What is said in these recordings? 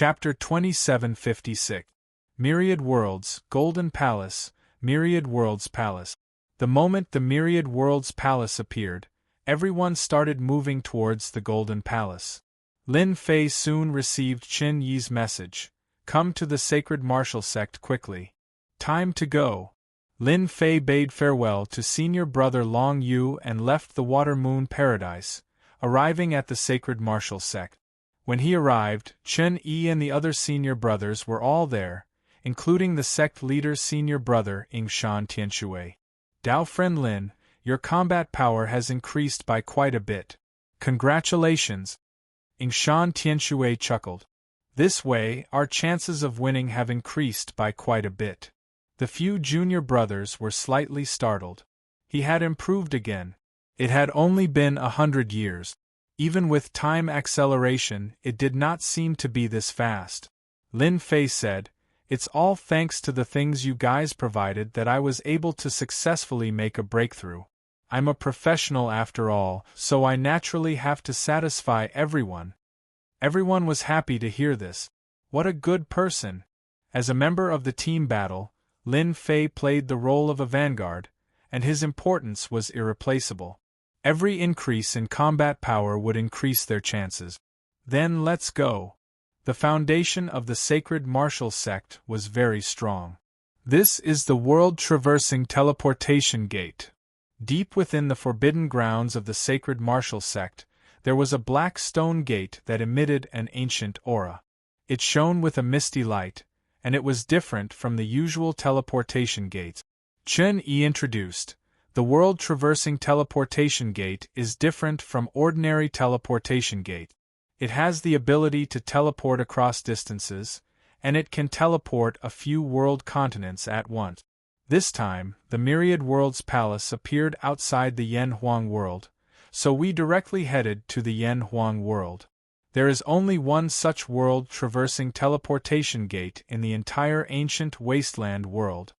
Chapter 2756. Myriad Worlds, Golden Palace, Myriad Worlds Palace. The moment the Myriad Worlds Palace appeared, everyone started moving towards the Golden Palace. Lin Fei soon received Qin Yi's message. Come to the Sacred Martial Sect quickly. Time to go. Lin Fei bade farewell to senior brother Long Yu and left the Water Moon Paradise, arriving at the Sacred Martial Sect. When he arrived, Qin Yi and the other senior brothers were all there, including the sect leader's senior brother Yingshan Tianshui. Dao friend Lin, your combat power has increased by quite a bit. Congratulations! Yingshan Tianshui chuckled. This way, our chances of winning have increased by quite a bit. The few junior brothers were slightly startled. He had improved again. It had only been 100 years. Even with time acceleration, it did not seem to be this fast. Lin Fei said, "It's all thanks to the things you guys provided that I was able to successfully make a breakthrough. I'm a professional after all, so I naturally have to satisfy everyone." Everyone was happy to hear this. What a good person! As a member of the team battle, Lin Fei played the role of a vanguard, and his importance was irreplaceable. Every increase in combat power would increase their chances. Then let's go. The foundation of the Sacred Martial Sect was very strong. This is the world-traversing teleportation gate. Deep within the forbidden grounds of the Sacred Martial Sect, there was a black stone gate that emitted an ancient aura. It shone with a misty light, and it was different from the usual teleportation gates. Qin Yi introduced. The world-traversing teleportation gate is different from ordinary teleportation gate. It has the ability to teleport across distances, and it can teleport a few world continents at once. This time, the Myriad Worlds Palace appeared outside the Yanhuang world, so we directly headed to the Yanhuang world. There is only one such world-traversing teleportation gate in the entire ancient wasteland world.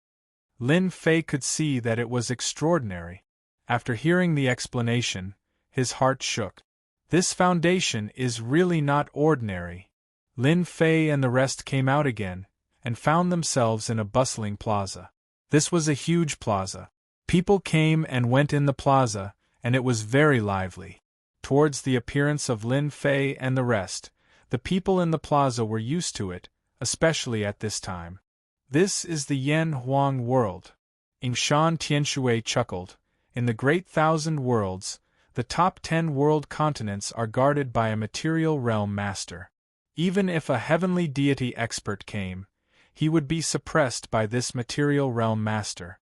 Lin Fei could see that it was extraordinary. After hearing the explanation, his heart shook. This foundation is really not ordinary. Lin Fei and the rest came out again, and found themselves in a bustling plaza. This was a huge plaza. People came and went in the plaza, and it was very lively. Towards the appearance of Lin Fei and the rest, the people in the plaza were used to it, especially at this time. This is the Yanhuang world. Yingshan Tianshui chuckled. In the Great Thousand Worlds, the top 10 world continents are guarded by a material realm master. Even if a heavenly deity expert came, he would be suppressed by this material realm master.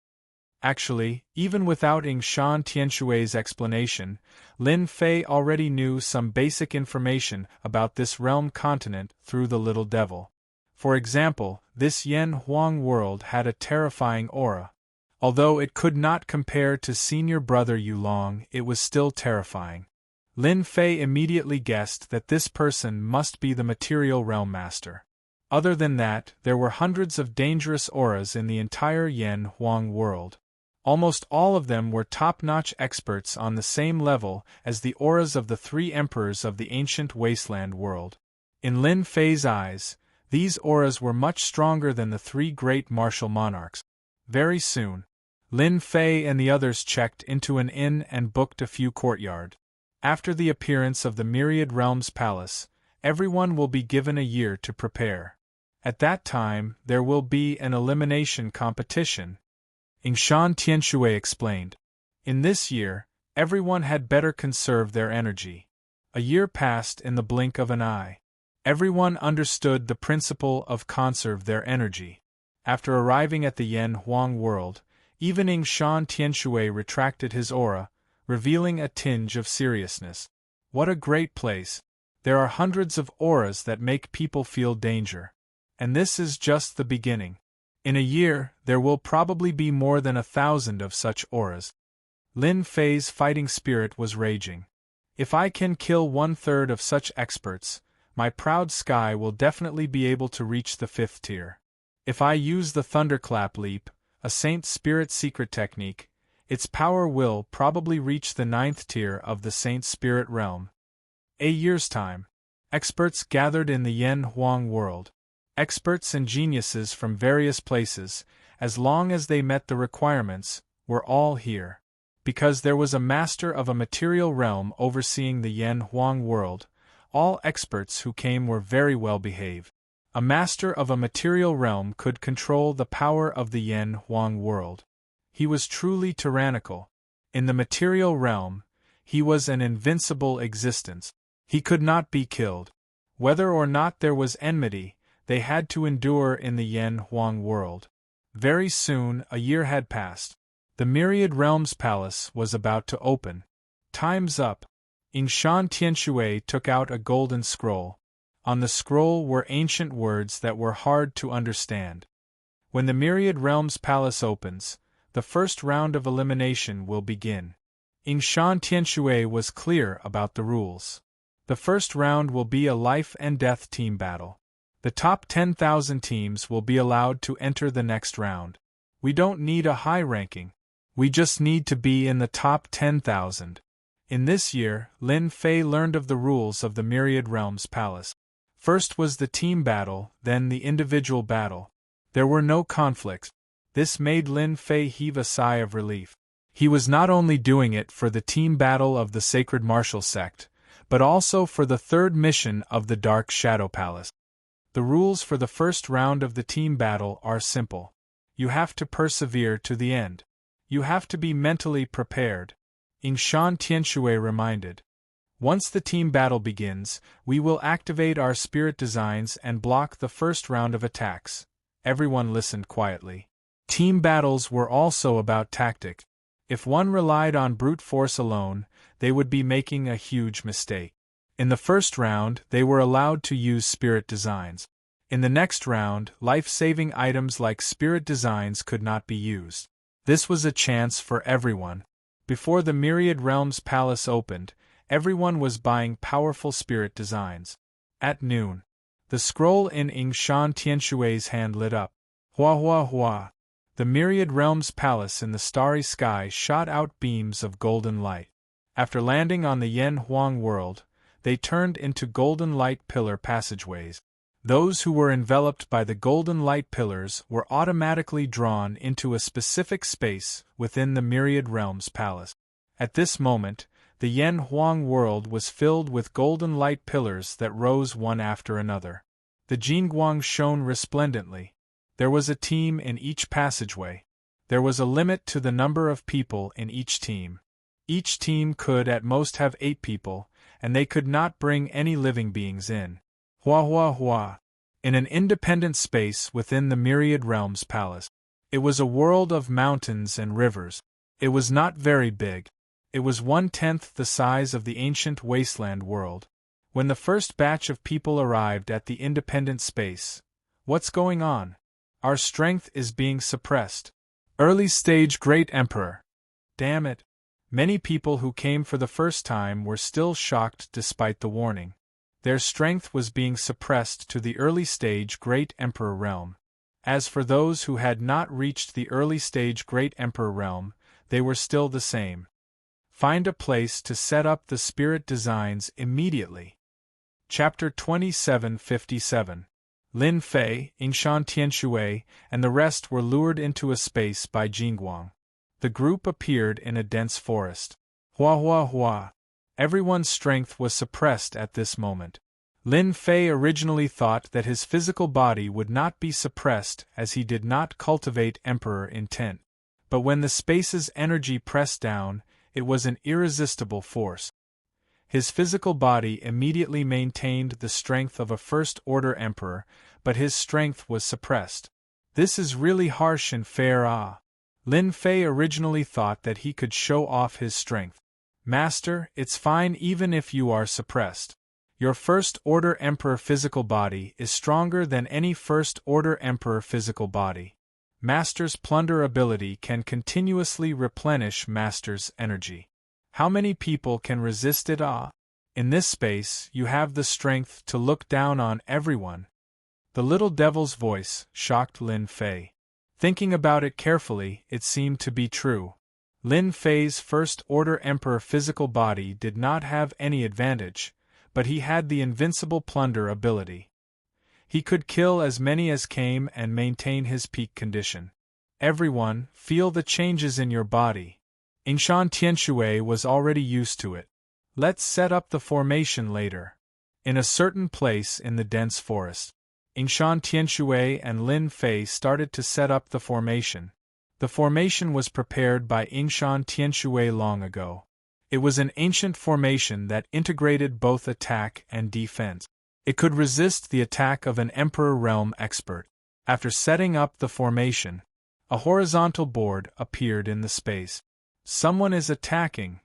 Actually, even without Yingshan Tianshui's explanation, Lin Fei already knew some basic information about this realm continent through the little devil. For example, this Yanhuang world had a terrifying aura. Although it could not compare to senior brother Yulong, it was still terrifying. Lin Fei immediately guessed that this person must be the material realm master. Other than that, there were hundreds of dangerous auras in the entire Yanhuang world. Almost all of them were top-notch experts on the same level as the auras of the 3 emperors of the ancient wasteland world. In Lin Fei's eyes, these auras were much stronger than the 3 great martial monarchs. Very soon, Lin Fei and the others checked into an inn and booked a few courtyard. After the appearance of the Myriad Realms Palace, everyone will be given a year to prepare. At that time, there will be an elimination competition. Yingshan Tianshui explained. In this year, everyone had better conserve their energy. A year passed in the blink of an eye. Everyone understood the principle of conserve their energy. After arriving at the Yanhuang world, even Yingshan Tianshui retracted his aura, revealing a tinge of seriousness. What a great place! There are hundreds of auras that make people feel danger. And this is just the beginning. In a year, there will probably be more than 1,000 of such auras. Lin Fei's fighting spirit was raging. If I can kill 1/3 of such experts, my proud sky will definitely be able to reach the 5th tier. If I use the Thunderclap Leap, a Saint Spirit secret technique, its power will probably reach the 9th tier of the Saint Spirit realm. A year's time. Experts gathered in the Yen Huang world. Experts and geniuses from various places, as long as they met the requirements, were all here. Because there was a master of a material realm overseeing the Yen Huang world, all experts who came were very well behaved. A master of a material realm could control the power of the Yen Huang world. He was truly tyrannical. In the material realm, he was an invincible existence. He could not be killed. Whether or not there was enmity, they had to endure in the Yen Huang world. Very soon, a year had passed. The Myriad Realms Palace was about to open. Time's up. Yingshan Tianshui took out a golden scroll. On the scroll were ancient words that were hard to understand. When the Myriad Realms Palace opens, the first round of elimination will begin. Yingshan Tianshui was clear about the rules. The first round will be a life and death team battle. The top 10,000 teams will be allowed to enter the next round. We don't need a high ranking. We just need to be in the top 10,000. In this year, Lin Fei learned of the rules of the Myriad Realms Palace. First was the team battle, then the individual battle. There were no conflicts. This made Lin Fei heave a sigh of relief. He was not only doing it for the team battle of the Sacred Martial Sect, but also for the third mission of the Dark Shadow Palace. The rules for the first round of the team battle are simple. You have to persevere to the end. You have to be mentally prepared. Yingshan Tianshui reminded. Once the team battle begins, we will activate our spirit designs and block the first round of attacks. Everyone listened quietly. Team battles were also about tactic. If one relied on brute force alone, they would be making a huge mistake. In the first round, they were allowed to use spirit designs. In the next round, life-saving items like spirit designs could not be used. This was a chance for everyone. Before the Myriad Realms Palace opened, everyone was buying powerful spirit designs. At noon, the scroll in Yingshan Tianshui's hand lit up. Hua hua hua. The Myriad Realms Palace in the starry sky shot out beams of golden light. After landing on the Yen Huang world, they turned into golden light pillar passageways. Those who were enveloped by the golden light pillars were automatically drawn into a specific space within the Myriad Realms Palace. At this moment, the Yen Huang world was filled with golden light pillars that rose one after another. The Jingguang shone resplendently. There was a team in each passageway. There was a limit to the number of people in each team. Each team could at most have 8 people, and they could not bring any living beings in. Hua hua hua. In an independent space within the Myriad Realms Palace. It was a world of mountains and rivers. It was not very big. It was 1/10 the size of the ancient wasteland world. When the first batch of people arrived at the independent space, what's going on? Our strength is being suppressed. Early stage Great Emperor. Damn it. Many people who came for the first time were still shocked despite the warning. Their strength was being suppressed to the early stage Great Emperor realm. As for those who had not reached the early stage Great Emperor realm, they were still the same. Find a place to set up the spirit designs immediately. Chapter 2757. Lin Fei, Yingshan Tianshui, and the rest were lured into a space by Jingguang. The group appeared in a dense forest. Hua hua hua. Everyone's strength was suppressed at this moment. Lin Fei originally thought that his physical body would not be suppressed as he did not cultivate emperor intent. But when the space's energy pressed down, it was an irresistible force. His physical body immediately maintained the strength of a first-order emperor, but his strength was suppressed. This is really harsh and fair. Lin Fei originally thought that he could show off his strength. Master, it's fine even if you are suppressed. Your first-order emperor physical body is stronger than any first-order emperor physical body. Master's plunder ability can continuously replenish Master's energy. How many people can resist it? In this space, you have the strength to look down on everyone. The little devil's voice shocked Lin Fei. Thinking about it carefully, it seemed to be true. Lin Fei's first-order emperor physical body did not have any advantage, but he had the invincible plunder ability. He could kill as many as came and maintain his peak condition. Everyone, feel the changes in your body. Yingshan Tianshui was already used to it. Let's set up the formation later. In a certain place in the dense forest, Yingshan Tianshui and Lin Fei started to set up the formation. The formation was prepared by Yingshan Tianshui long ago. It was an ancient formation that integrated both attack and defense. It could resist the attack of an Emperor Realm expert. After setting up the formation, a horizontal board appeared in the space. Someone is attacking.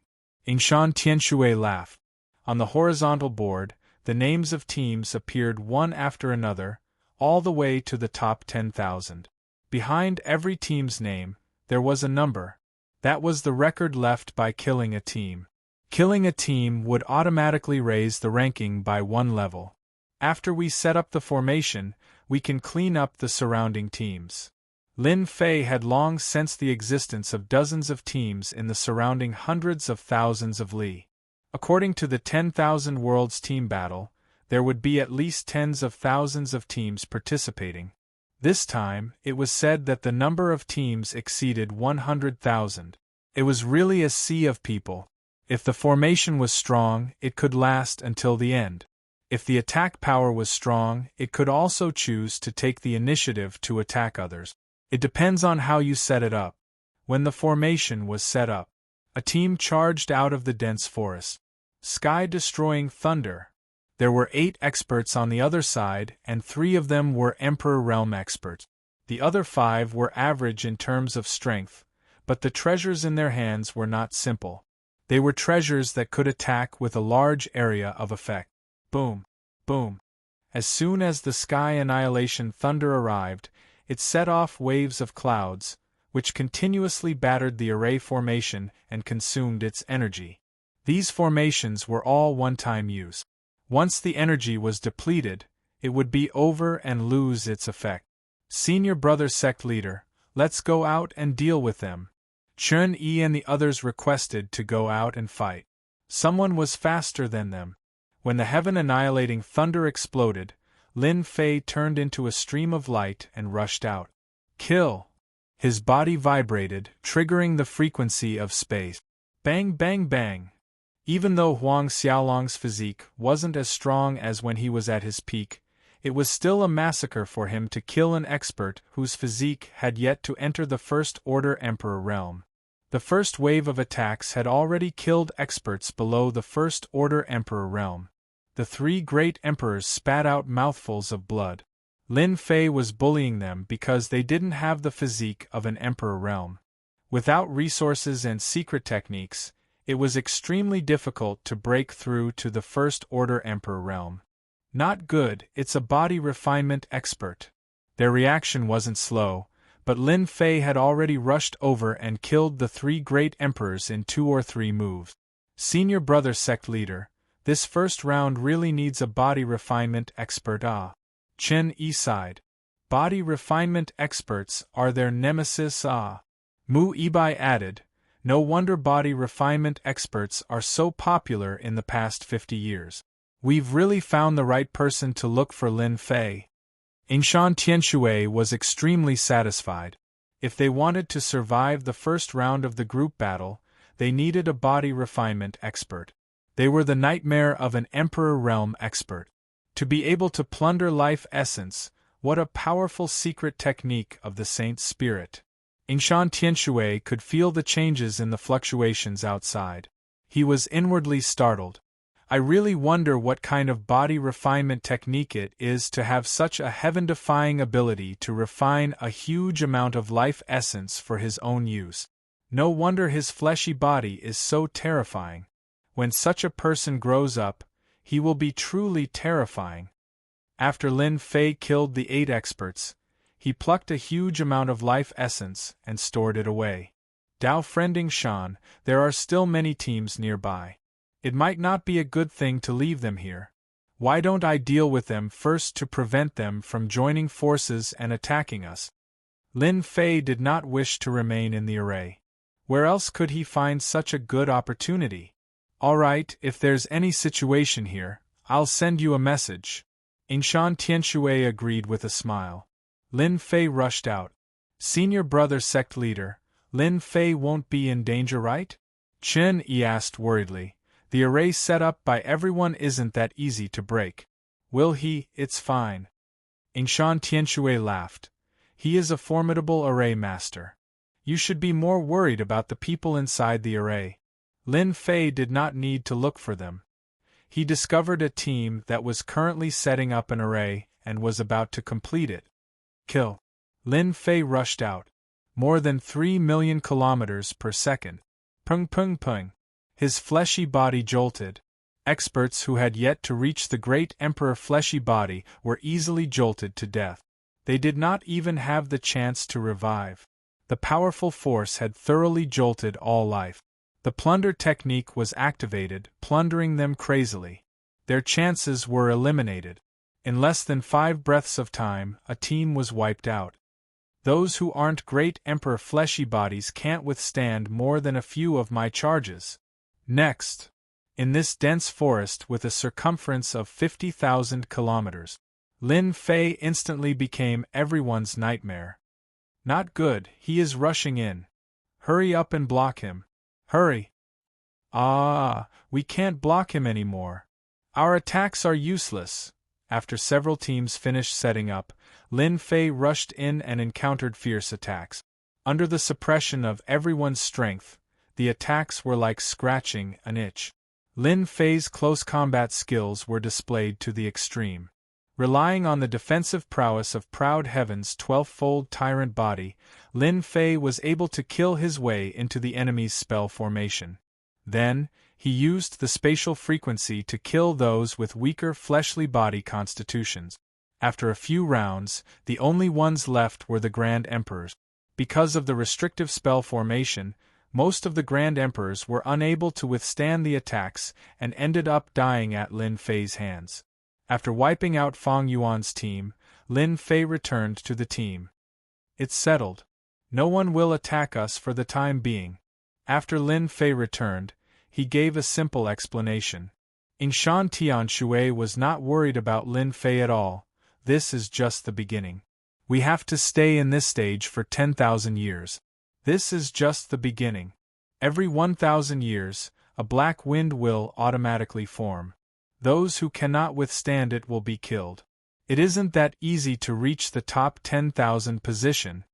Yingshan Tianshui laughed. On the horizontal board, the names of teams appeared one after another, all the way to the top 10,000. Behind every team's name, there was a number. That was the record left by killing a team. Killing a team would automatically raise the ranking by 1 level. After we set up the formation, we can clean up the surrounding teams. Lin Fei had long sensed the existence of dozens of teams in the surrounding hundreds of thousands of li. According to the 10,000 Worlds team battle, there would be at least tens of thousands of teams participating. This time, it was said that the number of teams exceeded 100,000. It was really a sea of people. If the formation was strong, it could last until the end. If the attack power was strong, it could also choose to take the initiative to attack others. It depends on how you set it up. When the formation was set up, a team charged out of the dense forest. Sky-destroying thunder. There were 8 experts on the other side, and 3 of them were Emperor Realm experts. The other 5 were average in terms of strength, but the treasures in their hands were not simple. They were treasures that could attack with a large area of effect. Boom! Boom! As soon as the sky annihilation thunder arrived, it set off waves of clouds, which continuously battered the array formation and consumed its energy. These formations were all one-time use. Once the energy was depleted, it would be over and lose its effect. Senior brother sect leader, let's go out and deal with them. Chun Yi and the others requested to go out and fight. Someone was faster than them. When the heaven-annihilating thunder exploded, Lin Fei turned into a stream of light and rushed out. Kill! His body vibrated, triggering the frequency of space. Bang bang bang! Even though Huang Xiaolong's physique wasn't as strong as when he was at his peak, it was still a massacre for him to kill an expert whose physique had yet to enter the First Order Emperor realm. The first wave of attacks had already killed experts below the First Order Emperor realm. The 3 great emperors spat out mouthfuls of blood. Lin Fei was bullying them because they didn't have the physique of an emperor realm. Without resources and secret techniques, it was extremely difficult to break through to the First Order Emperor realm. Not good, it's a body refinement expert. Their reaction wasn't slow, but Lin Fei had already rushed over and killed the 3 great emperors in 2 or 3 moves. Senior brother sect leader, this first round really needs a body refinement expert. Chen Yi sighed. Body refinement experts are their nemesis. Mu Ibai added, no wonder body refinement experts are so popular in the past 50 years. We've really found the right person to look for Lin Fei. Yingshan Tianshui was extremely satisfied. If they wanted to survive the first round of the group battle, they needed a body refinement expert. They were the nightmare of an Emperor Realm expert. To be able to plunder life essence, what a powerful secret technique of the Saint's spirit. Yingshan Tianshui could feel the changes in the fluctuations outside. He was inwardly startled. I really wonder what kind of body refinement technique it is to have such a heaven-defying ability to refine a huge amount of life essence for his own use. No wonder his fleshy body is so terrifying. When such a person grows up, he will be truly terrifying. After Lin Fei killed the 8 experts, he plucked a huge amount of life essence and stored it away. Dao friending Shan, there are still many teams nearby. It might not be a good thing to leave them here. Why don't I deal with them first to prevent them from joining forces and attacking us? Lin Fei did not wish to remain in the array. Where else could he find such a good opportunity? All right, if there's any situation here, I'll send you a message. Yingshan Tianshui agreed with a smile. Lin Fei rushed out. Senior brother sect leader, Lin Fei won't be in danger, right? Chen Yi asked worriedly. The array set up by everyone isn't that easy to break. Will he? It's fine. Yingshan Tianshui laughed. He is a formidable array master. You should be more worried about the people inside the array. Lin Fei did not need to look for them. He discovered a team that was currently setting up an array and was about to complete it. Kill. Lin Fei rushed out. More than 3 million kilometers per second. Pung pung pung. His fleshy body jolted. Experts who had yet to reach the great emperor fleshy body were easily jolted to death. They did not even have the chance to revive. The powerful force had thoroughly jolted all life. The plunder technique was activated, plundering them crazily. Their chances were eliminated. In less than 5 breaths of time, a team was wiped out. Those who aren't great emperor fleshy bodies can't withstand more than a few of my charges. Next. In this dense forest with a circumference of 50,000 kilometers, Lin Fei instantly became everyone's nightmare. Not good, he is rushing in. Hurry up and block him. Hurry! Ah, we can't block him anymore. Our attacks are useless. After several teams finished setting up, Lin Fei rushed in and encountered fierce attacks. Under the suppression of everyone's strength, the attacks were like scratching an itch. Lin Fei's close combat skills were displayed to the extreme. Relying on the defensive prowess of Proud Heaven's 12-fold tyrant body, Lin Fei was able to kill his way into the enemy's spell formation. Then, he used the spatial frequency to kill those with weaker fleshly body constitutions. After a few rounds, the only ones left were the Grand Emperors. Because of the restrictive spell formation, most of the Grand Emperors were unable to withstand the attacks and ended up dying at Lin Fei's hands. After wiping out Fang Yuan's team, Lin Fei returned to the team. It's settled. No one will attack us for the time being. After Lin Fei returned, he gave a simple explanation. Yingshan Tianshui was not worried about Lin Fei at all. This is just the beginning. We have to stay in this stage for 10,000 years. This is just the beginning. Every 1,000 years, a black wind will automatically form. Those who cannot withstand it will be killed. It isn't that easy to reach the top 10,000 position.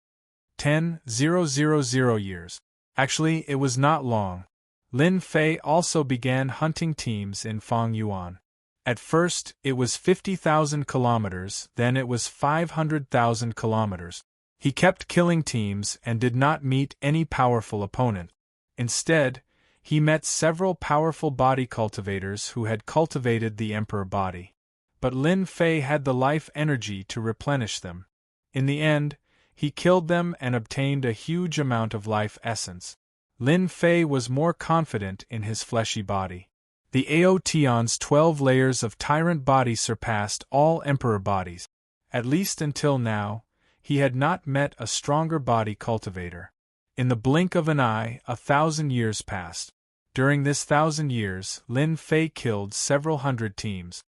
10,000 years. Actually, it was not long. Lin Fei also began hunting teams in Fang Yuan. At first, it was 50,000 kilometers, then it was 500,000 kilometers. He kept killing teams and did not meet any powerful opponent. Instead, he met several powerful body cultivators who had cultivated the emperor body. But Lin Fei had the life energy to replenish them. In the end, he killed them and obtained a huge amount of life essence. Lin Fei was more confident in his fleshy body. The Aotion's 12 layers of tyrant body surpassed all emperor bodies. At least until now, he had not met a stronger body cultivator. In the blink of an eye, 1,000 years passed. During this 1,000 years, Lin Fei killed several hundred teams.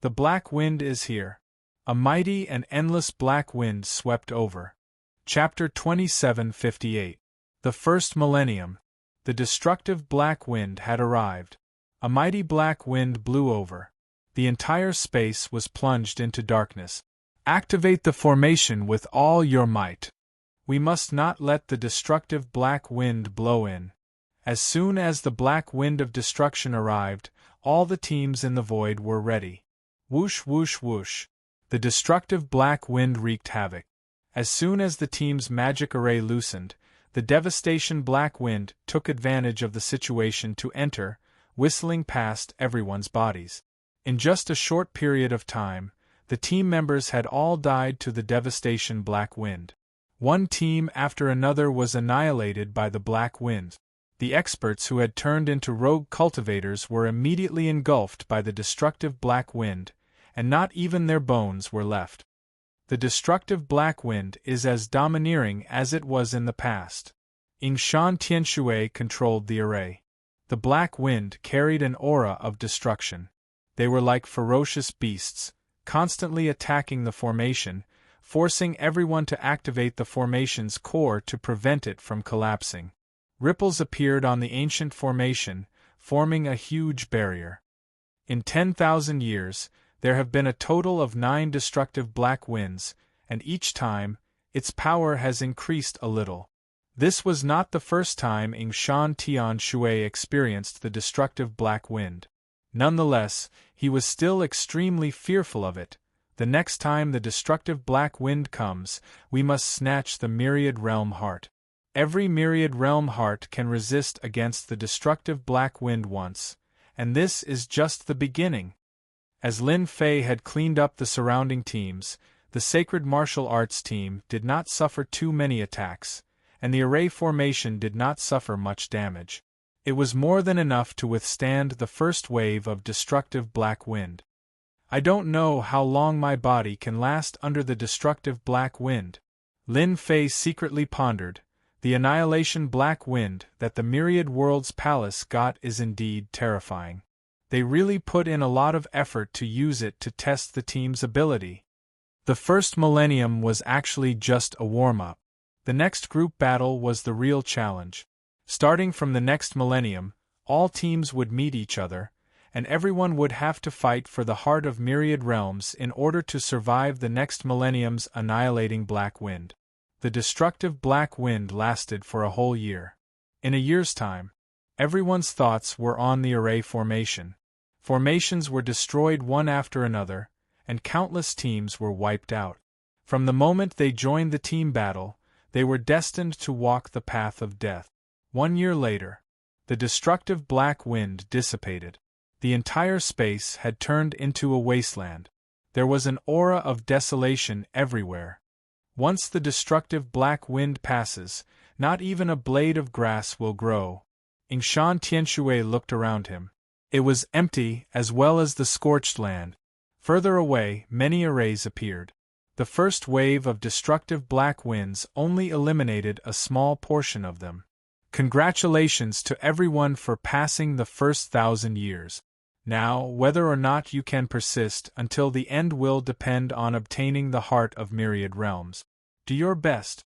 The black wind is here. A mighty and endless black wind swept over. Chapter 2758. The First Millennium. The destructive black wind had arrived. A mighty black wind blew over. The entire space was plunged into darkness. Activate the formation with all your might. We must not let the destructive black wind blow in. As soon as the black wind of destruction arrived, all the teams in the void were ready. Whoosh whoosh whoosh. The destructive black wind wreaked havoc. As soon as the team's magic array loosened, the devastation black wind took advantage of the situation to enter, whistling past everyone's bodies. In just a short period of time, the team members had all died to the devastation black wind. One team after another was annihilated by the black wind. The experts who had turned into rogue cultivators were immediately engulfed by the destructive black wind, and not even their bones were left. The destructive black wind is as domineering as it was in the past. Yingshan Tianshui controlled the array. The black wind carried an aura of destruction. They were like ferocious beasts, constantly attacking the formation, forcing everyone to activate the formation's core to prevent it from collapsing. Ripples appeared on the ancient formation, forming a huge barrier. In 10,000 years, there have been a total of 9 destructive black winds, and each time, its power has increased a little. This was not the first time Shan Tian Shui experienced the destructive black wind. Nonetheless, he was still extremely fearful of it. The next time the destructive black wind comes, we must snatch the myriad realm heart. Every myriad realm heart can resist against the destructive black wind once, and this is just the beginning. As Lin Fei had cleaned up the surrounding teams, the sacred martial arts team did not suffer too many attacks, and the array formation did not suffer much damage. It was more than enough to withstand the first wave of destructive black wind. I don't know how long my body can last under the destructive black wind. Lin Fei secretly pondered. The annihilation black wind that the Myriad Worlds Palace got is indeed terrifying. They really put in a lot of effort to use it to test the team's ability. The first millennium was actually just a warm-up. The next group battle was the real challenge. Starting from the next millennium, all teams would meet each other, and everyone would have to fight for the heart of Myriad Realms in order to survive the next millennium's annihilating black wind. The destructive black wind lasted for a whole year. In a year's time, everyone's thoughts were on the array formation. Formations were destroyed one after another, and countless teams were wiped out. From the moment they joined the team battle, they were destined to walk the path of death. 1 year later, the destructive black wind dissipated. The entire space had turned into a wasteland. There was an aura of desolation everywhere. Once the destructive black wind passes, not even a blade of grass will grow. Shan Tianshui looked around him. It was empty as well as the scorched land. Further away, many arrays appeared. The first wave of destructive black winds only eliminated a small portion of them. Congratulations to everyone for passing the first 1,000 years. Now, whether or not you can persist until the end will depend on obtaining the heart of Myriad Realms. Do your best.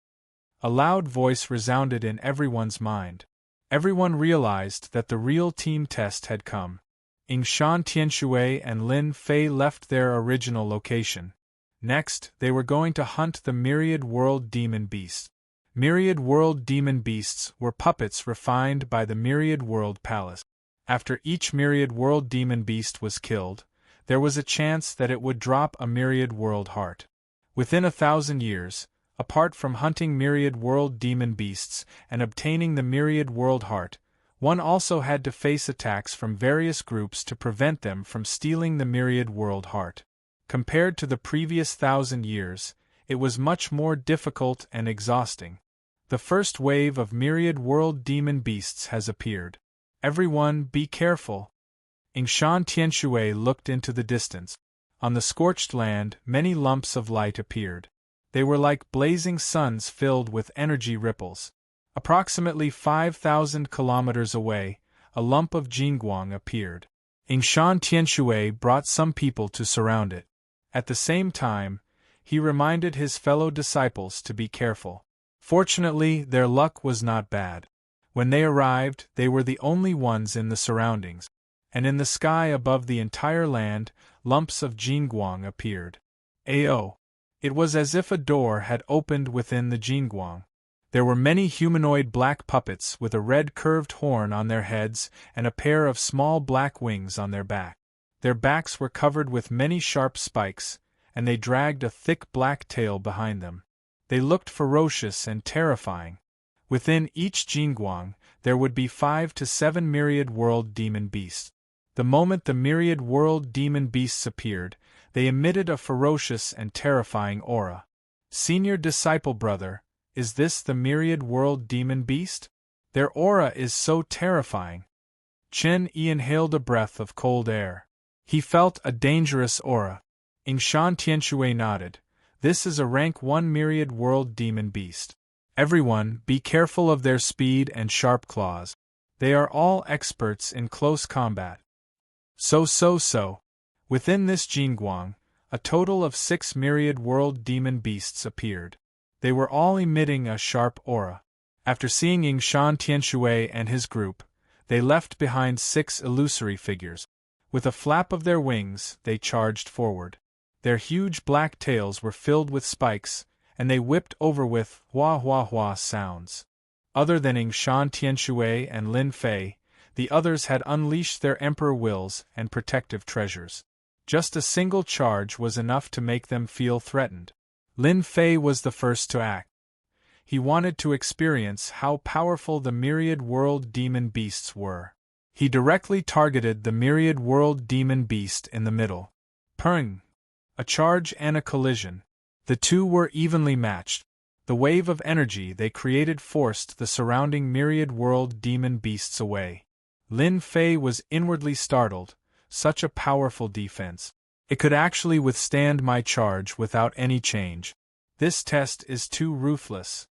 A loud voice resounded in everyone's mind. Everyone realized that the real team test had come. Shan Tianshui and Lin Fei left their original location. Next, they were going to hunt the Myriad World Demon Beasts. Myriad World Demon Beasts were puppets refined by the Myriad World Palace. After each Myriad World Demon Beast was killed, there was a chance that it would drop a Myriad World Heart. Within 1,000 years, apart from hunting Myriad World Demon Beasts and obtaining the Myriad World Heart, one also had to face attacks from various groups to prevent them from stealing the Myriad World Heart. Compared to the previous 1,000 years, it was much more difficult and exhausting. The first wave of Myriad World Demon Beasts has appeared. Everyone, be careful. Shan Tianshui looked into the distance. On the scorched land, many lumps of light appeared. They were like blazing suns filled with energy ripples. Approximately 5,000 kilometers away, a lump of Jingguang appeared. Shan Tianshui brought some people to surround it. At the same time, he reminded his fellow disciples to be careful. Fortunately, their luck was not bad. When they arrived, they were the only ones in the surroundings, and in the sky above the entire land, lumps of Jingguang appeared. Ao! It was as if a door had opened within the Jingguang. There were many humanoid black puppets with a red curved horn on their heads and a pair of small black wings on their back. Their backs were covered with many sharp spikes, and they dragged a thick black tail behind them. They looked ferocious and terrifying. Within each Jingguang, there would be 5 to 7 Myriad World Demon Beasts. The moment the Myriad World Demon Beasts appeared, they emitted a ferocious and terrifying aura. Senior disciple brother, is this the Myriad World Demon Beast? Their aura is so terrifying. Chen Yi inhaled a breath of cold air. He felt a dangerous aura. Shan Tianshui nodded. This is a rank 1 Myriad World Demon Beast. Everyone, be careful of their speed and sharp claws. They are all experts in close combat. So. Within this Jingguang, a total of 6 myriad world demon beasts appeared. They were all emitting a sharp aura. After seeing Yingshan Tianshui and his group, they left behind 6 illusory figures. With a flap of their wings, they charged forward. Their huge black tails were filled with spikes, and they whipped over with hua hua hua sounds. Other than Yingshan Tianshui and Lin Fei, the others had unleashed their emperor wills and protective treasures. Just a single charge was enough to make them feel threatened. Lin Fei was the first to act. He wanted to experience how powerful the myriad world demon beasts were. He directly targeted the myriad world demon beast in the middle. Purring! A charge and a collision. The two were evenly matched. The wave of energy they created forced the surrounding myriad world demon beasts away. Lin Fei was inwardly startled. Such a powerful defense. It could actually withstand my charge without any change. This test is too ruthless.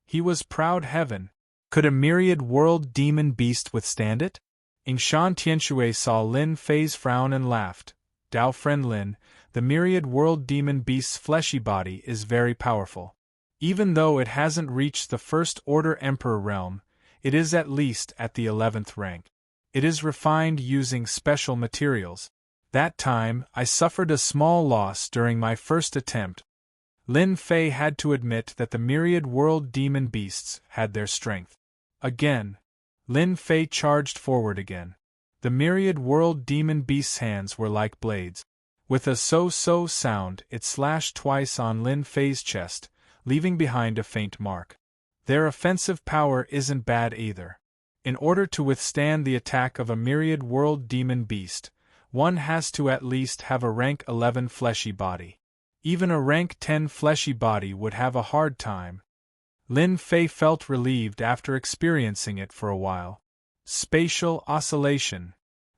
He was proud heaven. Could a myriad world demon beast withstand it? Yingshan Tianshui saw Lin Fei's frown and laughed. Dao friend Lin, the myriad world demon beast's fleshy body is very powerful. Even though it hasn't reached the first order emperor realm, it is at least at the 11th rank. It is refined using special materials. That time, I suffered a small loss during my first attempt. Lin Fei had to admit that the myriad world demon beasts had their strength. Again. Lin Fei charged forward again. The myriad world demon beast's hands were like blades. With a so-so sound, it slashed twice on Lin Fei's chest, leaving behind a faint mark. Their offensive power isn't bad either. In order to withstand the attack of a myriad world demon beast, one has to at least have a rank 11 fleshy body. Even a rank 10 fleshy body would have a hard time. Lin Fei felt relieved after experiencing it for a while. Spatial oscillation.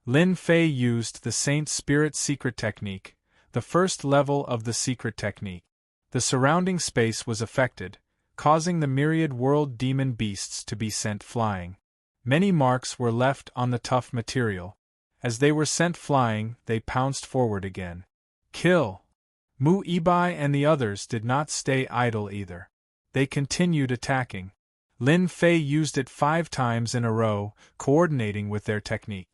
Lin Fei used the Saint Spirit secret technique, the first level of the secret technique. The surrounding space was affected, causing the myriad world demon beasts to be sent flying. Many marks were left on the tough material. As they were sent flying, they pounced forward again. Kill! Mu Ibai and the others did not stay idle either. They continued attacking. Lin Fei used it 5 times in a row, coordinating with their technique.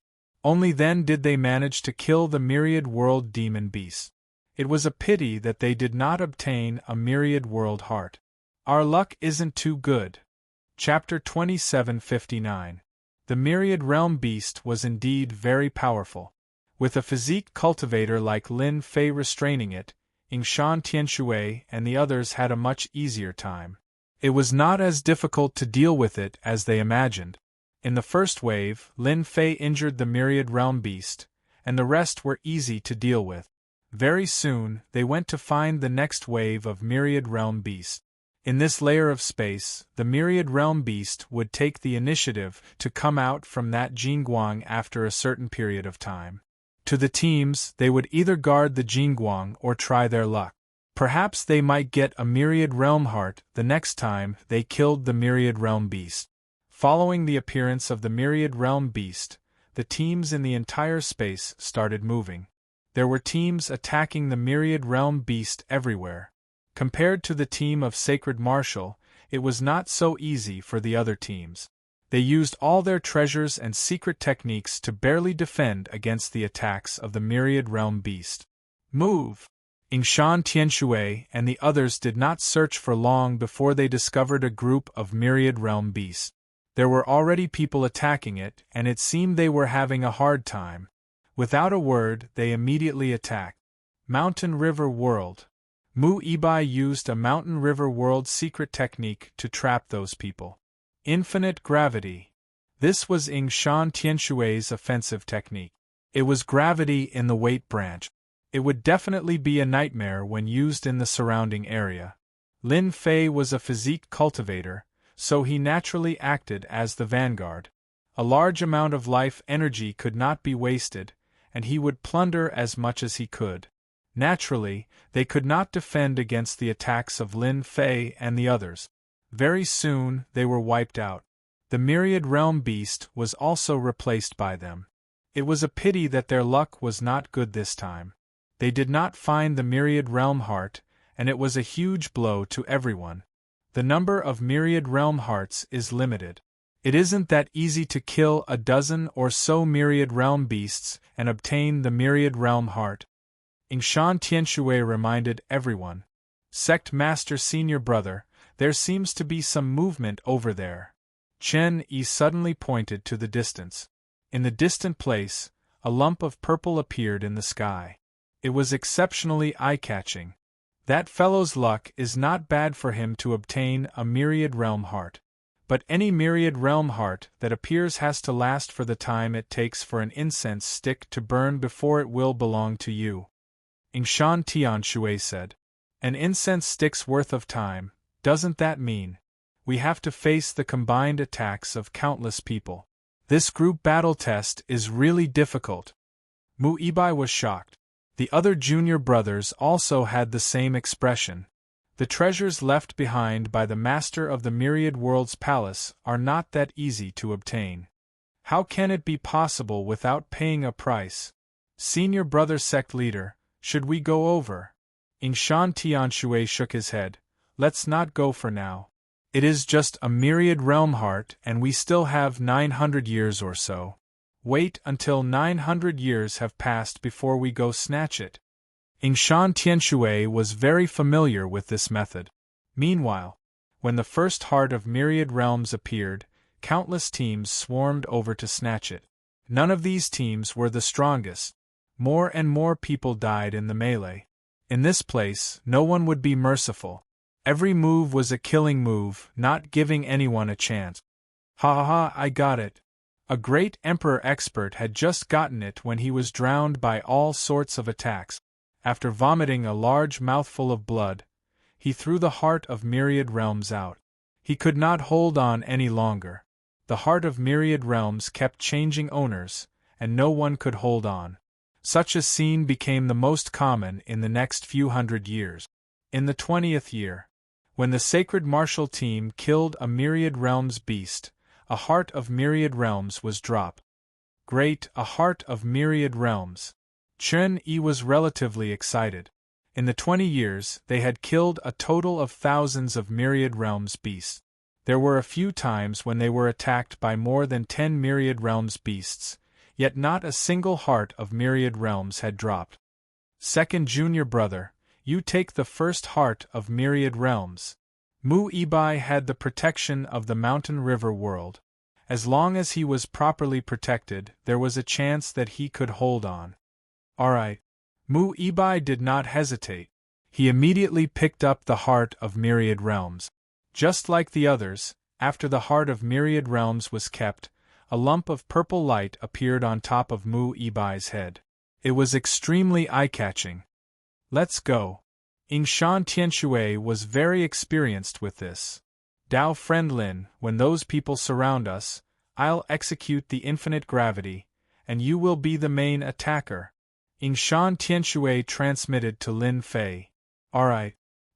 Only then did they manage to kill the myriad world demon beast. It was a pity that they did not obtain a myriad world heart. Our luck isn't too good. Chapter 2759. The myriad realm beast was indeed very powerful. With a physique cultivator like Lin Fei restraining it, Yingshan Tianshui and the others had a much easier time. It was not as difficult to deal with it as they imagined. In the first wave, Lin Fei injured the myriad realm beast, and the rest were easy to deal with. Very soon, they went to find the next wave of myriad realm beast. In this layer of space, the myriad realm beast would take the initiative to come out from that Jingguang after a certain period of time. To the teams, they would either guard the Jingguang or try their luck. Perhaps they might get a myriad realm heart the next time they killed the myriad realm beast. Following the appearance of the myriad realm beast, the teams in the entire space started moving. There were teams attacking the myriad realm beast everywhere. Compared to the team of Sacred Martial, it was not so easy for the other teams. They used all their treasures and secret techniques to barely defend against the attacks of the myriad realm beast. Move! Yingshan Tianshui and the others did not search for long before they discovered a group of myriad realm beasts. There were already people attacking it, and it seemed they were having a hard time. Without a word, they immediately attacked. Mountain River World. Mu Ibai used a Mountain River World secret technique to trap those people. Infinite gravity. This was Yingshan Tianshui's offensive technique. It was gravity in the weight branch. It would definitely be a nightmare when used in the surrounding area. Lin Fei was a physique cultivator, so he naturally acted as the vanguard. A large amount of life energy could not be wasted, and he would plunder as much as he could. Naturally, they could not defend against the attacks of Lin Fei and the others. Very soon, they were wiped out. The myriad realm beast was also replaced by them. It was a pity that their luck was not good this time. They did not find the Myriad Realm Heart, and it was a huge blow to everyone. The number of Myriad Realm Hearts is limited. It isn't that easy to kill a dozen or so Myriad Realm beasts and obtain the Myriad Realm Heart. Yingshan Tianshui reminded everyone. Sect Master Senior Brother, there seems to be some movement over there. Chen Yi suddenly pointed to the distance. In the distant place, a lump of purple appeared in the sky. It was exceptionally eye-catching. That fellow's luck is not bad for him to obtain a Myriad Realm Heart. But any Myriad Realm Heart that appears has to last for the time it takes for an incense stick to burn before it will belong to you. Yingshan Tianshui said. An incense stick's worth of time, doesn't that mean we have to face the combined attacks of countless people? This group battle test is really difficult. Mu Ibai was shocked. The other junior brothers also had the same expression. The treasures left behind by the master of the Myriad Worlds Palace are not that easy to obtain. How can it be possible without paying a price? Senior brother sect leader, should we go over? Yingshan Tianshui shook his head. Let's not go for now. It is just a Myriad Realm Heart and we still have 900 years or so. Wait until 900 years have passed before we go snatch it. Yingshan Tianshui was very familiar with this method. Meanwhile, when the first heart of Myriad Realms appeared, countless teams swarmed over to snatch it. None of these teams were the strongest. More and more people died in the melee. In this place, no one would be merciful. Every move was a killing move, not giving anyone a chance. Ha ha ha, I got it. A great emperor expert had just gotten it when he was drowned by all sorts of attacks. After vomiting a large mouthful of blood, he threw the heart of Myriad Realms out. He could not hold on any longer. The heart of Myriad Realms kept changing owners, and no one could hold on. Such a scene became the most common in the next few hundred years. In the 20th year, when the Sacred Martial Team killed a Myriad Realms beast, a heart of Myriad Realms was dropped. Great, a heart of Myriad Realms. Chen Yi was relatively excited. In the 20 years, they had killed a total of thousands of Myriad Realms beasts. There were a few times when they were attacked by more than 10 Myriad Realms beasts, yet not a single heart of Myriad Realms had dropped. Second junior brother, you take the first heart of Myriad Realms. Mu Ibai had the protection of the Mountain River world. As long as he was properly protected, there was a chance that he could hold on. Alright. Mu Ibai did not hesitate. He immediately picked up the heart of Myriad Realms. Just like the others, after the heart of Myriad Realms was kept, a lump of purple light appeared on top of Mu Ibai's head. It was extremely eye-catching. Let's go. Yingshan Tianshui was very experienced with this. Dao friend Lin, when those people surround us, I'll execute the infinite gravity, and you will be the main attacker. Yingshan Tianshui transmitted to Lin Fei. Alright.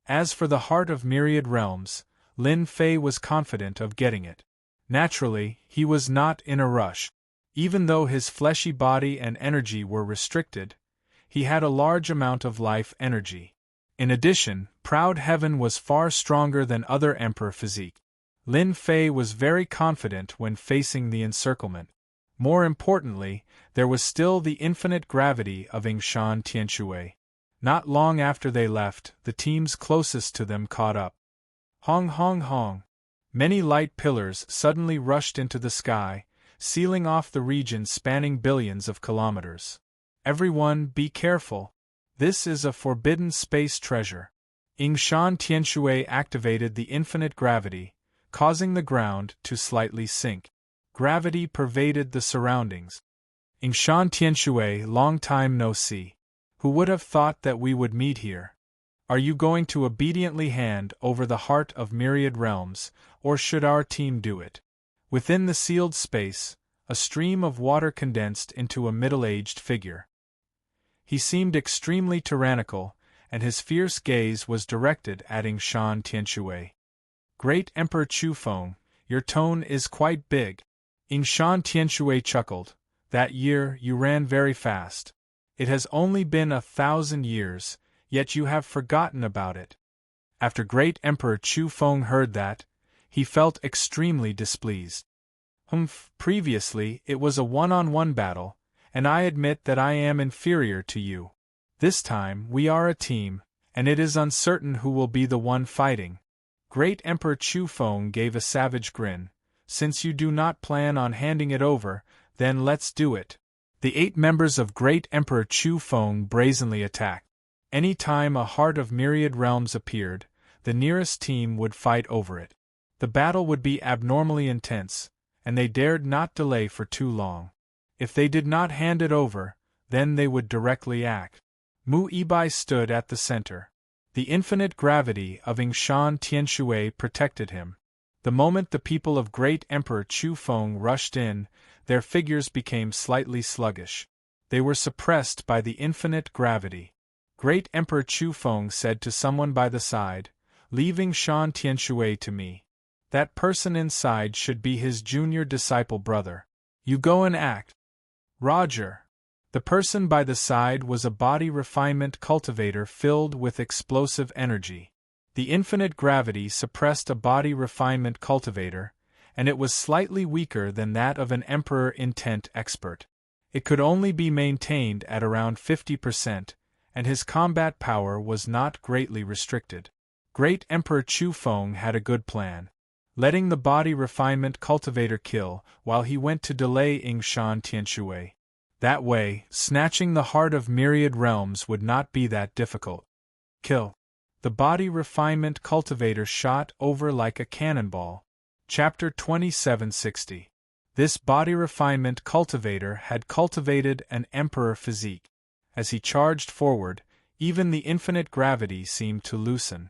As for the heart of Myriad Realms, Lin Fei was confident of getting it. Naturally, he was not in a rush. Even though his fleshy body and energy were restricted, he had a large amount of life energy. In addition, Proud Heaven was far stronger than other Emperor physique. Lin Fei was very confident when facing the encirclement. More importantly, there was still the infinite gravity of Yingshan Tianshui. Not long after they left, the teams closest to them caught up. Hong hong hong. Many light pillars suddenly rushed into the sky, sealing off the region spanning billions of kilometers. Everyone, be careful. This is a forbidden space treasure. Yingshan Tianshui activated the infinite gravity, causing the ground to slightly sink. Gravity pervaded the surroundings. Yingshan Tianshui, long time no see. Who would have thought that we would meet here? Are you going to obediently hand over the heart of Myriad Realms, or should our team do it? Within the sealed space, a stream of water condensed into a middle-aged figure. He seemed extremely tyrannical, and his fierce gaze was directed at Yingshan Tianshui. Great Emperor Chufeng, your tone is quite big. Yingshan Tianshui chuckled. That year you ran very fast. It has only been 1,000 years, yet you have forgotten about it. After great Emperor Chu Feng heard that, he felt extremely displeased. Previously it was a one-on-one battle, and I admit that I am inferior to you. This time we are a team, and it is uncertain who will be the one fighting. Great Emperor Chu Feng gave a savage grin. Since you do not plan on handing it over, then let's do it. The 8 members of Great Emperor Chu Feng brazenly attacked. Any time a heart of myriad realms appeared, the nearest team would fight over it. The battle would be abnormally intense, and they dared not delay for too long. If they did not hand it over, then they would directly act. Mu Ibai stood at the center. The infinite gravity of Yingshan Tianshui protected him. The moment the people of Great Emperor Chu Feng rushed in, their figures became slightly sluggish. They were suppressed by the infinite gravity. Great Emperor Chu Feng said to someone by the side, "Leave Yingshan Tianshui to me. That person inside should be his junior disciple brother. You go and act." Roger. The person by the side was a body refinement cultivator filled with explosive energy. The infinite gravity suppressed a body refinement cultivator, and it was slightly weaker than that of an Emperor intent expert. It could only be maintained at around 50%, and his combat power was not greatly restricted. Great Emperor Chu Feng had a good plan. Letting the body refinement cultivator kill while he went to delay Yingshan Tianshui. That way, snatching the heart of myriad realms would not be that difficult. Kill. The body refinement cultivator shot over like a cannonball. Chapter 2760. This body refinement cultivator had cultivated an emperor physique. As he charged forward, even the infinite gravity seemed to loosen.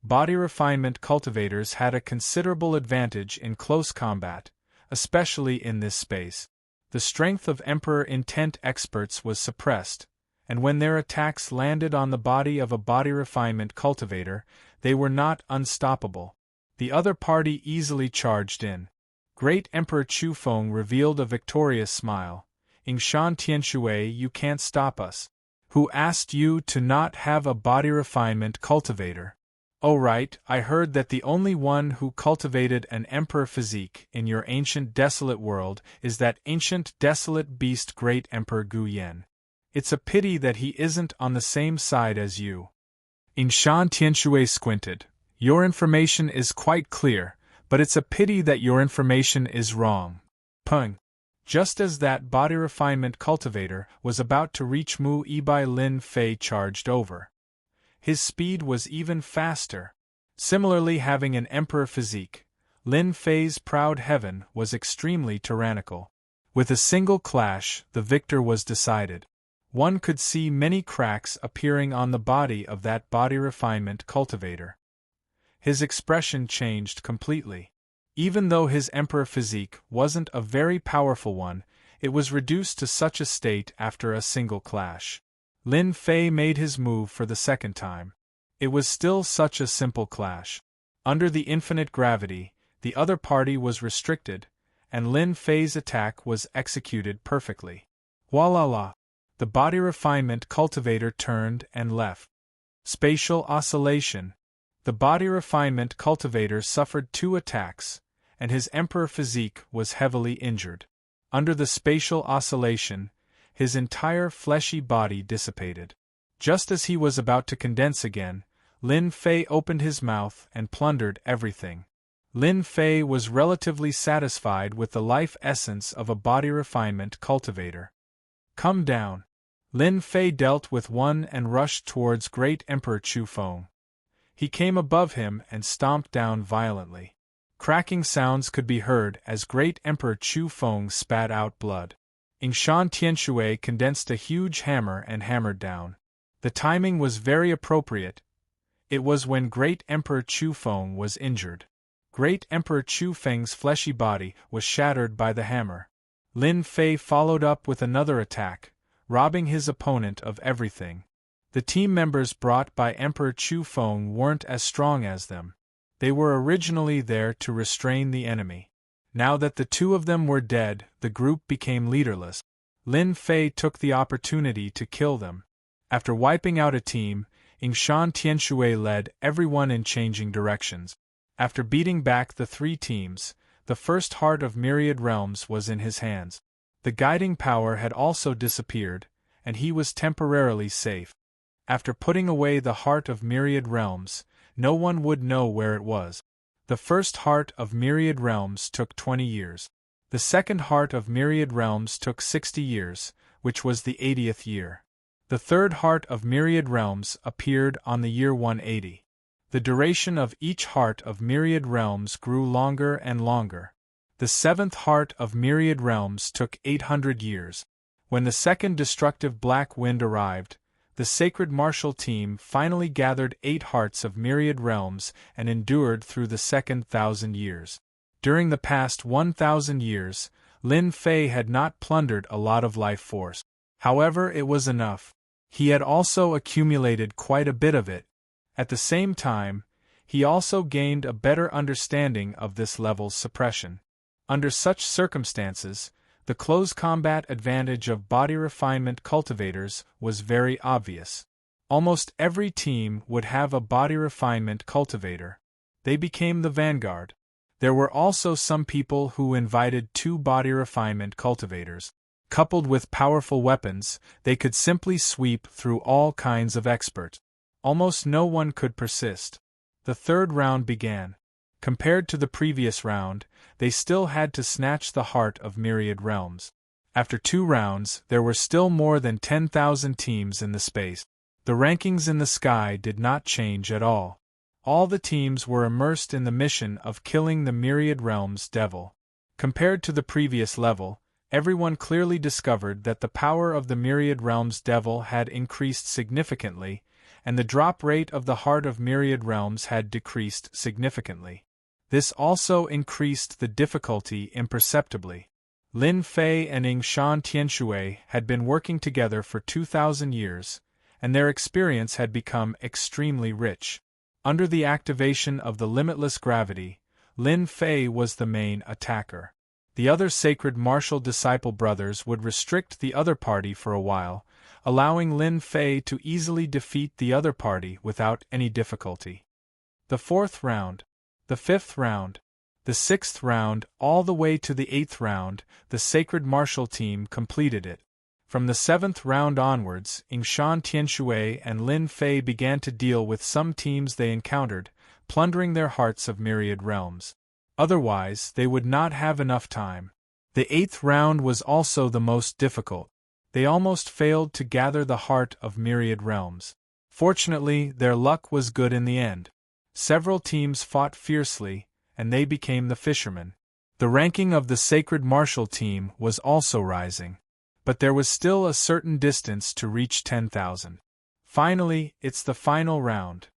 Body refinement cultivators had a considerable advantage in close combat, especially in this space. The strength of Emperor intent experts was suppressed, and when their attacks landed on the body of a body refinement cultivator, they were not unstoppable. The other party easily charged in. Great Emperor Chu Feng revealed a victorious smile. "Yingshan Tianshui, you can't stop us. Who asked you to not have a body refinement cultivator? Oh right, I heard that the only one who cultivated an emperor physique in your ancient desolate world is that ancient desolate beast Great Emperor Gu Yan. It's a pity that he isn't on the same side as you." Yingshan Tianshui squinted. "Your information is quite clear, but it's a pity that your information is wrong." Pung. Just as that body refinement cultivator was about to reach Mu Ibai, Lin Fei charged over. His speed was even faster. Similarly, having an emperor physique, Lin Fei's proud heaven was extremely tyrannical. With a single clash, the victor was decided. One could see many cracks appearing on the body of that body refinement cultivator. His expression changed completely. Even though his emperor physique wasn't a very powerful one, it was reduced to such a state after a single clash. Lin Fei made his move for the second time. It was still such a simple clash. Under the infinite gravity, the other party was restricted, and Lin Fei's attack was executed perfectly. Voila! The body refinement cultivator turned and left. Spatial oscillation. The body refinement cultivator suffered 2 attacks, and his emperor physique was heavily injured. Under the spatial oscillation, his entire fleshy body dissipated. Just as he was about to condense again, Lin Fei opened his mouth and plundered everything. Lin Fei was relatively satisfied with the life essence of a body refinement cultivator. "Come down." Lin Fei dealt with one and rushed towards Great Emperor Chu Feng. He came above him and stomped down violently. Cracking sounds could be heard as Great Emperor Chu Feng spat out blood. Yingshan Tianshui condensed a huge hammer and hammered down. The timing was very appropriate. It was when Great Emperor Chu Feng was injured. Great Emperor Chu Feng's fleshy body was shattered by the hammer. Lin Fei followed up with another attack, robbing his opponent of everything. The team members brought by Emperor Chu Feng weren't as strong as them. They were originally there to restrain the enemy. Now that the 2 of them were dead, the group became leaderless. Lin Fei took the opportunity to kill them. After wiping out a team, Yingshan Tianshui led everyone in changing directions. After beating back the three teams, the first heart of Myriad Realms was in his hands. The guiding power had also disappeared, and he was temporarily safe. After putting away the heart of Myriad Realms, no one would know where it was. The first heart of Myriad Realms took 20 years. The second heart of Myriad Realms took 60 years, which was the 80th year. The third heart of Myriad Realms appeared on the year 180. The duration of each heart of Myriad Realms grew longer and longer. The seventh heart of Myriad Realms took 800 years. When the second destructive black wind arrived, the sacred martial team finally gathered 8 hearts of Myriad Realms and endured through the second 1,000 years. During the past 1,000 years, Lin Fei had not plundered a lot of life force. However, it was enough. He had also accumulated quite a bit of it. At the same time, he also gained a better understanding of this level's suppression. Under such circumstances, the close combat advantage of body refinement cultivators was very obvious. Almost every team would have a body refinement cultivator. They became the vanguard. There were also some people who invited 2 body refinement cultivators. Coupled with powerful weapons, they could simply sweep through all kinds of experts. Almost no one could persist. The third round began. Compared to the previous round, they still had to snatch the heart of Myriad Realms. After 2 rounds, there were still more than 10,000 teams in the space. The rankings in the sky did not change at all. All the teams were immersed in the mission of killing the Myriad Realms devil. Compared to the previous level, everyone clearly discovered that the power of the Myriad Realms devil had increased significantly, and the drop rate of the heart of Myriad Realms had decreased significantly. This also increased the difficulty imperceptibly. Lin Fei and Yingshan Tianshui had been working together for 2,000 years, and their experience had become extremely rich. Under the activation of the limitless gravity, Lin Fei was the main attacker. The other sacred martial disciple brothers would restrict the other party for a while, allowing Lin Fei to easily defeat the other party without any difficulty. The 4th round, the 5th round, the 6th round, all the way to the 8th round, the sacred martial team completed it. From the 7th round onwards, Yingshan Tianshui and Lin Fei began to deal with some teams they encountered, plundering their hearts of Myriad Realms. Otherwise, they would not have enough time. The 8th round was also the most difficult. They almost failed to gather the heart of Myriad Realms. Fortunately, their luck was good in the end. Several teams fought fiercely, and they became the fishermen. The ranking of the sacred martial team was also rising. But there was still a certain distance to reach 10,000. Finally, it's the final round.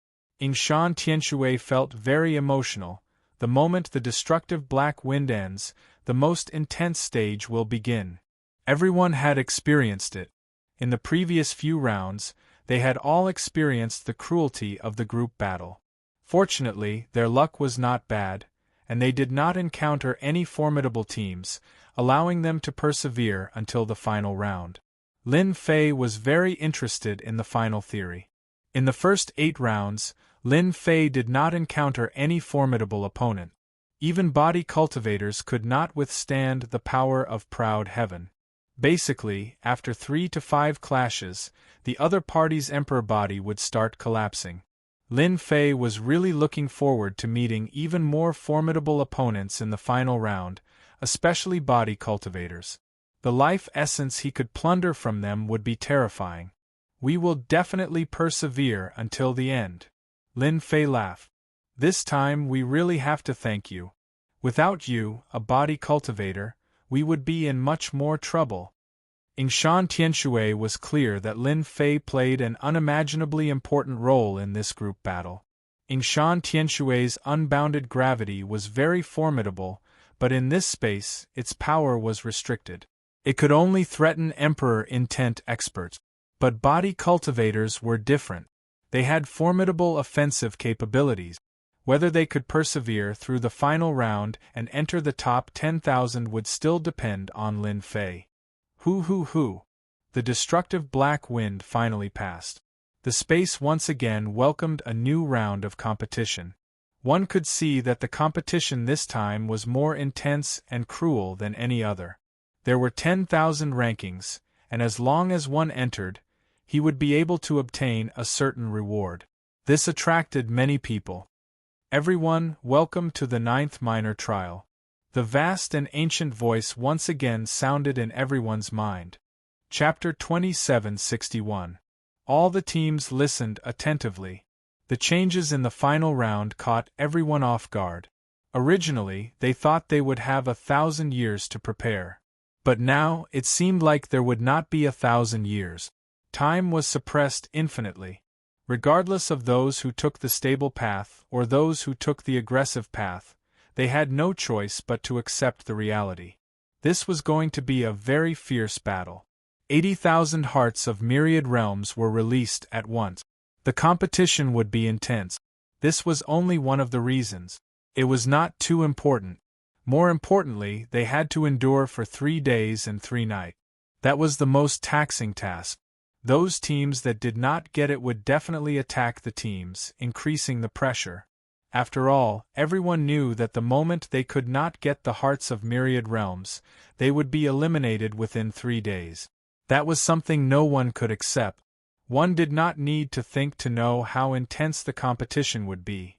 Yingshan Tianshui felt very emotional. The moment the destructive black wind ends, the most intense stage will begin. Everyone had experienced it. In the previous few rounds, they had all experienced the cruelty of the group battle. Fortunately, their luck was not bad, and they did not encounter any formidable teams, allowing them to persevere until the final round. Lin Fei was very interested in the final theory. In the first 8 rounds, Lin Fei did not encounter any formidable opponent. Even body cultivators could not withstand the power of proud heaven. Basically, after 3 to 5 clashes, the other party's emperor body would start collapsing. Lin Fei was really looking forward to meeting even more formidable opponents in the final round, especially body cultivators. The life essence he could plunder from them would be terrifying. We will definitely persevere until the end. Lin Fei laughed. This time we really have to thank you. Without you, a body cultivator, we would be in much more trouble. Yingshan Tianshui was clear that Lin Fei played an unimaginably important role in this group battle. Yingshan Tianshui's unbounded gravity was very formidable, but in this space, its power was restricted. It could only threaten Emperor intent experts. But body cultivators were different. They had formidable offensive capabilities. Whether they could persevere through the final round and enter the top 10,000 would still depend on Lin Fei. Hoo hoo hoo. The destructive black wind finally passed. The space once again welcomed a new round of competition. One could see that the competition this time was more intense and cruel than any other. There were 10,000 rankings, and as long as one entered, he would be able to obtain a certain reward. This attracted many people. Everyone, welcome to the 9th minor trial. The vast and ancient voice once again sounded in everyone's mind. Chapter 2761. All the teams listened attentively. The changes in the final round caught everyone off guard. Originally, they thought they would have 1,000 years to prepare. But now, it seemed like there would not be 1,000 years. Time was suppressed infinitely. Regardless of those who took the stable path or those who took the aggressive path, they had no choice but to accept the reality. This was going to be a very fierce battle. 80,000 hearts of myriad realms were released at once. The competition would be intense. This was only one of the reasons. It was not too important. More importantly, they had to endure for 3 days and 3 nights. That was the most taxing task. Those teams that did not get it would definitely attack the teams, increasing the pressure. After all, everyone knew that the moment they could not get the hearts of myriad realms, they would be eliminated within 3 days. That was something no one could accept. One did not need to think to know how intense the competition would be.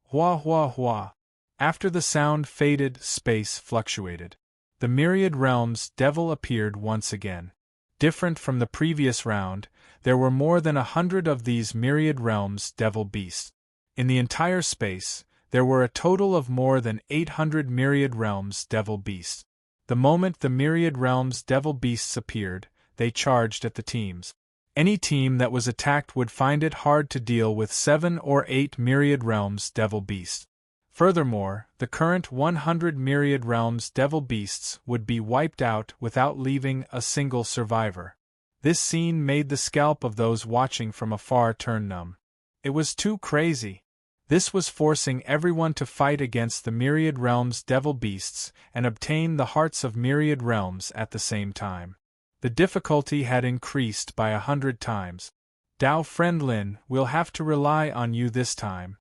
Hua hua hua. After the sound faded, space fluctuated. The myriad realms devil appeared once again. Different from the previous round, there were more than 100 of these myriad realms devil beasts. In the entire space, there were a total of more than 800 myriad realms devil beasts. The moment the myriad realms devil beasts appeared, they charged at the teams. Any team that was attacked would find it hard to deal with 7 or 8 myriad realms devil beasts. Furthermore, the current 100 myriad realms devil beasts would be wiped out without leaving a single survivor. This scene made the scalp of those watching from afar turn numb. It was too crazy. This was forcing everyone to fight against the myriad realms devil beasts and obtain the hearts of myriad realms at the same time. The difficulty had increased by 100 times. Dao friend Lin, we'll have to rely on you this time.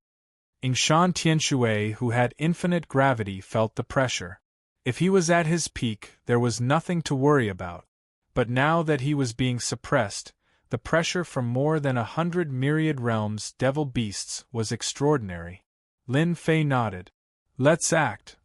Yingshan Tianshui, who had infinite gravity, felt the pressure. If he was at his peak, there was nothing to worry about. But now that he was being suppressed, the pressure from more than 100 myriad realms devil beasts was extraordinary. Lin Fei nodded. Let's act.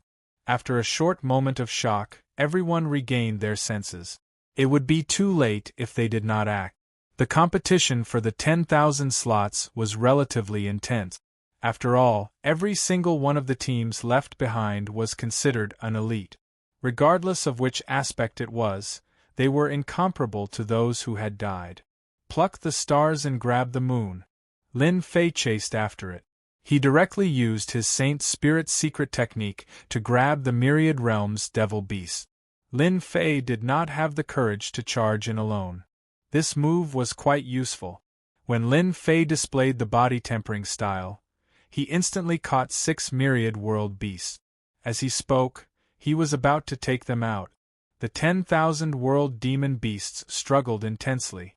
After a short moment of shock, everyone regained their senses. It would be too late if they did not act. The competition for the 10,000 slots was relatively intense. After all, every single one of the teams left behind was considered an elite. Regardless of which aspect it was, they were incomparable to those who had died. Pluck the stars and grab the moon. Lin Fei chased after it. He directly used his Saint Spirit secret technique to grab the myriad realms devil beast. Lin Fei did not have the courage to charge in alone. This move was quite useful. When Lin Fei displayed the body tempering style, he instantly caught 6 myriad world beasts. As he spoke, he was about to take them out. The 10,000 world demon beasts struggled intensely.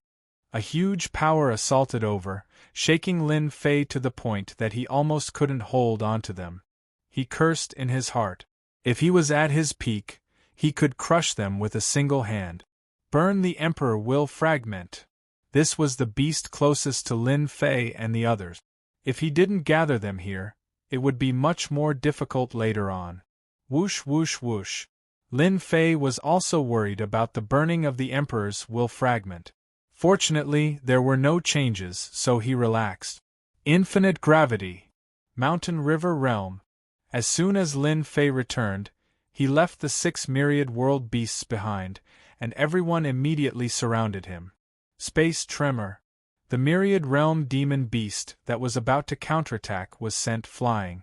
A huge power assaulted over, shaking Lin Fei to the point that he almost couldn't hold onto them. He cursed in his heart. If he was at his peak, he could crush them with a single hand. Burn the Emperor will fragment. This was the beast closest to Lin Fei and the others. If he didn't gather them here, it would be much more difficult later on. Whoosh whoosh whoosh. Lin Fei was also worried about the burning of the Emperor's will fragment. Fortunately, there were no changes, so he relaxed. Infinite gravity. Mountain River Realm. As soon as Lin Fei returned, he left the 6 myriad world beasts behind, and everyone immediately surrounded him. Space Tremor. The myriad realm demon beast that was about to counterattack was sent flying.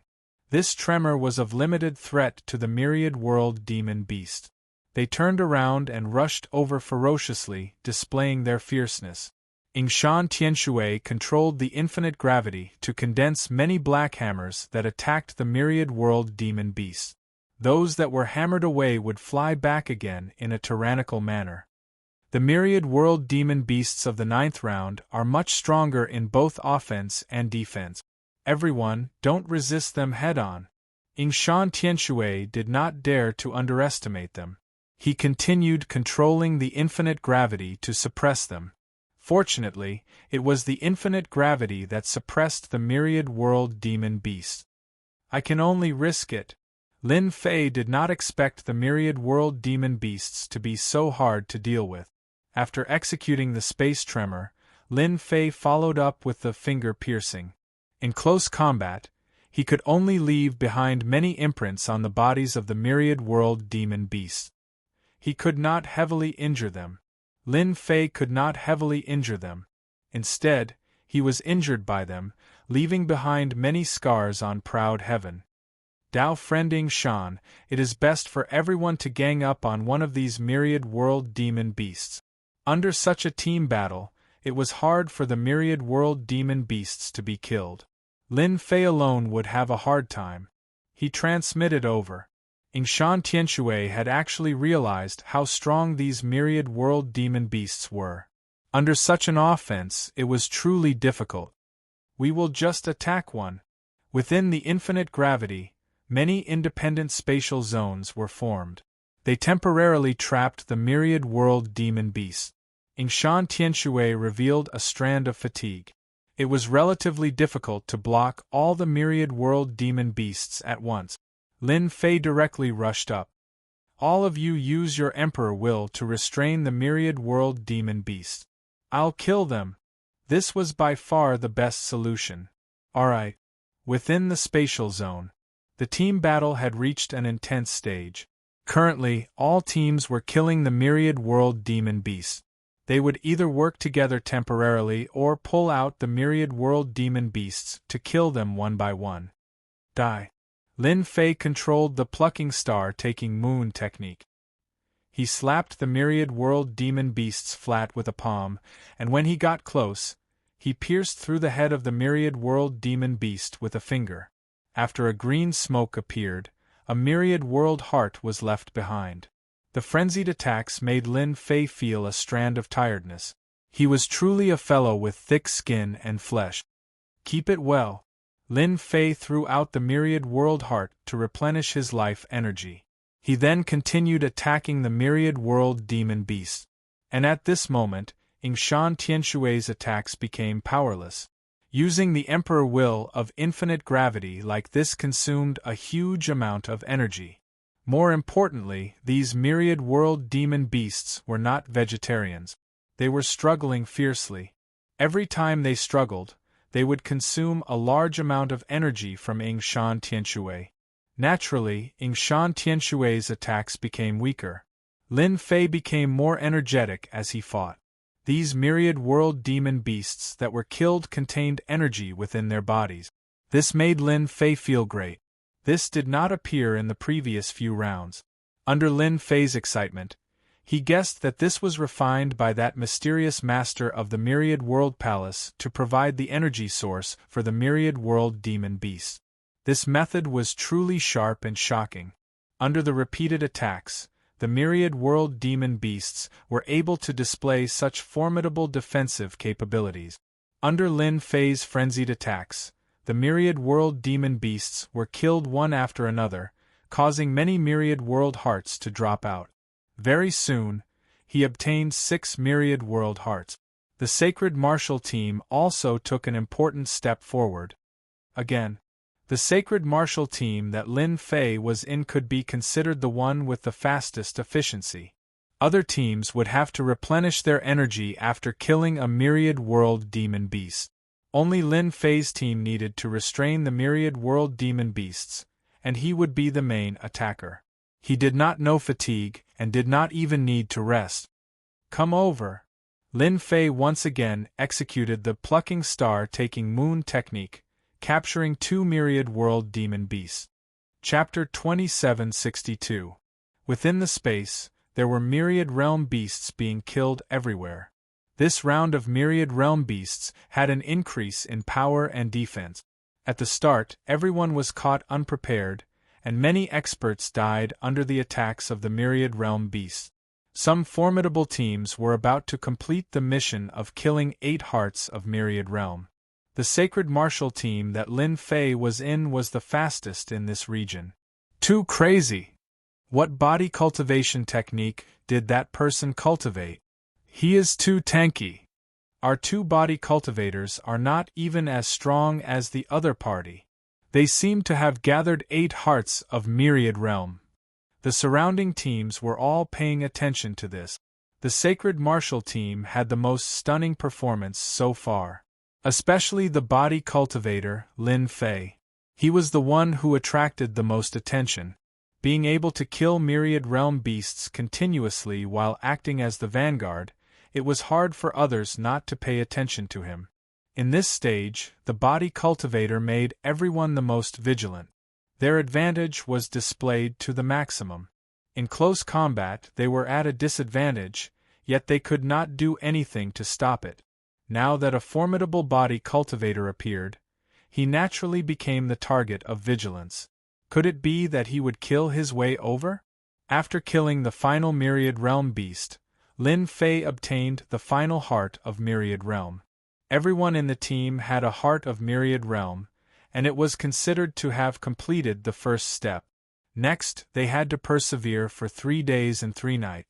This tremor was of limited threat to the myriad world demon beast. They turned around and rushed over ferociously, displaying their fierceness. Yingshan Tianshui controlled the infinite gravity to condense many black hammers that attacked the myriad world demon beast. Those that were hammered away would fly back again in a tyrannical manner. The myriad world demon beasts of the 9th round are much stronger in both offense and defense. Everyone, don't resist them head-on. Yingshan Tianshui did not dare to underestimate them. He continued controlling the infinite gravity to suppress them. Fortunately, it was the infinite gravity that suppressed the myriad world demon beasts. I can only risk it. Lin Fei did not expect the myriad world demon beasts to be so hard to deal with. After executing the space tremor, Lin Fei followed up with the finger piercing. In close combat, he could only leave behind many imprints on the bodies of the myriad world demon beasts. He could not heavily injure them. Lin Fei could not heavily injure them. Instead, he was injured by them, leaving behind many scars on proud heaven. Dao friend Yingshan, it is best for everyone to gang up on one of these myriad world demon beasts. Under such a team battle, it was hard for the myriad world demon beasts to be killed. Lin Fei alone would have a hard time. He transmitted over. Yingshan Tianshui had actually realized how strong these myriad world demon beasts were. Under such an offense, it was truly difficult. We will just attack one. Within the infinite gravity, many independent spatial zones were formed. They temporarily trapped the myriad world demon beasts. Yingshan Tianshui revealed a strand of fatigue. It was relatively difficult to block all the myriad world demon beasts at once. Lin Fei directly rushed up. All of you use your emperor will to restrain the myriad world demon beasts. I'll kill them. This was by far the best solution. Alright. Within the spatial zone, the team battle had reached an intense stage. Currently, all teams were killing the myriad world demon beasts. They would either work together temporarily or pull out the myriad world demon beasts to kill them one by one. Die. Lin Fei controlled the plucking star-taking moon technique. He slapped the myriad world demon beasts flat with a palm, and when he got close, he pierced through the head of the myriad world demon beast with a finger. After a green smoke appeared, a myriad world heart was left behind. The frenzied attacks made Lin Fei feel a strand of tiredness. He was truly a fellow with thick skin and flesh. Keep it well. Lin Fei threw out the myriad world heart to replenish his life energy. He then continued attacking the myriad world demon beasts. And at this moment, Yingshan Tianshui's attacks became powerless. Using the emperor will of infinite gravity like this consumed a huge amount of energy. More importantly, these myriad world demon beasts were not vegetarians. They were struggling fiercely. Every time they struggled, they would consume a large amount of energy from Yingshan Tianshui. Naturally, Yingshan Tianshui's attacks became weaker. Lin Fei became more energetic as he fought. These myriad world demon beasts that were killed contained energy within their bodies. This made Lin Fei feel great. This did not appear in the previous few rounds. Under Lin Fei's excitement, he guessed that this was refined by that mysterious master of the Myriad World Palace to provide the energy source for the Myriad World Demon Beast. This method was truly sharp and shocking. Under the repeated attacks, the Myriad World Demon Beasts were able to display such formidable defensive capabilities. Under Lin Fei's frenzied attacks, the Myriad World Demon Beasts were killed one after another, causing many Myriad World Hearts to drop out. Very soon, he obtained 6 Myriad World Hearts. The Sacred Martial Team also took an important step forward. Again, the Sacred Martial Team that Lin Fei was in could be considered the one with the fastest efficiency. Other teams would have to replenish their energy after killing a Myriad World Demon Beast. Only Lin Fei's team needed to restrain the Myriad World Demon Beasts, and he would be the main attacker. He did not know fatigue, and did not even need to rest. Come over. Lin Fei once again executed the plucking star-taking moon technique, capturing 2 Myriad World Demon Beasts. Chapter 2762. Within the space, there were myriad realm beasts being killed everywhere. This round of myriad realm beasts had an increase in power and defense. At the start, everyone was caught unprepared, and many experts died under the attacks of the myriad realm beasts. Some formidable teams were about to complete the mission of killing 8 hearts of Myriad Realm. The Sacred Martial team that Lin Fei was in was the fastest in this region. Too crazy! What body cultivation technique did that person cultivate? He is too tanky. Our 2 body cultivators are not even as strong as the other party. They seem to have gathered 8 hearts of Myriad Realm. The surrounding teams were all paying attention to this. The Sacred Martial team had the most stunning performance so far. Especially the body cultivator, Lin Fei. He was the one who attracted the most attention. Being able to kill Myriad Realm beasts continuously while acting as the vanguard, it was hard for others not to pay attention to him. In this stage, the body cultivator made everyone the most vigilant. Their advantage was displayed to the maximum. In close combat, they were at a disadvantage, yet they could not do anything to stop it. Now that a formidable body cultivator appeared, he naturally became the target of vigilance. Could it be that he would kill his way over? After killing the final Myriad Realm beast, Lin Fei obtained the final heart of Myriad Realm. Everyone in the team had a heart of Myriad Realm, and it was considered to have completed the first step. Next, they had to persevere for 3 days and 3 nights.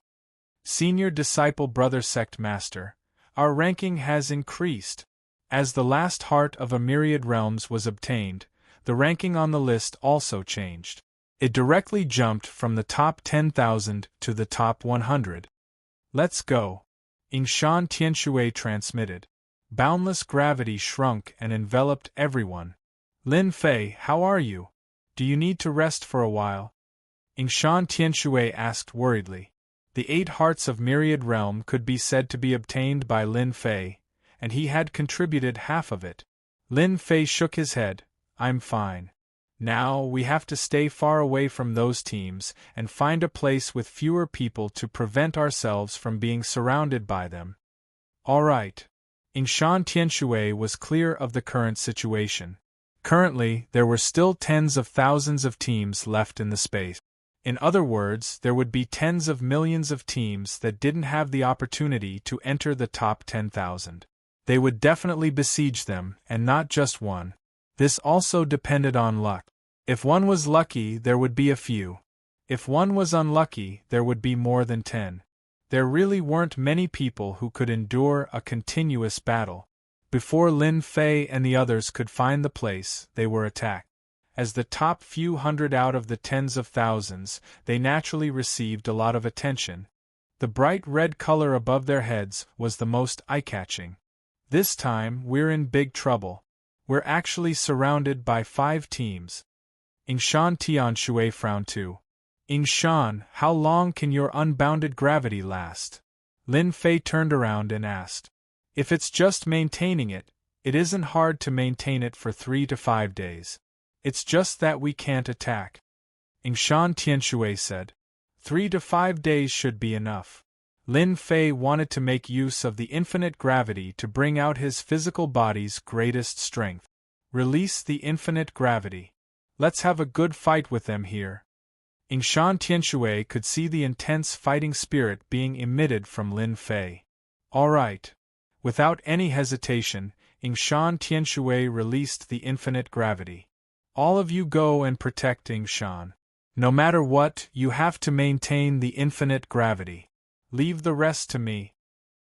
Senior Disciple Brother Sect Master, our ranking has increased. As the last heart of a Myriad Realms was obtained, the ranking on the list also changed. It directly jumped from the top 10,000 to the top 100. Let's go. Yingshan Tianshui transmitted. Boundless gravity shrunk and enveloped everyone. Lin Fei, how are you? Do you need to rest for a while? Yingshan Tianshui asked worriedly. The 8 hearts of Myriad Realm could be said to be obtained by Lin Fei, and he had contributed half of it. Lin Fei shook his head. I'm fine. Now we have to stay far away from those teams and find a place with fewer people to prevent ourselves from being surrounded by them. All right. Yingshan Tianshui was clear of the current situation. Currently, there were still tens of thousands of teams left in the space. In other words, there would be tens of millions of teams that didn't have the opportunity to enter the top 10,000. They would definitely besiege them, and not just one. This also depended on luck. If one was lucky, there would be a few. If one was unlucky, there would be more than 10. There really weren't many people who could endure a continuous battle. Before Lin Fei and the others could find the place, they were attacked. As the top few hundred out of the tens of thousands, they naturally received a lot of attention. The bright red color above their heads was the most eye-catching. This time, we're in big trouble. We're actually surrounded by 5 teams. Yingshan Tianshui frowned too. Yingshan, how long can your unbounded gravity last? Lin Fei turned around and asked. If it's just maintaining it, it isn't hard to maintain it for 3 to 5 days. It's just that we can't attack. Yingshan Tianshui said. 3 to 5 days should be enough. Lin Fei wanted to make use of the infinite gravity to bring out his physical body's greatest strength. Release the infinite gravity. Let's have a good fight with them here. Yingshan Tianshui could see the intense fighting spirit being emitted from Lin Fei. All right. Without any hesitation, Yingshan Tianshui released the infinite gravity. All of you go and protect Yingshan. No matter what, you have to maintain the infinite gravity. Leave the rest to me.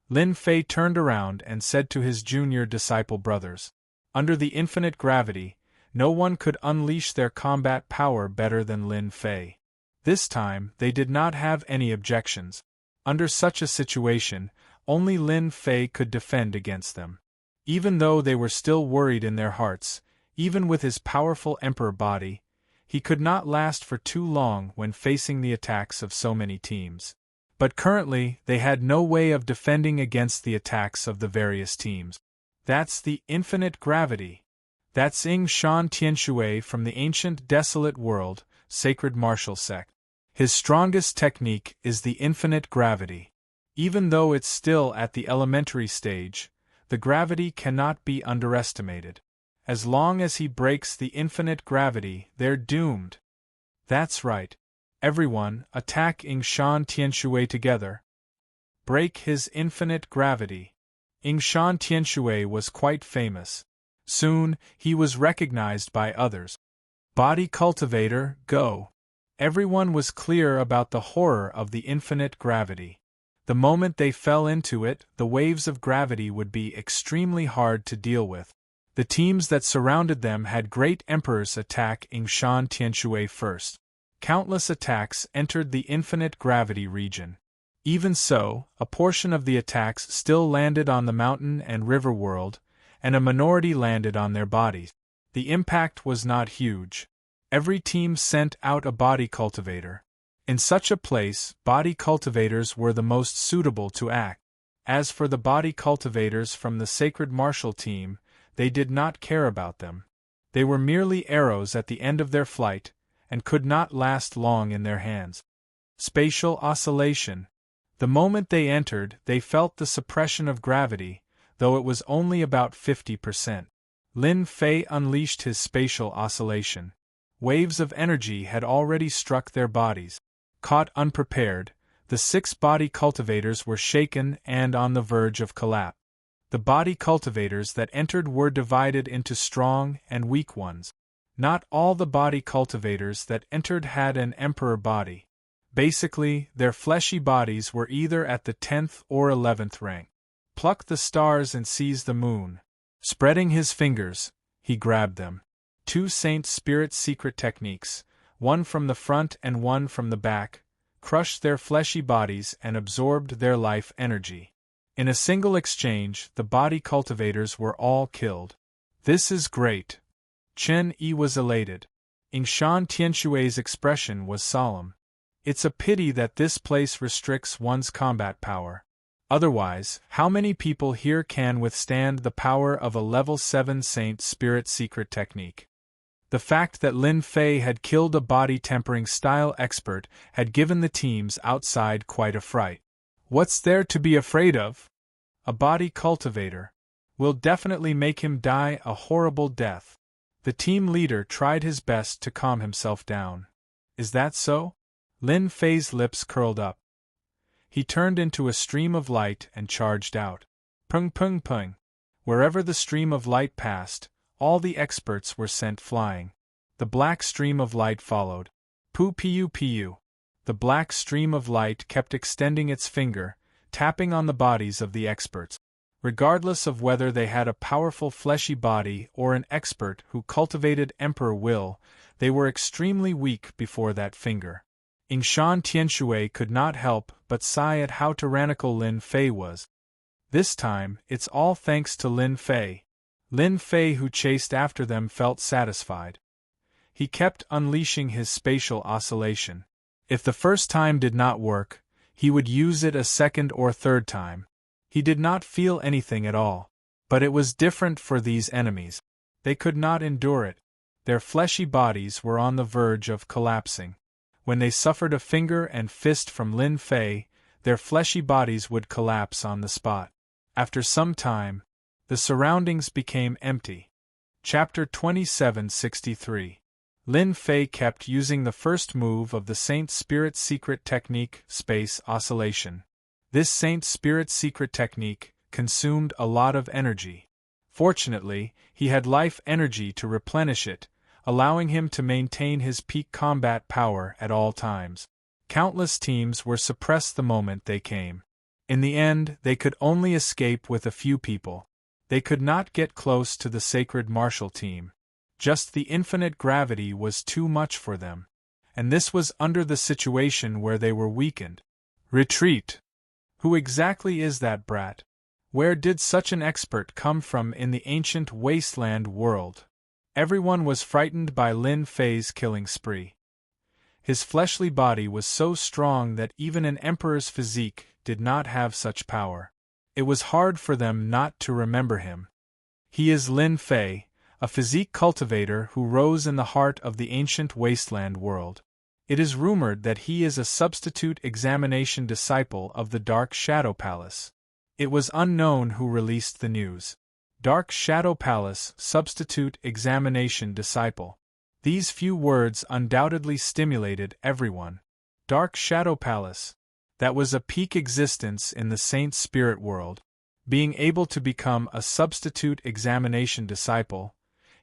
Lin Fei turned around and said to his junior disciple brothers. Under the infinite gravity, no one could unleash their combat power better than Lin Fei. This time, they did not have any objections. Under such a situation, only Lin Fei could defend against them. Even though they were still worried in their hearts, even with his powerful emperor body, he could not last for too long when facing the attacks of so many teams. But currently, they had no way of defending against the attacks of the various teams. That's the infinite gravity. That's Yingshan Tianshui from the ancient desolate world, Sacred Martial Sect. His strongest technique is the infinite gravity. Even though it's still at the elementary stage, the gravity cannot be underestimated. As long as he breaks the infinite gravity, they're doomed. That's right. Everyone, attack Yingshan Tianshui together. break his infinite gravity. Yingshan Tianshui was quite famous. Soon, he was recognized by others. Body cultivator, go. Everyone was clear about the horror of the infinite gravity. The moment they fell into it, the waves of gravity would be extremely hard to deal with. The teams that surrounded them had great emperors attack Yingshan Tianshui first. Countless attacks entered the infinite gravity region. Even so, a portion of the attacks still landed on the mountain and river world, and a minority landed on their bodies. The impact was not huge. Every team sent out a body cultivator. In such a place, body cultivators were the most suitable to act. As for the body cultivators from the Sacred Martial Team, they did not care about them. They were merely arrows at the end of their flight, and could not last long in their hands. Spatial oscillation. The moment they entered, they felt the suppression of gravity, though it was only about 50%. Lin Fei unleashed his spatial oscillation. Waves of energy had already struck their bodies. Caught unprepared, the 6 body cultivators were shaken and on the verge of collapse. The body cultivators that entered were divided into strong and weak ones. Not all the body cultivators that entered had an emperor body. Basically, their fleshy bodies were either at the 10th or 11th rank. Pluck the stars and seize the moon. Spreading his fingers, he grabbed them. 2 Saint Spirit secret techniques, one from the front and one from the back, crushed their fleshy bodies and absorbed their life energy. In a single exchange, the body cultivators were all killed. This is great. Chen Yi was elated. Yingshan Tianshui's expression was solemn. It's a pity that this place restricts one's combat power. Otherwise, how many people here can withstand the power of a level 7 Saint Spirit secret technique? The fact that Lin Fei had killed a body tempering style expert had given the teams outside quite a fright. What's there to be afraid of? A body cultivator. We'll definitely make him die a horrible death. The team leader tried his best to calm himself down. Is that so? Lin Fei's lips curled up. He turned into a stream of light and charged out. Pung pung pung. Wherever the stream of light passed, all the experts were sent flying. The black stream of light followed. Pu piu piu. The black stream of light kept extending its finger, tapping on the bodies of the experts. Regardless of whether they had a powerful fleshy body or an expert who cultivated emperor will, they were extremely weak before that finger. Yingshan Tianshui could not help but sigh at how tyrannical Lin Fei was. This time, it's all thanks to Lin Fei. Lin Fei, who chased after them, felt satisfied. He kept unleashing his spatial oscillation. If the first time did not work, he would use it a second or third time. He did not feel anything at all. But it was different for these enemies. They could not endure it. Their fleshy bodies were on the verge of collapsing. When they suffered a finger and fist from Lin Fei, their fleshy bodies would collapse on the spot. After some time, the surroundings became empty. Chapter 2763. Lin Fei kept using the first move of the Saint Spirit secret technique, space oscillation. This Saint Spirit secret technique consumed a lot of energy. Fortunately, he had life energy to replenish it, allowing him to maintain his peak combat power at all times. Countless teams were suppressed the moment they came. In the end, they could only escape with a few people. They could not get close to the Sacred Martial Team. Just the infinite gravity was too much for them. And this was under the situation where they were weakened. Retreat! Who exactly is that brat? Where did such an expert come from in the ancient wasteland world? Everyone was frightened by Lin Fei's killing spree. His fleshly body was so strong that even an emperor's physique did not have such power. It was hard for them not to remember him. He is Lin Fei, a physique cultivator who rose in the heart of the ancient wasteland world. It is rumored that he is a substitute examination disciple of the Dark Shadow Palace. It was unknown who released the news. Dark Shadow Palace substitute examination disciple. These few words undoubtedly stimulated everyone. Dark Shadow Palace. That was a peak existence in the Saint Spirit world. Being able to become a substitute examination disciple,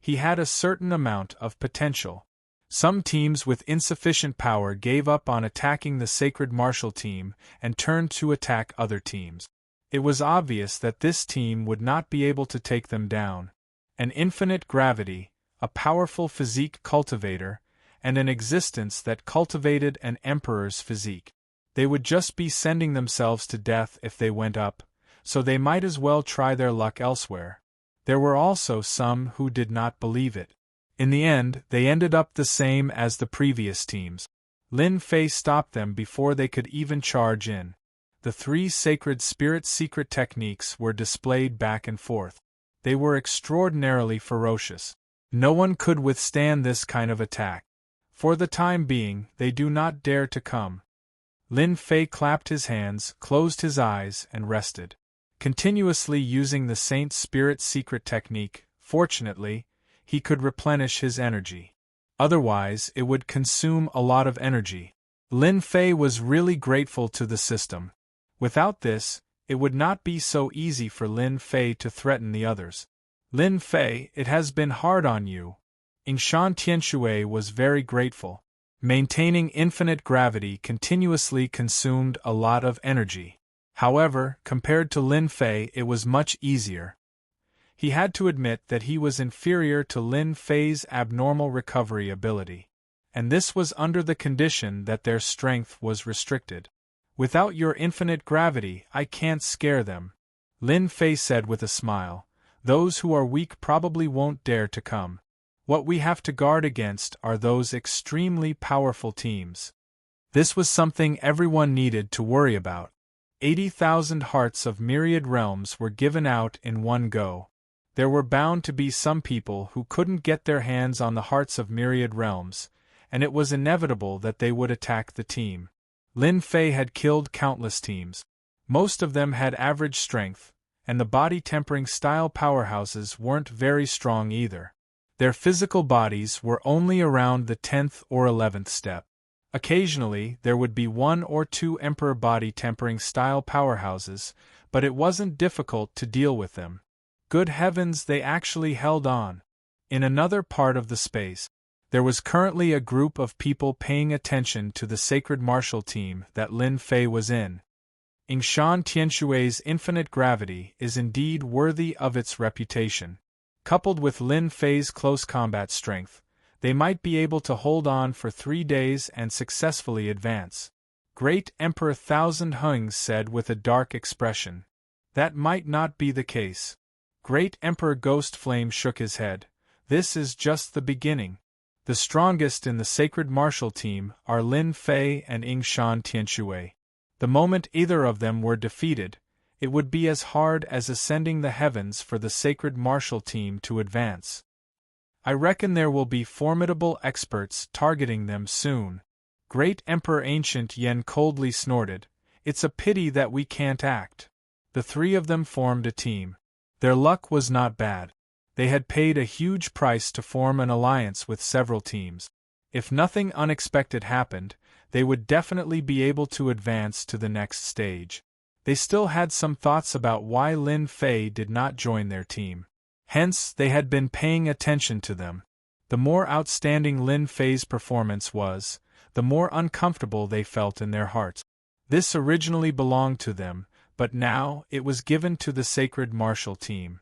he had a certain amount of potential. Some teams with insufficient power gave up on attacking the Sacred Martial team and turned to attack other teams. It was obvious that this team would not be able to take them down. An infinite gravity, a powerful physique cultivator, and an existence that cultivated an emperor's physique. They would just be sending themselves to death if they went up, so they might as well try their luck elsewhere. There were also some who did not believe it. In the end, they ended up the same as the previous teams. Lin Fei stopped them before they could even charge in. The 3 sacred spirit secret techniques were displayed back and forth. They were extraordinarily ferocious. No one could withstand this kind of attack. For the time being, they do not dare to come. Lin Fei clapped his hands, closed his eyes, and rested. Continuously using the Saint Spirit secret technique, fortunately, he could replenish his energy. Otherwise, it would consume a lot of energy. Lin Fei was really grateful to the system. Without this, it would not be so easy for Lin Fei to threaten the others. Lin Fei, it has been hard on you. Yingshan Tianshui was very grateful. Maintaining infinite gravity continuously consumed a lot of energy. However, compared to Lin Fei, it was much easier. He had to admit that he was inferior to Lin Fei's abnormal recovery ability. And this was under the condition that their strength was restricted. Without your infinite gravity, I can't scare them, Lin Fei said with a smile. Those who are weak probably won't dare to come. What we have to guard against are those extremely powerful teams. This was something everyone needed to worry about. 80,000 hearts of myriad realms were given out in one go. There were bound to be some people who couldn't get their hands on the hearts of myriad realms, and it was inevitable that they would attack the team. Lin Fei had killed countless teams. Most of them had average strength, and the body-tempering style powerhouses weren't very strong either. Their physical bodies were only around the 10th or 11th step. Occasionally, there would be 1 or 2 emperor body-tempering style powerhouses, but it wasn't difficult to deal with them. Good heavens, they actually held on. In another part of the space, there was currently a group of people paying attention to the Sacred Martial team that Lin Fei was in. Yingshan Tianshui's infinite gravity is indeed worthy of its reputation. Coupled with Lin Fei's close combat strength, they might be able to hold on for 3 days and successfully advance. Great Emperor Thousand Hungs said with a dark expression. That might not be the case. Great Emperor Ghost Flame shook his head. This is just the beginning. The strongest in the Sacred Martial team are Lin Fei and Yingshan Tianshui. The moment either of them were defeated, it would be as hard as ascending the heavens for the Sacred Martial team to advance. I reckon there will be formidable experts targeting them soon. Great Emperor Ancient Yen coldly snorted. It's a pity that we can't act. The 3 of them formed a team. Their luck was not bad. They had paid a huge price to form an alliance with several teams. If nothing unexpected happened, they would definitely be able to advance to the next stage. They still had some thoughts about why Lin Fei did not join their team. Hence, they had been paying attention to them. The more outstanding Lin Fei's performance was, the more uncomfortable they felt in their hearts. This originally belonged to them, but now it was given to the Sacred Martial team.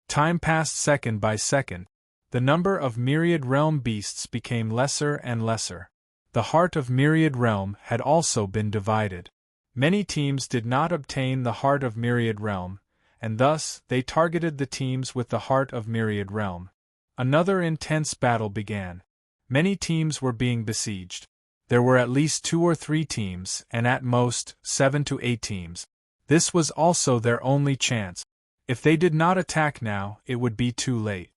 Time passed second by second. The number of myriad realm beasts became lesser and lesser. The heart of myriad realm had also been divided. Many teams did not obtain the heart of myriad realm, and thus they targeted the teams with the heart of myriad realm. Another intense battle began. Many teams were being besieged. There were at least 2 or 3 teams, and at most 7 to 8 teams. This was also their only chance. If they did not attack now, it would be too late.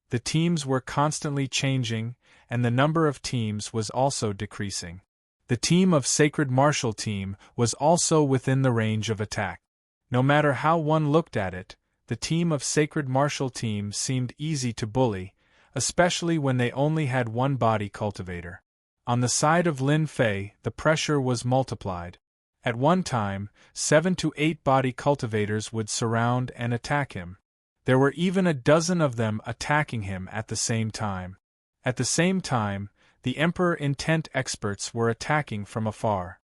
The teams were constantly changing, and the number of teams was also decreasing. The team of Sacred Martial team was also within the range of attack. No matter how one looked at it, the team of Sacred Martial team seemed easy to bully, especially when they only had 1 body cultivator. On the side of Lin Fei, the pressure was multiplied. At one time, 7 to 8 body cultivators would surround and attack him. There were even a dozen of them attacking him at the same time. At the same time, the Emperor intent experts were attacking from afar.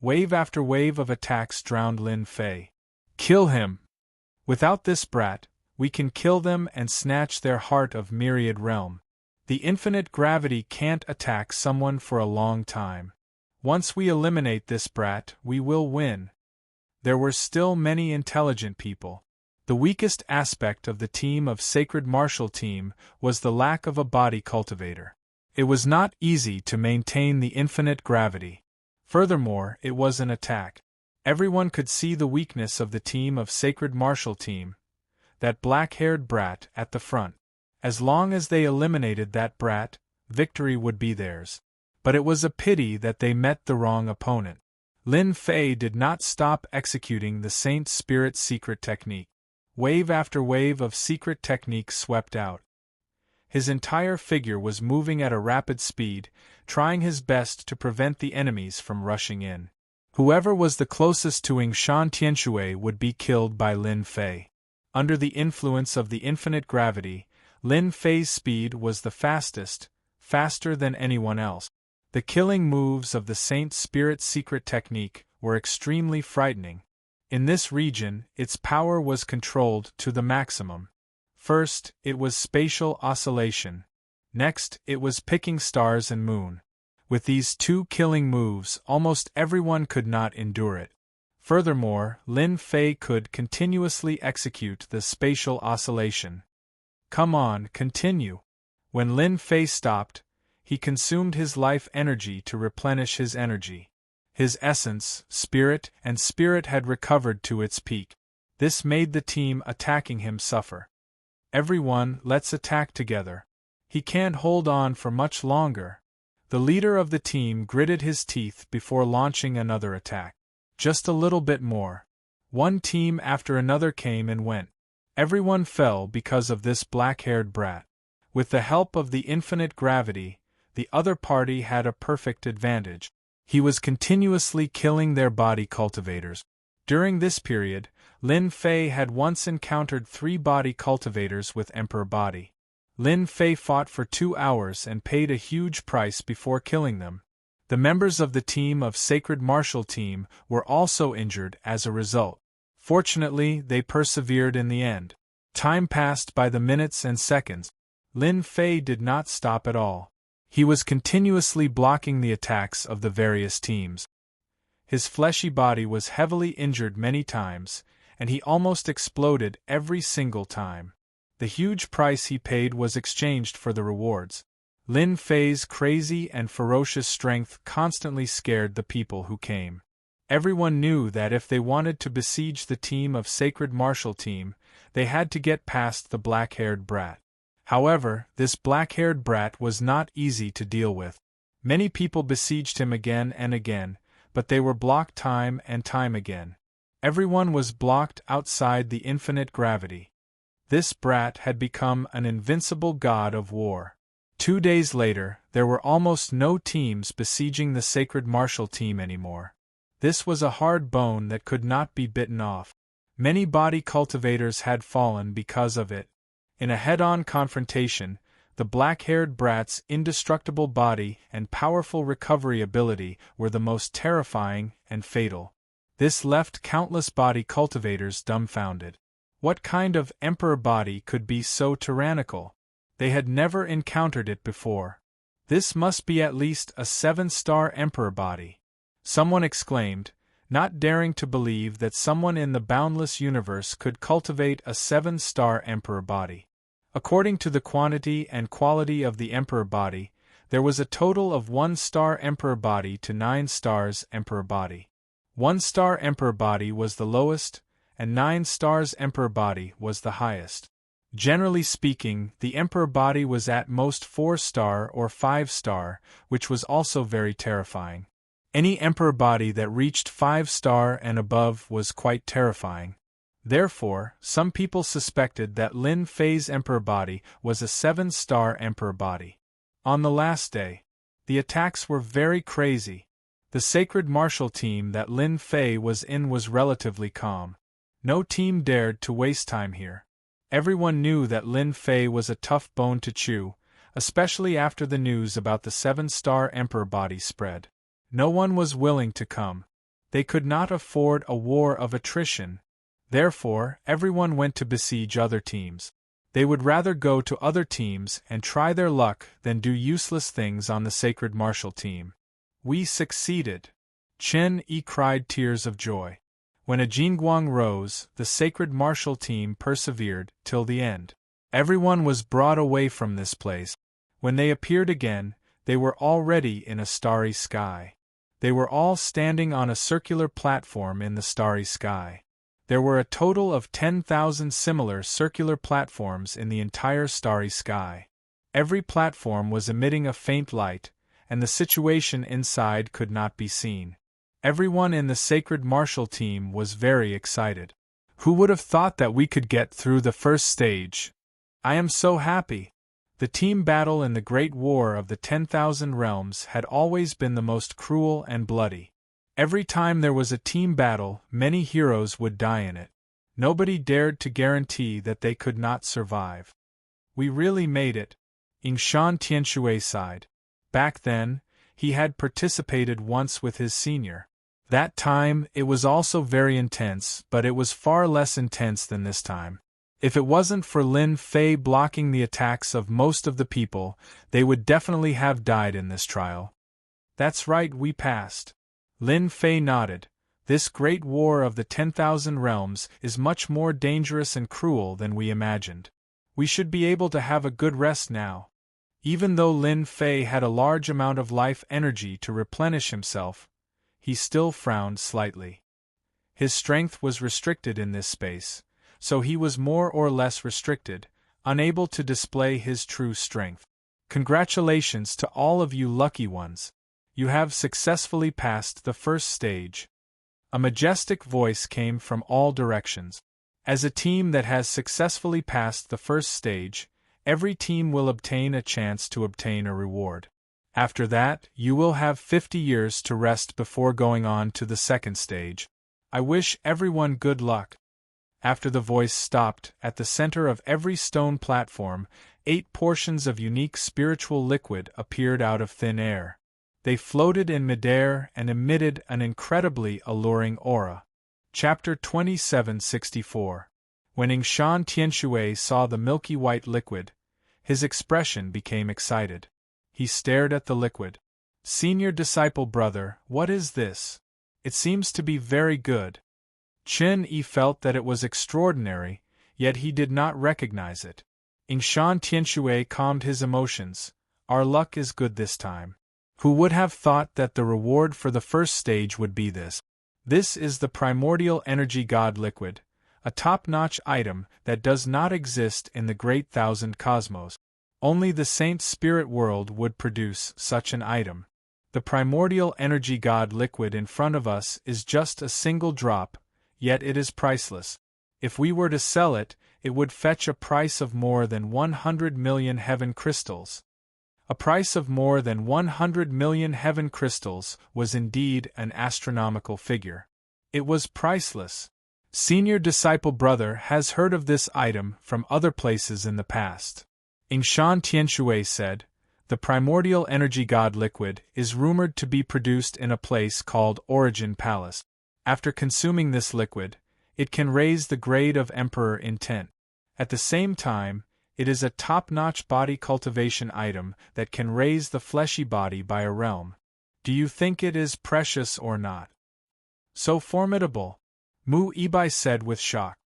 Wave after wave of attacks drowned Lin Fei. Kill him! Without this brat, we can kill them and snatch their heart of myriad realm. The infinite gravity can't attack someone for a long time. Once we eliminate this brat, we will win. There were still many intelligent people. The weakest aspect of the team of Sacred Martial Team was the lack of a body cultivator. It was not easy to maintain the infinite gravity. Furthermore, it was an attack. Everyone could see the weakness of the team of Sacred Martial Team, that black-haired brat at the front. As long as they eliminated that brat, victory would be theirs. But it was a pity that they met the wrong opponent. Lin Fei did not stop executing the Saint Spirit secret technique. Wave after wave of secret techniques swept out. His entire figure was moving at a rapid speed, trying his best to prevent the enemies from rushing in. Whoever was the closest to Shan Tianshui would be killed by Lin Fei. Under the influence of the infinite gravity, Lin Fei's speed was the fastest, faster than anyone else. The killing moves of the Saint Spirit secret technique were extremely frightening. In this region, its power was controlled to the maximum. First, it was spatial oscillation. Next, it was picking stars and moon. With these two killing moves, almost everyone could not endure it. Furthermore, Lin Fei could continuously execute the spatial oscillation. Come on, continue. When Lin Fei stopped, he consumed his life energy to replenish his energy. His essence, spirit, and spirit had recovered to its peak. This made the team attacking him suffer. Everyone, let's attack together. He can't hold on for much longer. The leader of the team gritted his teeth before launching another attack. Just a little bit more. One team after another came and went. Everyone fell because of this black-haired brat. With the help of the infinite gravity, the other party had a perfect advantage. He was continuously killing their body cultivators. During this period, Lin Fei had once encountered 3 body cultivators with Emperor body. Lin Fei fought for 2 hours and paid a huge price before killing them. The members of the team of Sacred Martial Team were also injured as a result. Fortunately, they persevered in the end. Time passed by the minutes and seconds. Lin Fei did not stop at all. He was continuously blocking the attacks of the various teams. His fleshy body was heavily injured many times, and he almost exploded every single time. The huge price he paid was exchanged for the rewards. Lin Fei's crazy and ferocious strength constantly scared the people who came. Everyone knew that if they wanted to besiege the team of Sacred Martial Team, they had to get past the black-haired brat. However, this black-haired brat was not easy to deal with. Many people besieged him again and again, but they were blocked time and time again. Everyone was blocked outside the infinite gravity. This brat had become an invincible god of war. 2 days later, there were almost no teams besieging the Sacred Martial Team anymore. This was a hard bone that could not be bitten off. Many body cultivators had fallen because of it. In a head-on confrontation, the black-haired brat's indestructible body and powerful recovery ability were the most terrifying and fatal. This left countless body cultivators dumbfounded. What kind of emperor body could be so tyrannical? They had never encountered it before. This must be at least a 7-star emperor body. Someone exclaimed, not daring to believe that someone in the boundless universe could cultivate a 7-star emperor body. According to the quantity and quality of the emperor body, there was a total of 1-star emperor body to 9 stars emperor body. 1-star emperor body was the lowest, and 9 stars emperor body was the highest. Generally speaking, the emperor body was at most 4-star or 5-star, which was also very terrifying. Any emperor body that reached 5-star and above was quite terrifying. Therefore, some people suspected that Lin Fei's emperor body was a 7-star emperor body. On the last day, the attacks were very crazy. The sacred martial team that Lin Fei was in was relatively calm. No team dared to waste time here. Everyone knew that Lin Fei was a tough bone to chew, especially after the news about the 7-star Emperor body spread. No one was willing to come. They could not afford a war of attrition. Therefore, everyone went to besiege other teams. They would rather go to other teams and try their luck than do useless things on the sacred martial team. We succeeded. Chen Yi cried tears of joy. When a Jingguang rose, the sacred martial team persevered till the end. Everyone was brought away from this place. When they appeared again, they were already in a starry sky. They were all standing on a circular platform in the starry sky. There were a total of 10,000 similar circular platforms in the entire starry sky. Every platform was emitting a faint light, and the situation inside could not be seen. Everyone in the sacred martial team was very excited. Who would have thought that we could get through the first stage? I am so happy. The team battle in the Great War of the 10,000 Realms had always been the most cruel and bloody. Every time there was a team battle, many heroes would die in it. Nobody dared to guarantee that they could not survive. We really made it. Yingshan Tianshui sighed. Back then, he had participated once with his senior. That time, it was also very intense, but it was far less intense than this time. If it wasn't for Lin Fei blocking the attacks of most of the people, they would definitely have died in this trial. That's right, we passed. Lin Fei nodded. This great war of the 10,000 realms is much more dangerous and cruel than we imagined. We should be able to have a good rest now. Even though Lin Fei had a large amount of life energy to replenish himself, he still frowned slightly. His strength was restricted in this space, so he was more or less restricted, unable to display his true strength. Congratulations to all of you lucky ones. You have successfully passed the first stage. A majestic voice came from all directions. As a team that has successfully passed the first stage, every team will obtain a chance to obtain a reward. After that, you will have 50 years to rest before going on to the second stage. I wish everyone good luck. After the voice stopped, at the center of every stone platform, 8 portions of unique spiritual liquid appeared out of thin air. They floated in midair and emitted an incredibly alluring aura. Chapter 2764. When Yingshan Tianshui saw the milky white liquid, his expression became excited. He stared at the liquid. Senior disciple brother, what is this? It seems to be very good. Chen Yi felt that it was extraordinary, yet he did not recognize it. Yingshan Tianshui calmed his emotions. Our luck is good this time. Who would have thought that the reward for the first stage would be this? This is the primordial energy god liquid, a top-notch item that does not exist in the great thousand cosmos. Only the saint spirit world would produce such an item. The primordial energy god liquid in front of us is just a single drop, yet it is priceless. If we were to sell it, it would fetch a price of more than 100 million heaven crystals. A price of more than 100 million heaven crystals was indeed an astronomical figure. It was priceless. Senior disciple brother has heard of this item from other places in the past. Yingshan Tianshui said, the primordial energy god liquid is rumored to be produced in a place called Origin Palace. After consuming this liquid, it can raise the grade of Emperor in 10. At the same time, it is a top-notch body cultivation item that can raise the fleshy body by a realm. Do you think it is precious or not? So formidable, Mu Ibai said with shock.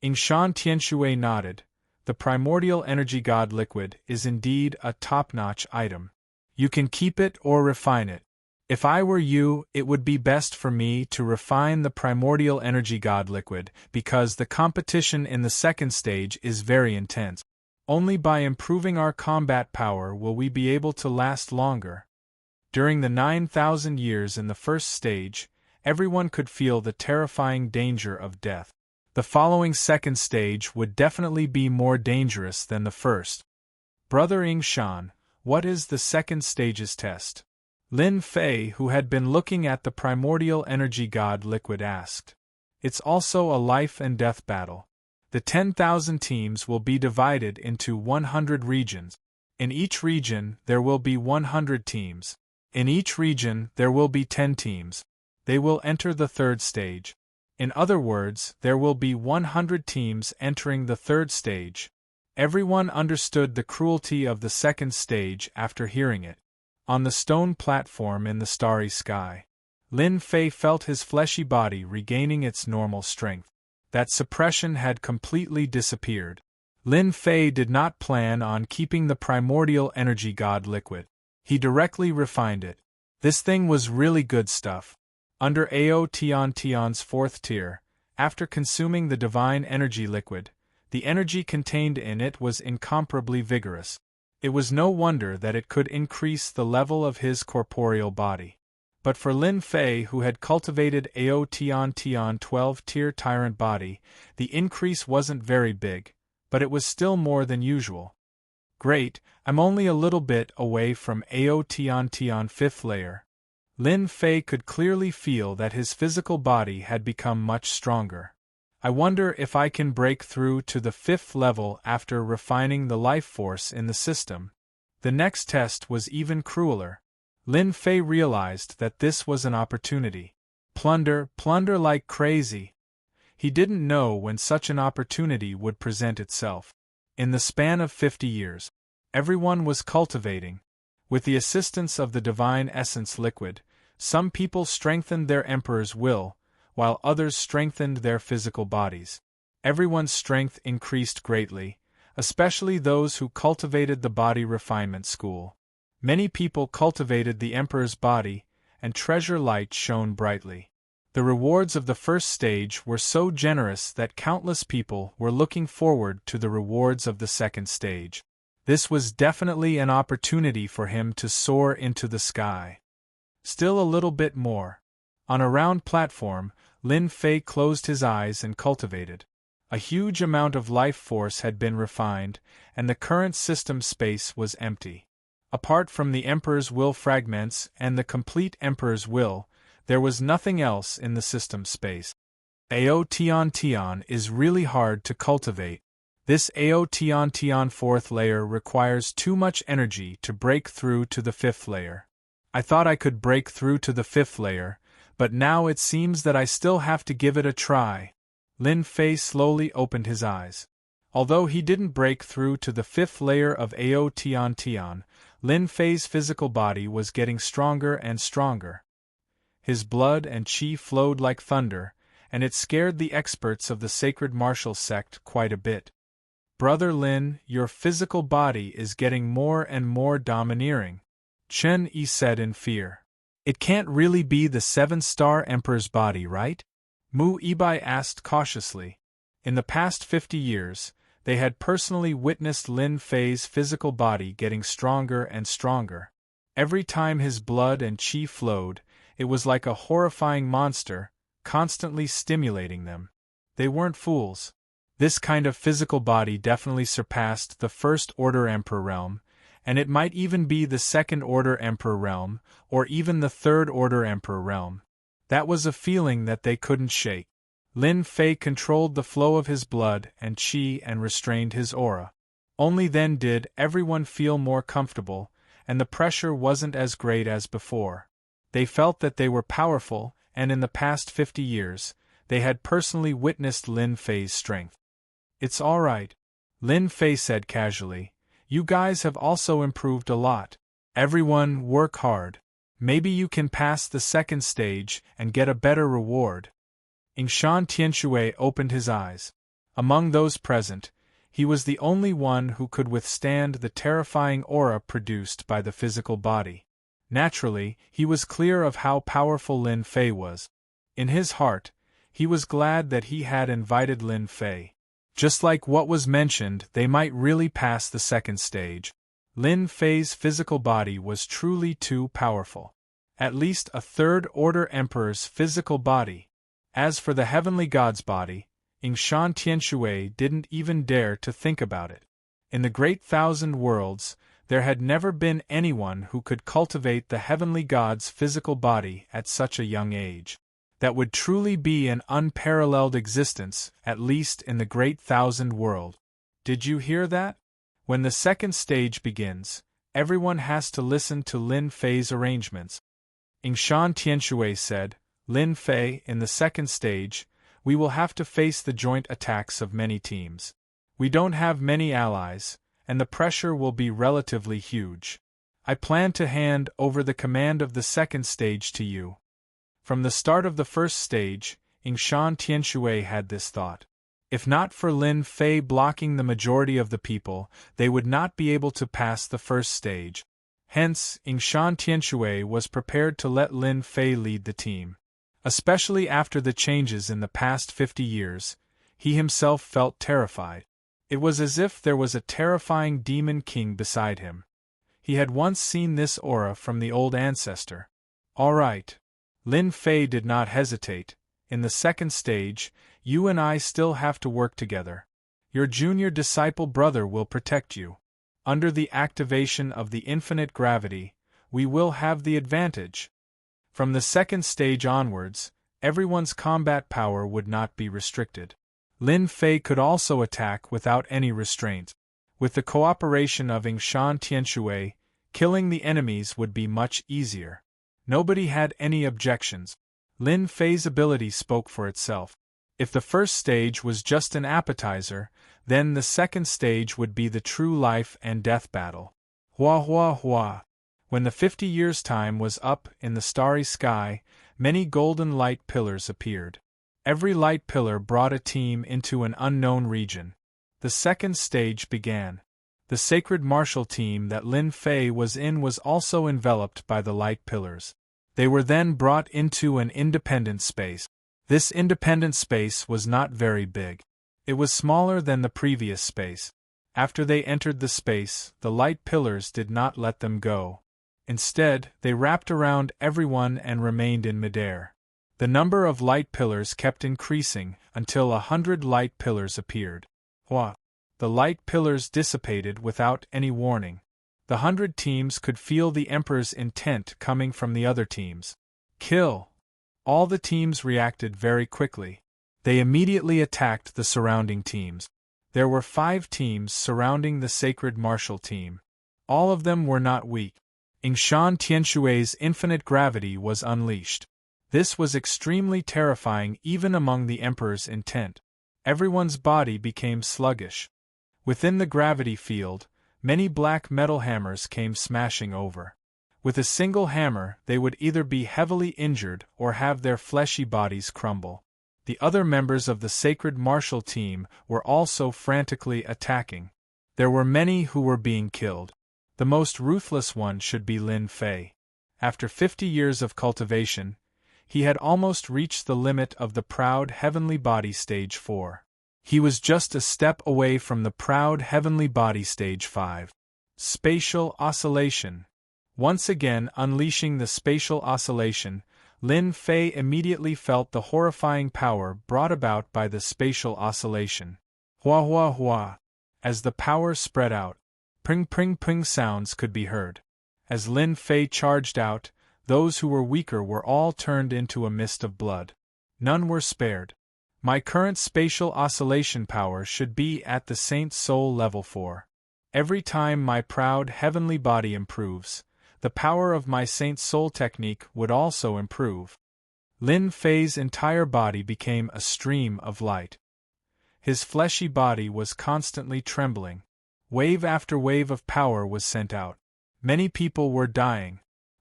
Yingshan Tianshui nodded. The primordial energy god liquid is indeed a top-notch item. You can keep it or refine it. If I were you, it would be best for me to refine the primordial energy god liquid because the competition in the second stage is very intense. Only by improving our combat power will we be able to last longer. During the 9,000 years in the first stage, everyone could feel the terrifying danger of death. The following second stage would definitely be more dangerous than the first. Brother Yingshan, what is the second stage's test? Lin Fei, who had been looking at the primordial energy god liquid, asked. It's also a life and death battle. The 10,000 teams will be divided into 100 regions. In each region, there will be 100 teams. In each region, there will be 10 teams. They will enter the third stage. In other words, there will be 100 teams entering the third stage. Everyone understood the cruelty of the second stage after hearing it. On the stone platform in the starry sky, Lin Fei felt his fleshy body regaining its normal strength. That suppression had completely disappeared. Lin Fei did not plan on keeping the primordial energy god liquid. He directly refined it. This thing was really good stuff. Under Ao Tian Tian's fourth tier, after consuming the divine energy liquid, the energy contained in it was incomparably vigorous. It was no wonder that it could increase the level of his corporeal body. But for Lin Fei, who had cultivated Ao Tian Tian 12-tier tyrant body, the increase wasn't very big, but it was still more than usual. Great, I'm only a little bit away from Ao Tian Tian 5th layer. Lin Fei could clearly feel that his physical body had become much stronger. I wonder if I can break through to the 5th level after refining the life force in the system. The next test was even crueler. Lin Fei realized that this was an opportunity. Plunder like crazy. He didn't know when such an opportunity would present itself. In the span of 50 years, everyone was cultivating. With the assistance of the divine essence liquid, some people strengthened their emperor's will, while others strengthened their physical bodies. Everyone's strength increased greatly, especially those who cultivated the body refinement school. Many people cultivated the emperor's body, and treasure light shone brightly. The rewards of the first stage were so generous that countless people were looking forward to the rewards of the second stage. This was definitely an opportunity for him to soar into the sky. Still a little bit more. On a round platform, Lin Fei closed his eyes and cultivated. A huge amount of life force had been refined, and the current system space was empty. Apart from the Emperor's will fragments and the complete Emperor's will, there was nothing else in the system space. Ao Tian Tian is really hard to cultivate. This Ao Tian Tian 4th layer requires too much energy to break through to the 5th layer. I thought I could break through to the 5th layer, but now it seems that I still have to give it a try. Lin Fei slowly opened his eyes. Although he didn't break through to the 5th layer of Ao Tian Tian, Lin Fei's physical body was getting stronger and stronger. His blood and qi flowed like thunder, and it scared the experts of the sacred martial sect quite a bit. Brother Lin, your physical body is getting more and more domineering, Chen Yi said in fear. It can't really be the 7-star Emperor's body, right? Mu Ibai asked cautiously. In the past 50 years, they had personally witnessed Lin Fei's physical body getting stronger and stronger. Every time his blood and qi flowed, it was like a horrifying monster, constantly stimulating them. They weren't fools. This kind of physical body definitely surpassed the First-Order Emperor realm, and it might even be the Second-Order Emperor realm, or even the Third-Order Emperor realm. That was a feeling that they couldn't shake. Lin Fei controlled the flow of his blood and qi and restrained his aura. Only then did everyone feel more comfortable, and the pressure wasn't as great as before. They felt that they were powerful, and in the past 50 years, they had personally witnessed Lin Fei's strength. It's all right, Lin Fei said casually. You guys have also improved a lot. Everyone, work hard. Maybe you can pass the second stage and get a better reward. Yingshan Tianxue opened his eyes. Among those present, he was the only one who could withstand the terrifying aura produced by the physical body. Naturally, he was clear of how powerful Lin Fei was. In his heart, he was glad that he had invited Lin Fei. Just like what was mentioned, they might really pass the second stage. Lin Fei's physical body was truly too powerful. At least a Third-Order Emperor's physical body. As for the heavenly god's body, Yingshan Tianxue didn't even dare to think about it. In the Great Thousand Worlds, There had never been anyone who could cultivate the heavenly god's physical body at such a young age. That would truly be an unparalleled existence, at least in the great thousand world. Did you hear that? When the second stage begins, everyone has to listen to Lin Fei's arrangements. Yingshan Tianshui said, Lin Fei, in the second stage, we will have to face the joint attacks of many teams. We don't have many allies, and the pressure will be relatively huge. I plan to hand over the command of the second stage to you. From the start of the first stage, Yingshan Tianshui had this thought. If not for Lin Fei blocking the majority of the people, they would not be able to pass the first stage. Hence, Yingshan Tianshui was prepared to let Lin Fei lead the team. Especially after the changes in the past 50 years, he himself felt terrified. It was as if there was a terrifying demon king beside him. He had once seen this aura from the old ancestor. All right. Lin Fei did not hesitate. In the second stage, you and I still have to work together. Your junior disciple brother will protect you. Under the activation of the infinite gravity, we will have the advantage. From the second stage onwards, everyone's combat power would not be restricted. Lin Fei could also attack without any restraint. With the cooperation of Yingshan Tianshui, killing the enemies would be much easier. Nobody had any objections. Lin Fei's ability spoke for itself. If the first stage was just an appetizer, then the second stage would be the true life and death battle. Hua hua hua. When the 50 years' time was up in the starry sky, many golden light pillars appeared. Every light pillar brought a team into an unknown region. The second stage began. The sacred martial team that Lin Fei was in was also enveloped by the light pillars. They were then brought into an independent space. This independent space was not very big. It was smaller than the previous space. After they entered the space, the light pillars did not let them go. Instead, they wrapped around everyone and remained in midair. The number of light pillars kept increasing until 100 light pillars appeared. Hua! The light pillars dissipated without any warning. The 100 teams could feel the Emperor's intent coming from the other teams. Kill! All the teams reacted very quickly. They immediately attacked the surrounding teams. There were 5 teams surrounding the sacred martial team. All of them were not weak. Yingshan Tianshui's infinite gravity was unleashed. This was extremely terrifying even among the Emperor's intent. Everyone's body became sluggish. Within the gravity field, many black metal hammers came smashing over. With a single hammer, they would either be heavily injured or have their fleshy bodies crumble. The other members of the sacred martial team were also frantically attacking. There were many who were being killed. The most ruthless one should be Lin Fei. After 50 years of cultivation, he had almost reached the limit of the proud heavenly body stage 4. He was just a step away from the proud heavenly body stage 5. Spatial oscillation. Once again unleashing the spatial oscillation, Lin Fei immediately felt the horrifying power brought about by the spatial oscillation. Hua hua hua. As the power spread out, pring pring pring sounds could be heard. As Lin Fei charged out, those who were weaker were all turned into a mist of blood. None were spared. My current spatial oscillation power should be at the Saint Soul level 4. Every time my proud heavenly body improves, the power of my Saint Soul technique would also improve. Lin Fei's entire body became a stream of light. His fleshy body was constantly trembling. Wave after wave of power was sent out. Many people were dying.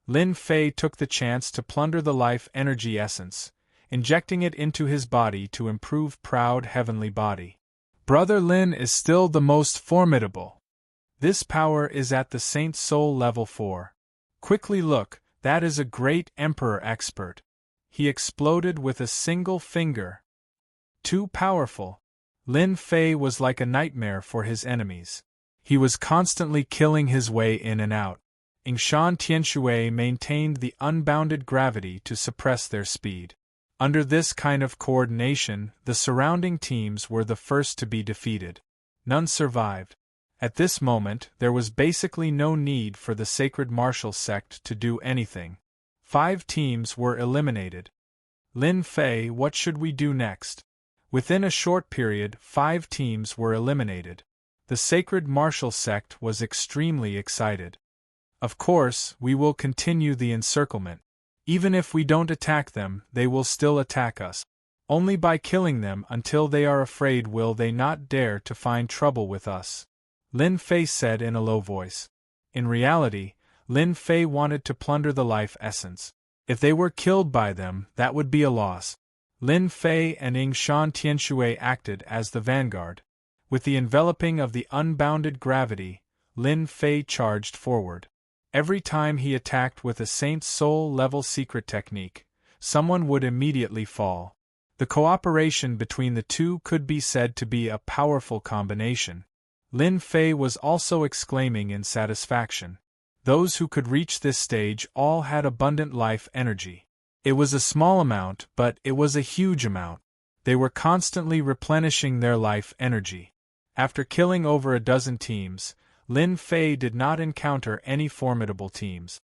Lin Fei took the chance to plunder the life energy essence, injecting it into his body to improve proud heavenly body. Brother Lin is still the most formidable. This power is at the Saint Soul level 4. Quickly look, that is a great Emperor expert. He exploded with a single finger. Too powerful. Lin Fei was like a nightmare for his enemies. He was constantly killing his way in and out. Yingshan Tianshui maintained the unbounded gravity to suppress their speed. Under this kind of coordination, the surrounding teams were the first to be defeated. None survived. At this moment, there was basically no need for the sacred martial sect to do anything. 5 teams were eliminated. Lin Fei, what should we do next? Within a short period, 5 teams were eliminated. The sacred martial sect was extremely excited. Of course, we will continue the encirclement. Even if we don't attack them, they will still attack us. Only by killing them until they are afraid will they not dare to find trouble with us. Lin Fei said in a low voice. In reality, Lin Fei wanted to plunder the life essence. If they were killed by them, that would be a loss. Lin Fei and Yingshan Tianshui acted as the vanguard. With the enveloping of the unbounded gravity, Lin Fei charged forward. Every time he attacked with a Saint's Soul level secret technique, someone would immediately fall. The cooperation between the two could be said to be a powerful combination. Lin Fei was also exclaiming in satisfaction. Those who could reach this stage all had abundant life energy. It was a small amount, but it was a huge amount. They were constantly replenishing their life energy. After killing over a dozen teams, Lin Fei did not encounter any formidable teams.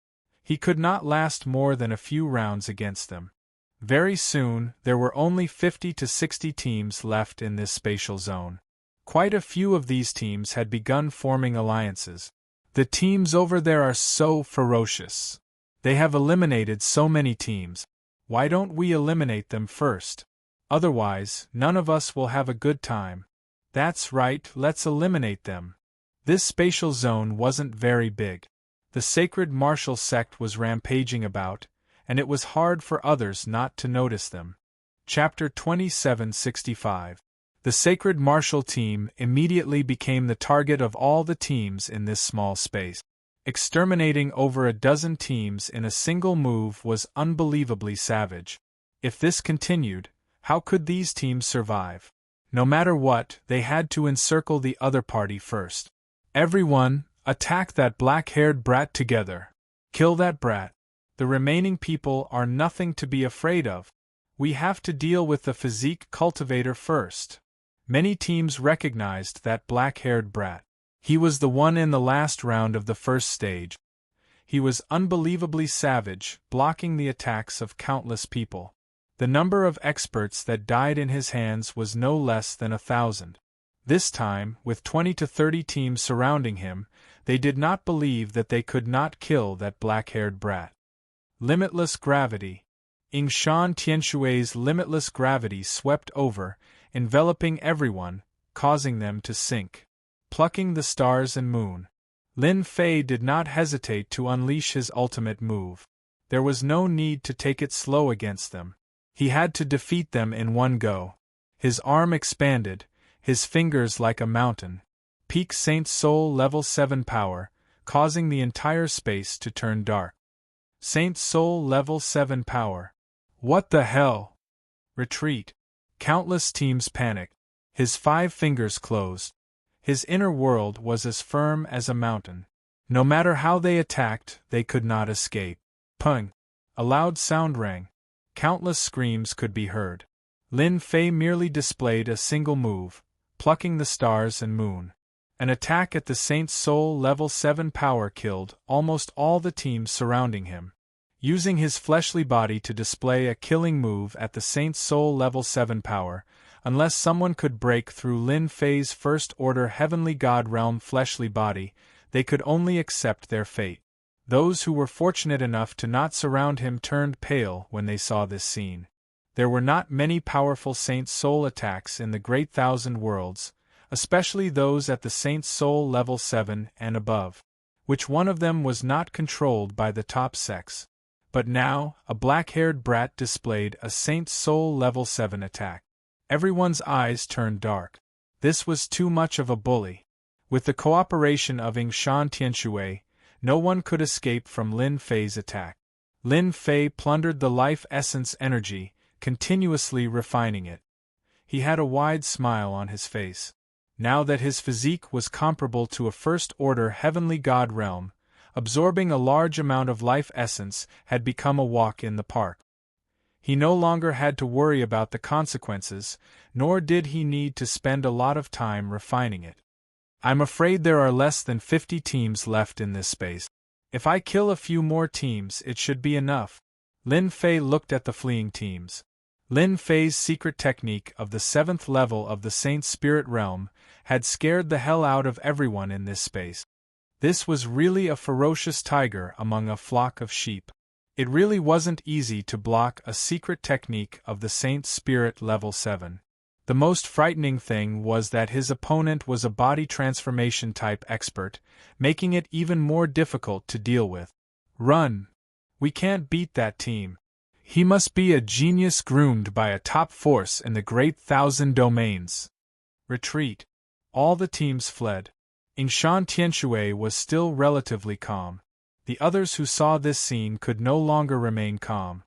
He could not last more than a few rounds against them. Very soon, there were only 50 to 60 teams left in this spatial zone. Quite a few of these teams had begun forming alliances. The teams over there are so ferocious. They have eliminated so many teams. Why don't we eliminate them first? Otherwise, none of us will have a good time. That's right, let's eliminate them. This spatial zone wasn't very big. The sacred martial sect was rampaging about, and it was hard for others not to notice them. Chapter 2765. The sacred martial team immediately became the target of all the teams in this small space. Exterminating over a dozen teams in a single move was unbelievably savage. If this continued, how could these teams survive? No matter what, they had to encircle the other party first. Everyone, attack that black-haired brat together. Kill that brat. The remaining people are nothing to be afraid of. We have to deal with the physique cultivator first. Many teams recognized that black-haired brat. He was the one in the last round of the first stage. He was unbelievably savage, blocking the attacks of countless people. The number of experts that died in his hands was no less than 1,000. This time, with 20 to 30 teams surrounding him, they did not believe that they could not kill that black-haired brat. Limitless gravity. Yingshan Tianshui's limitless gravity swept over, enveloping everyone, causing them to sink. Plucking the stars and moon. Lin Fei did not hesitate to unleash his ultimate move. There was no need to take it slow against them. He had to defeat them in one go. His arm expanded, his fingers like a mountain. Peak Saint's Soul level 7 power, causing the entire space to turn dark. Saint's Soul level 7 power. What the hell? Retreat. Countless teams panicked. His 5 fingers closed. His inner world was as firm as a mountain. No matter how they attacked, they could not escape. Pung! A loud sound rang. Countless screams could be heard. Lin Fei merely displayed a single move, plucking the stars and moon. An attack at the Saint's Soul level 7 power killed almost all the teams surrounding him. Using his fleshly body to display a killing move at the Saint's Soul level 7 power, unless someone could break through Lin Fei's First Order Heavenly God Realm fleshly body, they could only accept their fate. Those who were fortunate enough to not surround him turned pale when they saw this scene. There were not many powerful Saint's Soul attacks in the Great Thousand Worlds, especially those at the Saint's Soul level 7 and above. Which one of them was not controlled by the top sex? But now, a black-haired brat displayed a Saint's Soul level 7 attack. Everyone's eyes turned dark. This was too much of a bully. With the cooperation of Yingshan Tianshui, no one could escape from Lin Fei's attack. Lin Fei plundered the life essence energy, continuously refining it. He had a wide smile on his face. Now that his physique was comparable to a first-order heavenly god realm, absorbing a large amount of life essence had become a walk in the park. He no longer had to worry about the consequences, nor did he need to spend a lot of time refining it. I'm afraid there are less than 50 teams left in this space. If I kill a few more teams, it should be enough. Lin Fei looked at the fleeing teams. Lin Fei's secret technique of the 7th level of the Saint Spirit realm had scared the hell out of everyone in this space. This was really a ferocious tiger among a flock of sheep. It really wasn't easy to block a secret technique of the Saint Spirit level 7. The most frightening thing was that his opponent was a body transformation type expert, making it even more difficult to deal with. Run! We can't beat that team. He must be a genius groomed by a top force in the Great Thousand Domains. Retreat. All the teams fled. Yingshan Tianshui was still relatively calm. The others who saw this scene could no longer remain calm.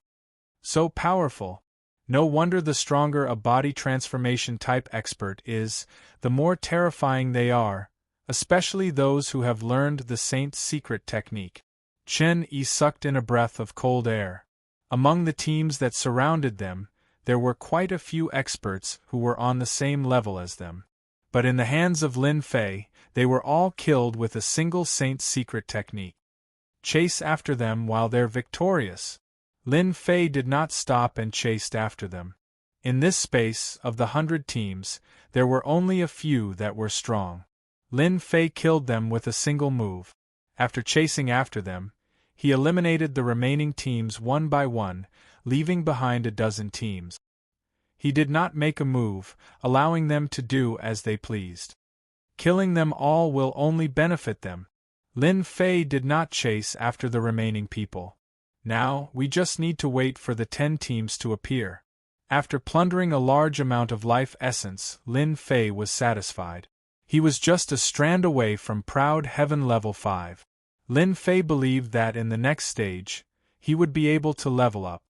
So powerful. No wonder the stronger a body transformation type expert is, the more terrifying they are, especially those who have learned the Saint's secret technique. Chen Yi sucked in a breath of cold air. Among the teams that surrounded them, there were quite a few experts who were on the same level as them. But in the hands of Lin Fei, they were all killed with a single Saint's secret technique. Chase after them while they're victorious. Lin Fei did not stop and chased after them. In this space, of the 100 teams, there were only a few that were strong. Lin Fei killed them with a single move. After chasing after them, he eliminated the remaining teams one by one, leaving behind a dozen teams. He did not make a move, allowing them to do as they pleased. Killing them all will only benefit them. Lin Fei did not chase after the remaining people. Now, we just need to wait for the 10 teams to appear. After plundering a large amount of life essence, Lin Fei was satisfied. He was just a strand away from Proud Heaven level 5. Lin Fei believed that in the next stage, he would be able to level up.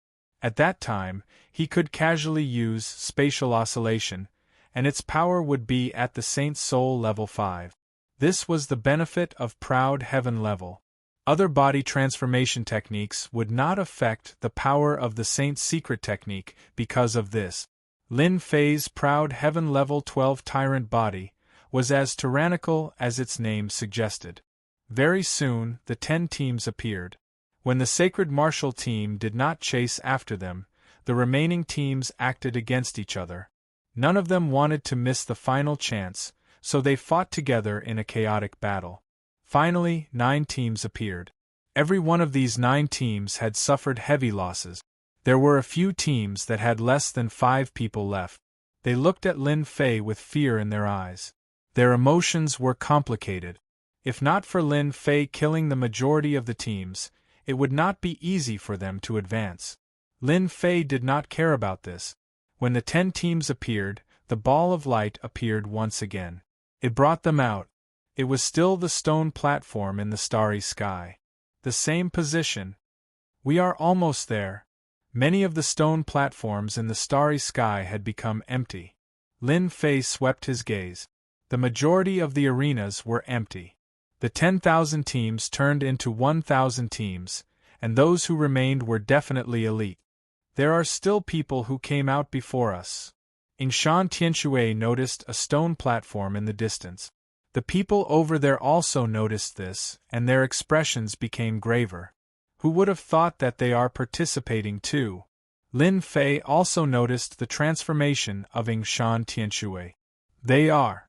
At that time, he could casually use spatial oscillation, and its power would be at the Saint Soul level 5. This was the benefit of Proud Heaven level. Other body transformation techniques would not affect the power of the Saint's secret technique because of this. Lin Fei's Proud Heaven level 12 tyrant body was as tyrannical as its name suggested. Very soon, the 10 teams appeared. When the Sacred Martial team did not chase after them, the remaining teams acted against each other. None of them wanted to miss the final chance, so they fought together in a chaotic battle. Finally, 9 teams appeared. Every one of these 9 teams had suffered heavy losses. There were a few teams that had less than 5 people left. They looked at Lin Fei with fear in their eyes. Their emotions were complicated. If not for Lin Fei killing the majority of the teams, it would not be easy for them to advance. Lin Fei did not care about this. When the 10 teams appeared, the ball of light appeared once again. It brought them out. It was still the stone platform in the starry sky. The same position. We are almost there. Many of the stone platforms in the starry sky had become empty. Lin Fei swept his gaze. The majority of the arenas were empty. The 10,000 teams turned into 1,000 teams, and those who remained were definitely elite. There are still people who came out before us. Yingshan Tianshui noticed a stone platform in the distance. The people over there also noticed this, and their expressions became graver. Who would have thought that they are participating too? Lin Fei also noticed the transformation of Yingshan Tianshui. They are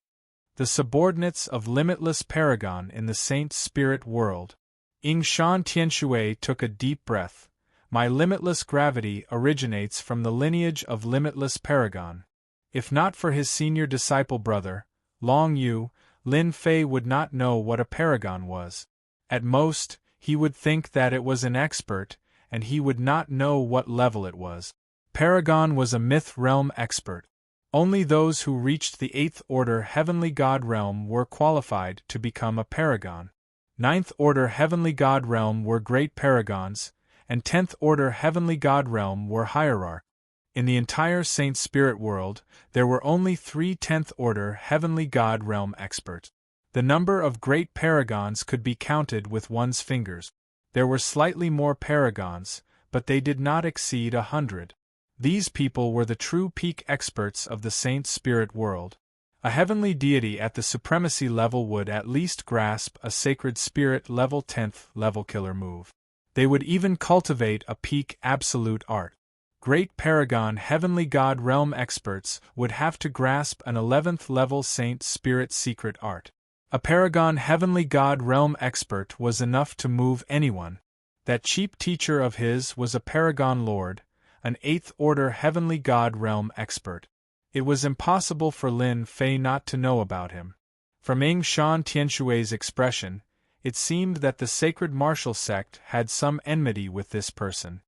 the subordinates of Limitless Paragon in the Saint Spirit world. Yingshan Tianshui took a deep breath. My limitless gravity originates from the lineage of Limitless Paragon. If not for his senior disciple brother, Long Yu, Lin Fei would not know what a paragon was. At most, he would think that it was an expert, and he would not know what level it was. Paragon was a myth realm expert. Only those who reached the 8th Order Heavenly God Realm were qualified to become a paragon. 9th Order Heavenly God Realm were great paragons, and 10th Order Heavenly God Realm were hierarchs. In the entire Saint Spirit world, there were only 3 10th Order Heavenly God Realm experts. The number of great paragons could be counted with one's fingers. There were slightly more paragons, but they did not exceed 100. These people were the true peak experts of the Saint Spirit world. A heavenly deity at the supremacy level would at least grasp a sacred spirit level 10th level killer move. They would even cultivate a peak absolute art. Great Paragon Heavenly God Realm experts would have to grasp an 11th level Saint Spirit secret art. A Paragon Heavenly God Realm expert was enough to move anyone. That cheap teacher of his was a Paragon Lord, an 8th order Heavenly God Realm expert. It was impossible for Lin Fei not to know about him. From Ying Shan Tianshui's expression, it seemed that the sacred martial sect had some enmity with this person.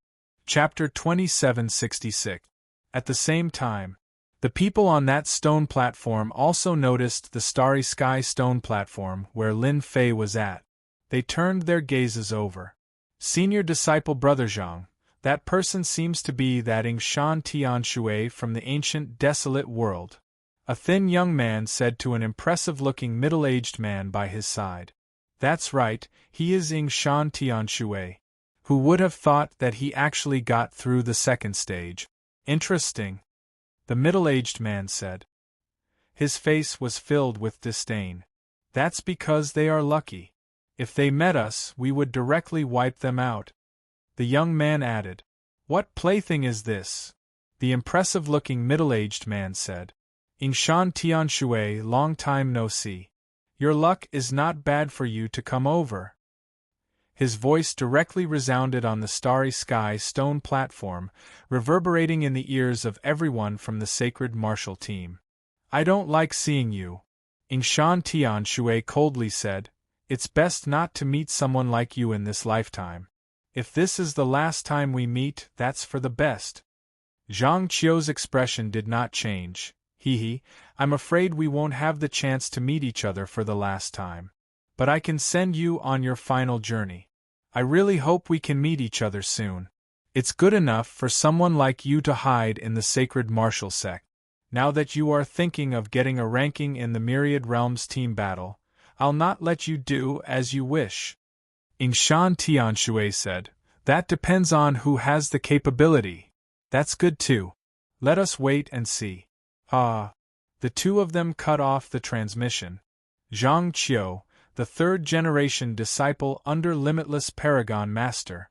Chapter 2766. At the same time, the people on that stone platform also noticed the starry sky stone platform where Lin Fei was at. They turned their gazes over. Senior disciple Brother Zhang, that person seems to be that Ying Shan Tianshui from the ancient desolate world. A thin young man said to an impressive-looking middle-aged man by his side. That's right, he is Ying Shan Tianshui. Who would have thought that he actually got through the second stage? Interesting, the middle-aged man said. His face was filled with disdain. That's because they are lucky. If they met us, we would directly wipe them out. The young man added. What plaything is this? The impressive-looking middle-aged man said. Ying Shan Tianshui, long time no see. Your luck is not bad for you to come over. His voice directly resounded on the starry sky stone platform, reverberating in the ears of everyone from the sacred martial team. I don't like seeing you. Ying Shan Tianshui coldly said. It's best not to meet someone like you in this lifetime. If this is the last time we meet, that's for the best. Zhang Qiu's expression did not change. I'm afraid we won't have the chance to meet each other for the last time. But I can send you on your final journey. I really hope we can meet each other soon. It's good enough for someone like you to hide in the sacred martial sect. Now that you are thinking of getting a ranking in the Myriad Realms team battle, I'll not let you do as you wish. Ying Shan Tianshui said, That depends on who has the capability. That's good too. Let us wait and see. The two of them cut off the transmission. Zhang Qiu, the third-generation disciple under Limitless Paragon Master.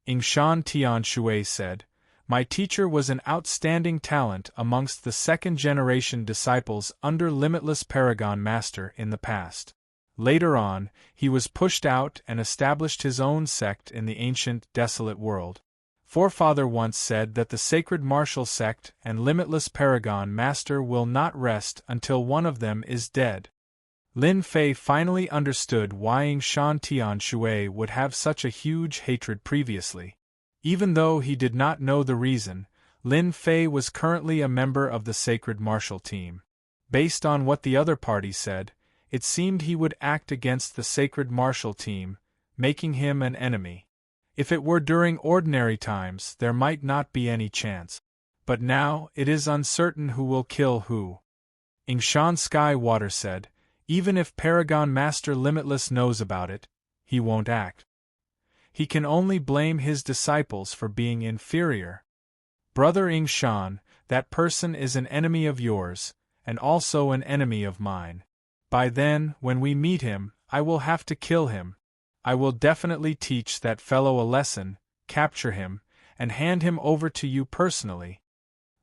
Ying Shan Tianshui said, My teacher was an outstanding talent amongst the second-generation disciples under Limitless Paragon Master in the past. Later on, he was pushed out and established his own sect in the ancient, desolate world. Forefather once said that the sacred martial sect and Limitless Paragon Master will not rest until one of them is dead. Lin Fei finally understood why Ying Shan Tianshui would have such a huge hatred previously. Even though he did not know the reason, Lin Fei was currently a member of the sacred martial team. Based on what the other party said, it seemed he would act against the sacred martial team, making him an enemy. If it were during ordinary times, there might not be any chance. But now, it is uncertain who will kill who. Ying Shan Skywater said, Even if Paragon Master Limitless knows about it, he won't act. He can only blame his disciples for being inferior. Brother Ying Shan, that person is an enemy of yours, and also an enemy of mine. By then, when we meet him, I will have to kill him. I will definitely teach that fellow a lesson, capture him, and hand him over to you personally.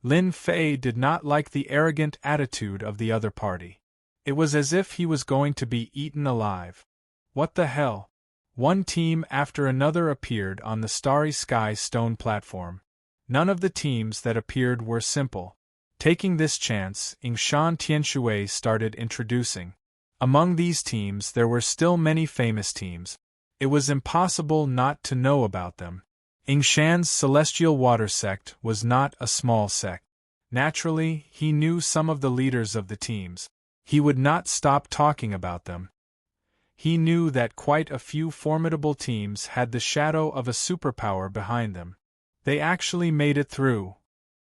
Lin Fei did not like the arrogant attitude of the other party. It was as if he was going to be eaten alive. What the hell? One team after another appeared on the starry sky stone platform. None of the teams that appeared were simple. Taking this chance, Ying Shan Tianshui started introducing. Among these teams there were still many famous teams. It was impossible not to know about them. Ying Shan's Celestial Water Sect was not a small sect. Naturally, he knew some of the leaders of the teams. He would not stop talking about them. He knew that quite a few formidable teams had the shadow of a superpower behind them. They actually made it through.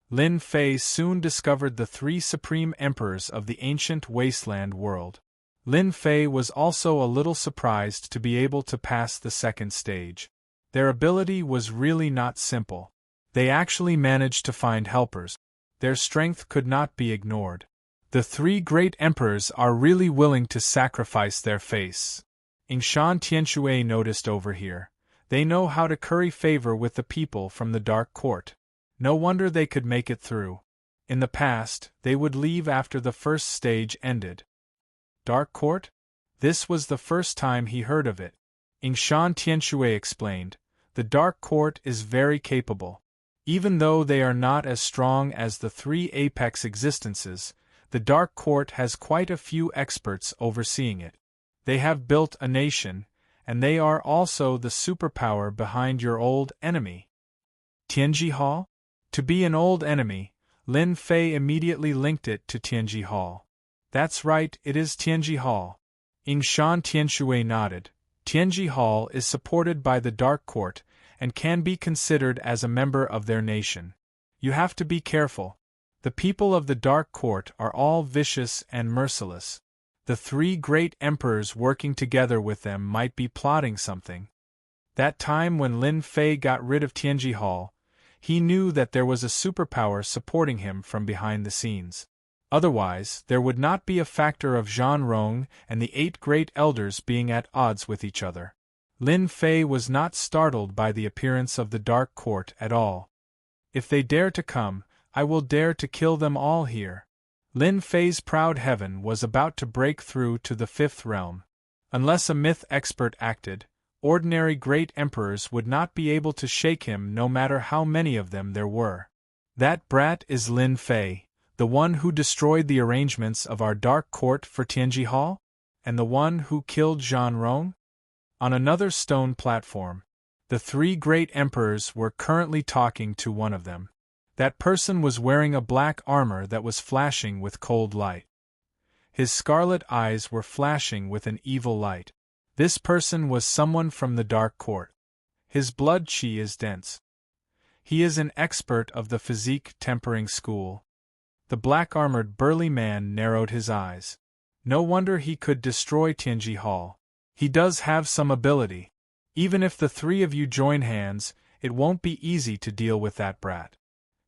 Lin Fei soon discovered the three supreme emperors of the ancient wasteland world. Lin Fei was also a little surprised to be able to pass the second stage. Their ability was really not simple. They actually managed to find helpers. Their strength could not be ignored. The three great emperors are really willing to sacrifice their face. Yingshan Tianshui noticed over here. They know how to curry favor with the people from the Dark Court. No wonder they could make it through. In the past, they would leave after the first stage ended. Dark Court? This was the first time he heard of it. Yingshan Tianshui explained, the Dark Court is very capable. Even though they are not as strong as the three apex existences, the Dark Court has quite a few experts overseeing it. They have built a nation, and they are also the superpower behind your old enemy. Tianji Hall? To be an old enemy, Lin Fei immediately linked it to Tianji Hall. That's right, it is Tianji Hall. Yingshan Tianshui nodded. Tianji Hall is supported by the Dark Court and can be considered as a member of their nation. You have to be careful. The people of the Dark Court are all vicious and merciless. The three great emperors working together with them might be plotting something. That time when Lin Fei got rid of Tianji Hall, he knew that there was a superpower supporting him from behind the scenes. Otherwise, there would not be a factor of Zhan Rong and the 8 great elders being at odds with each other. Lin Fei was not startled by the appearance of the Dark Court at all. If they dare to come, I will dare to kill them all here. Lin Fei's proud heaven was about to break through to the 5th realm. Unless a myth expert acted, ordinary great emperors would not be able to shake him no matter how many of them there were. That brat is Lin Fei, the one who destroyed the arrangements of our Dark Court for Tianji Hall? And the one who killed Zhan Rong? On another stone platform, the three great emperors were currently talking to one of them. That person was wearing a black armor that was flashing with cold light. His scarlet eyes were flashing with an evil light. This person was someone from the Dark Court. His blood qi is dense. He is an expert of the physique tempering school. The black-armored burly man narrowed his eyes. No wonder he could destroy Tianji Hall. He does have some ability. Even if the three of you join hands, it won't be easy to deal with that brat.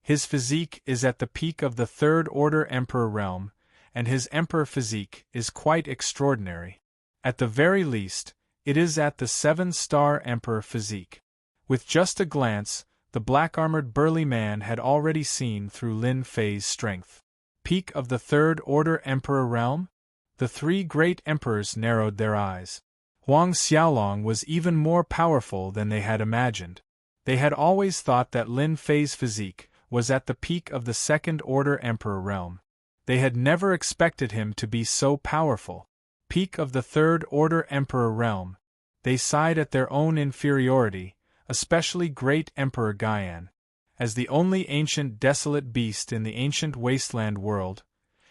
His physique is at the peak of the Third Order Emperor realm, and his Emperor physique is quite extraordinary. At the very least, it is at the 7-star Emperor physique. With just a glance, the black-armored burly man had already seen through Lin Fei's strength. Peak of the Third Order Emperor realm? The three great emperors narrowed their eyes. Huang Xiaolong was even more powerful than they had imagined. They had always thought that Lin Fei's physique was at the peak of the Second Order Emperor realm. They had never expected him to be so powerful. Peak of the Third Order Emperor realm. They sighed at their own inferiority, especially Great Emperor Gaian. As the only ancient desolate beast in the ancient wasteland world,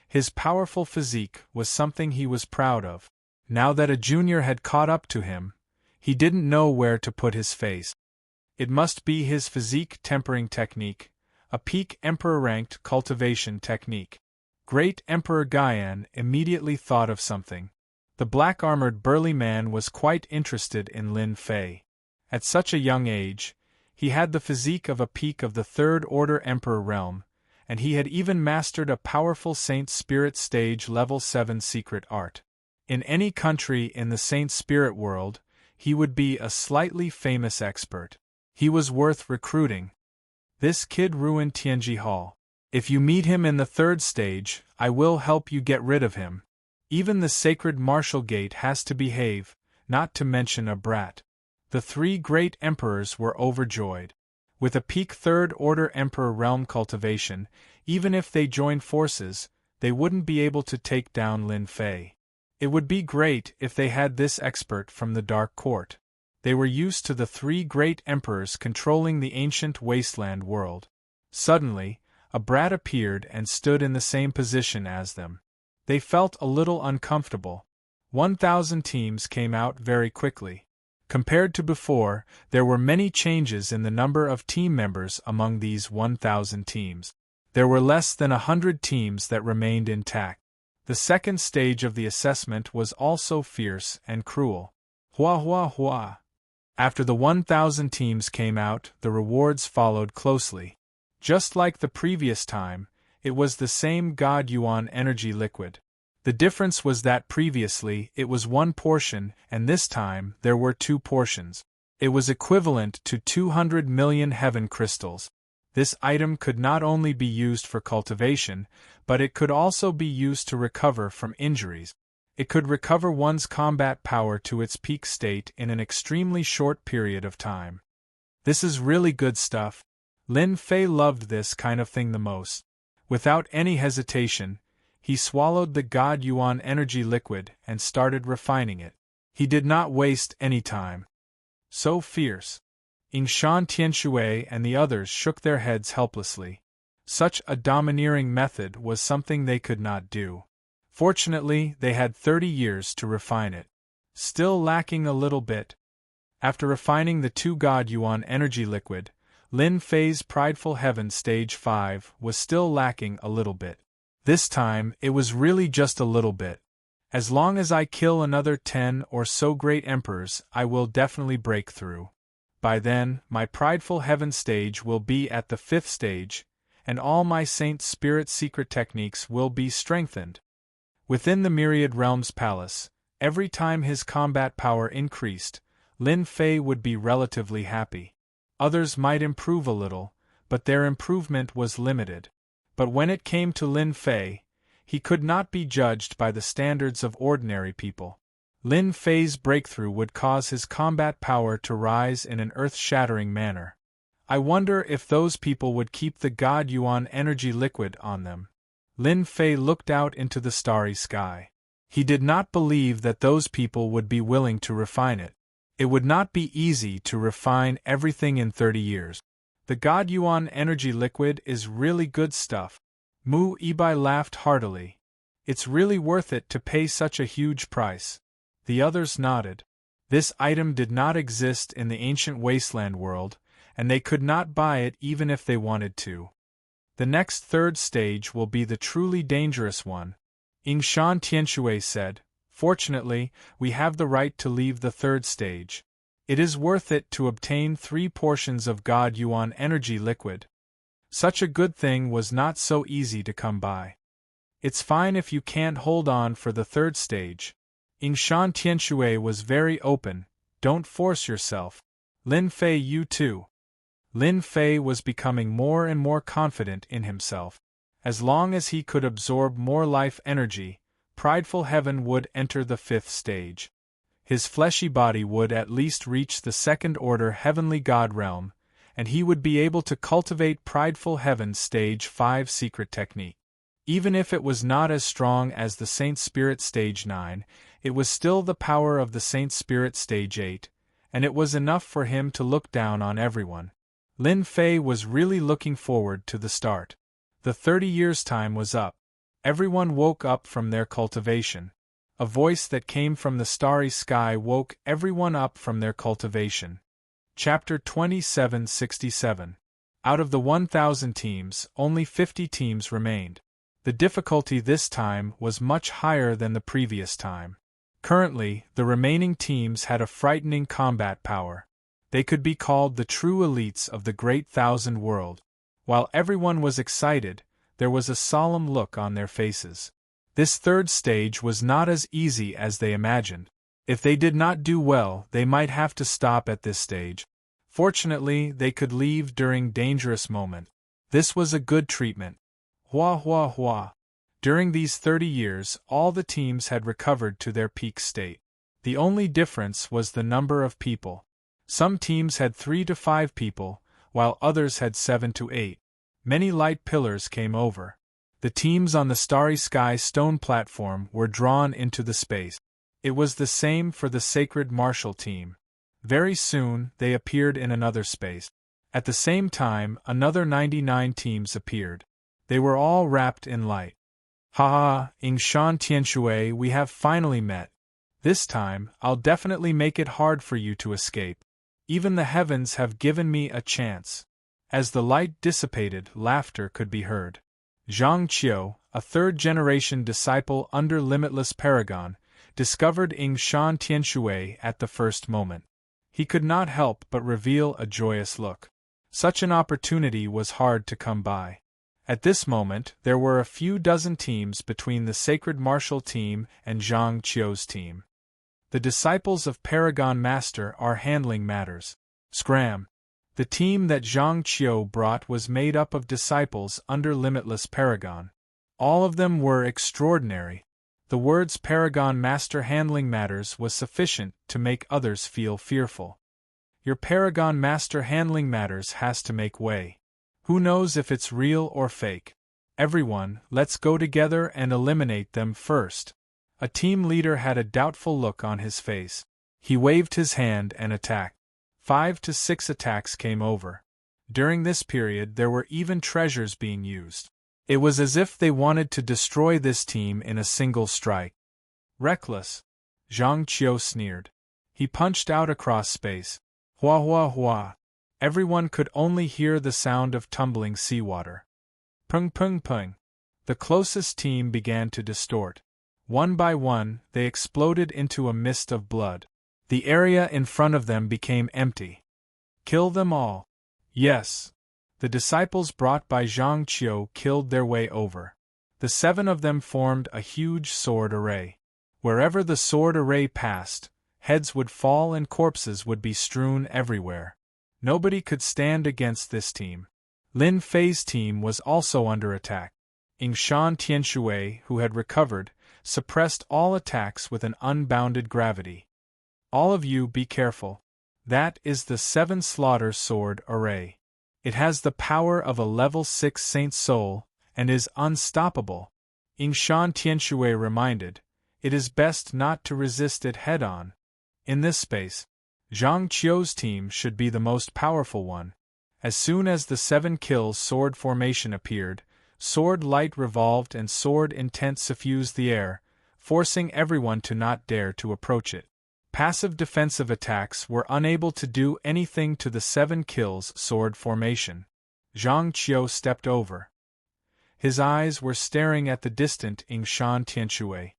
his powerful physique was something he was proud of. Now that a junior had caught up to him, he didn't know where to put his face. It must be his physique tempering technique, a peak emperor-ranked cultivation technique. Great Emperor Gaian immediately thought of something. The black-armored burly man was quite interested in Lin Fei. At such a young age, he had the physique of a peak of the Third Order Emperor realm, and he had even mastered a powerful Saint Spirit stage level 7 secret art. In any country in the Saint Spirit world, he would be a slightly famous expert. He was worth recruiting. This kid ruined Tianji Hall. If you meet him in the 3rd stage, I will help you get rid of him. Even the sacred martial gate has to behave, not to mention a brat. The three great emperors were overjoyed. With a peak Third Order Emperor realm cultivation, even if they joined forces, they wouldn't be able to take down Lin Fei. It would be great if they had this expert from the Dark Court. They were used to the three great emperors controlling the ancient wasteland world. Suddenly, a brat appeared and stood in the same position as them. They felt a little uncomfortable. 1,000 teams came out very quickly. Compared to before, there were many changes in the number of team members among these 1,000 teams. There were less than 100 teams that remained intact. The second stage of the assessment was also fierce and cruel. Hua hua hua. After the 1,000 teams came out, the rewards followed closely. Just like the previous time, It was the same God Yuan energy liquid. The difference was that previously it was one portion and this time there were two portions. It was equivalent to 200 million heaven crystals. This item could not only be used for cultivation, but it could also be used to recover from injuries. It could recover one's combat power to its peak state in an extremely short period of time. This is really good stuff. Lin Fei loved this kind of thing the most. Without any hesitation, he swallowed the God Yuan energy liquid and started refining it. He did not waste any time. So fierce. Yingshan Tianshui and the others shook their heads helplessly. Such a domineering method was something they could not do. Fortunately, they had 30 years to refine it. Still lacking a little bit. After refining the 2 God Yuan energy liquid, Lin Fei's Prideful Heaven Stage 5 was still lacking a little bit. This time, it was really just a little bit. As long as I kill another 10 or so great emperors, I will definitely break through. By then, my Prideful Heaven stage will be at the 5th stage, and all my Saint Spirit secret techniques will be strengthened. Within the Myriad Realms Palace, every time his combat power increased, Lin Fei would be relatively happy. Others might improve a little, but their improvement was limited. But when it came to Lin Fei, he could not be judged by the standards of ordinary people. Lin Fei's breakthrough would cause his combat power to rise in an earth-shattering manner. I wonder if those people would keep the God Yuan energy liquid on them. Lin Fei looked out into the starry sky. He did not believe that those people would be willing to refine it. It would not be easy to refine everything in 30 years. The God Yuan energy liquid is really good stuff. Mu Ibai laughed heartily. It's really worth it to pay such a huge price. The others nodded. This item did not exist in the ancient wasteland world, and they could not buy it even if they wanted to. The next 3rd stage will be the truly dangerous one, Yingshan Tianshui said. Fortunately, we have the right to leave the 3rd stage. It is worth it to obtain 3 portions of God Yuan energy liquid. Such a good thing was not so easy to come by. It's fine if you can't hold on for the 3rd stage. Yingshan Tianshui was very open. Don't force yourself. Lin Fei, you too. Lin Fei was becoming more and more confident in himself. As long as he could absorb more life energy, Prideful Heaven would enter the 5th stage. His fleshy body would at least reach the 2nd-order heavenly god realm, and he would be able to cultivate Prideful Heaven Stage 5 secret technique. Even if it was not as strong as the Saint Spirit Stage 9, it was still the power of the Saint Spirit Stage 8, and it was enough for him to look down on everyone. Lin Fei was really looking forward to the start. The 30 years' time was up. Everyone woke up from their cultivation. A voice that came from the starry sky woke everyone up from their cultivation. Chapter 2767. Out of the 1,000 teams, only 50 teams remained. The difficulty this time was much higher than the previous time. Currently, the remaining teams had a frightening combat power. They could be called the true elites of the Great Thousand World. While everyone was excited, there was a solemn look on their faces. This 3rd stage was not as easy as they imagined. If they did not do well, they might have to stop at this stage. Fortunately, they could leave during dangerous moment. This was a good treatment. Hua hua hua. During these 30 years, all the teams had recovered to their peak state. The only difference was the number of people. Some teams had 3 to 5 people, while others had 7 to 8. Many light pillars came over. The teams on the starry sky stone platform were drawn into the space. It was the same for the sacred martial team. Very soon, they appeared in another space. At the same time, another 99 teams appeared. They were all wrapped in light. Ha ha, Yingshan Tianshui, we have finally met. This time, I'll definitely make it hard for you to escape. Even the heavens have given me a chance. As the light dissipated, laughter could be heard. Zhang Qiu, a 3rd-generation disciple under Limitless Paragon, discovered Yingshan Tianshui at the first moment. He could not help but reveal a joyous look. Such an opportunity was hard to come by. At this moment, there were a few dozen teams between the Sacred Martial Team and Zhang Qiu's team. The disciples of Paragon Master are handling matters. Scram! The team that Zhang Qiu brought was made up of disciples under Limitless Paragon. All of them were extraordinary. The words Paragon Master handling matters was sufficient to make others feel fearful. Your Paragon Master handling matters has to make way. Who knows if it's real or fake? Everyone, let's go together and eliminate them first. A team leader had a doubtful look on his face. He waved his hand and attacked. 5 to 6 attacks came over. During this period there were even treasures being used. It was as if they wanted to destroy this team in a single strike. Reckless. Zhang Qiu sneered. He punched out across space. Hua hua hua. Everyone could only hear the sound of tumbling seawater. Pung pung pung. The closest team began to distort. One by one, they exploded into a mist of blood. The area in front of them became empty. Kill them all. Yes. The disciples brought by Zhang Qiu killed their way over. The 7 of them formed a huge sword array. Wherever the sword array passed, heads would fall and corpses would be strewn everywhere. Nobody could stand against this team. Lin Fei's team was also under attack. Yingshan Tianshui, who had recovered, suppressed all attacks with an unbounded gravity. All of you be careful. That is the 7 Slaughter Sword Array. It has the power of a level 6 Saint Soul, and is unstoppable. Yingshan Tianshui reminded, it is best not to resist it head-on. In this space, Zhang Qiu's team should be the most powerful one. As soon as the 7 kills sword formation appeared, sword light revolved and sword intent suffused the air, forcing everyone to not dare to approach it. Passive defensive attacks were unable to do anything to the 7 kills sword formation. Zhang Qiu stepped over. His eyes were staring at the distant Yingshan Tianshui.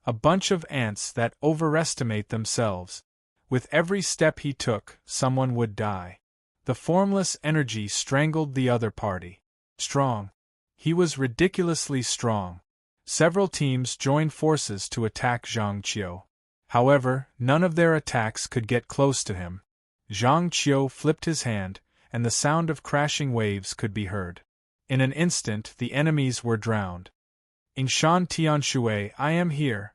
A bunch of ants that overestimate themselves. With every step he took, someone would die. The formless energy strangled the other party. Strong. He was ridiculously strong. Several teams joined forces to attack Zhang Qiu. However, none of their attacks could get close to him. Zhang Qiu flipped his hand, and the sound of crashing waves could be heard. In an instant the enemies were drowned. Yingshan Tianshui, I am here.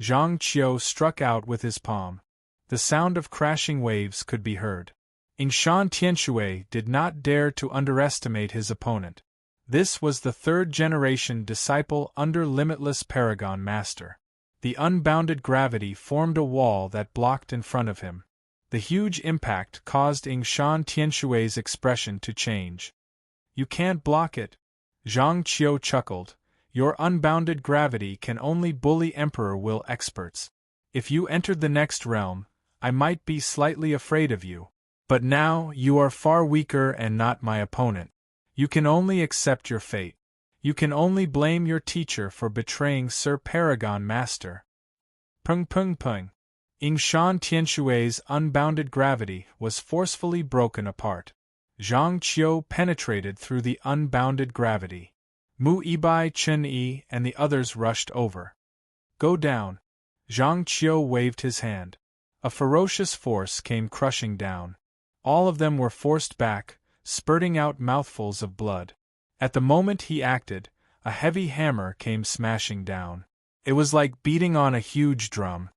Zhang Qiu struck out with his palm. The sound of crashing waves could be heard. Yingshan Tianshui did not dare to underestimate his opponent. This was the 3rd-generation disciple under Limitless Paragon Master. The unbounded gravity formed a wall that blocked in front of him. The huge impact caused Yingshan Tianshui's expression to change. You can't block it. Zhang Qiu chuckled. Your unbounded gravity can only bully Emperor Will experts. If you entered the next realm, I might be slightly afraid of you. But now, you are far weaker and not my opponent. You can only accept your fate. You can only blame your teacher for betraying Sir Paragon Master. Pung pung pung. Yingshan Tianshui's unbounded gravity was forcefully broken apart. Zhang Qiu penetrated through the unbounded gravity. Mu Yibai, Chen Yi, and the others rushed over. Go down. Zhang Qiu waved his hand. A ferocious force came crushing down. All of them were forced back, spurting out mouthfuls of blood. At the moment he acted, a heavy hammer came smashing down. It was like beating on a huge drum.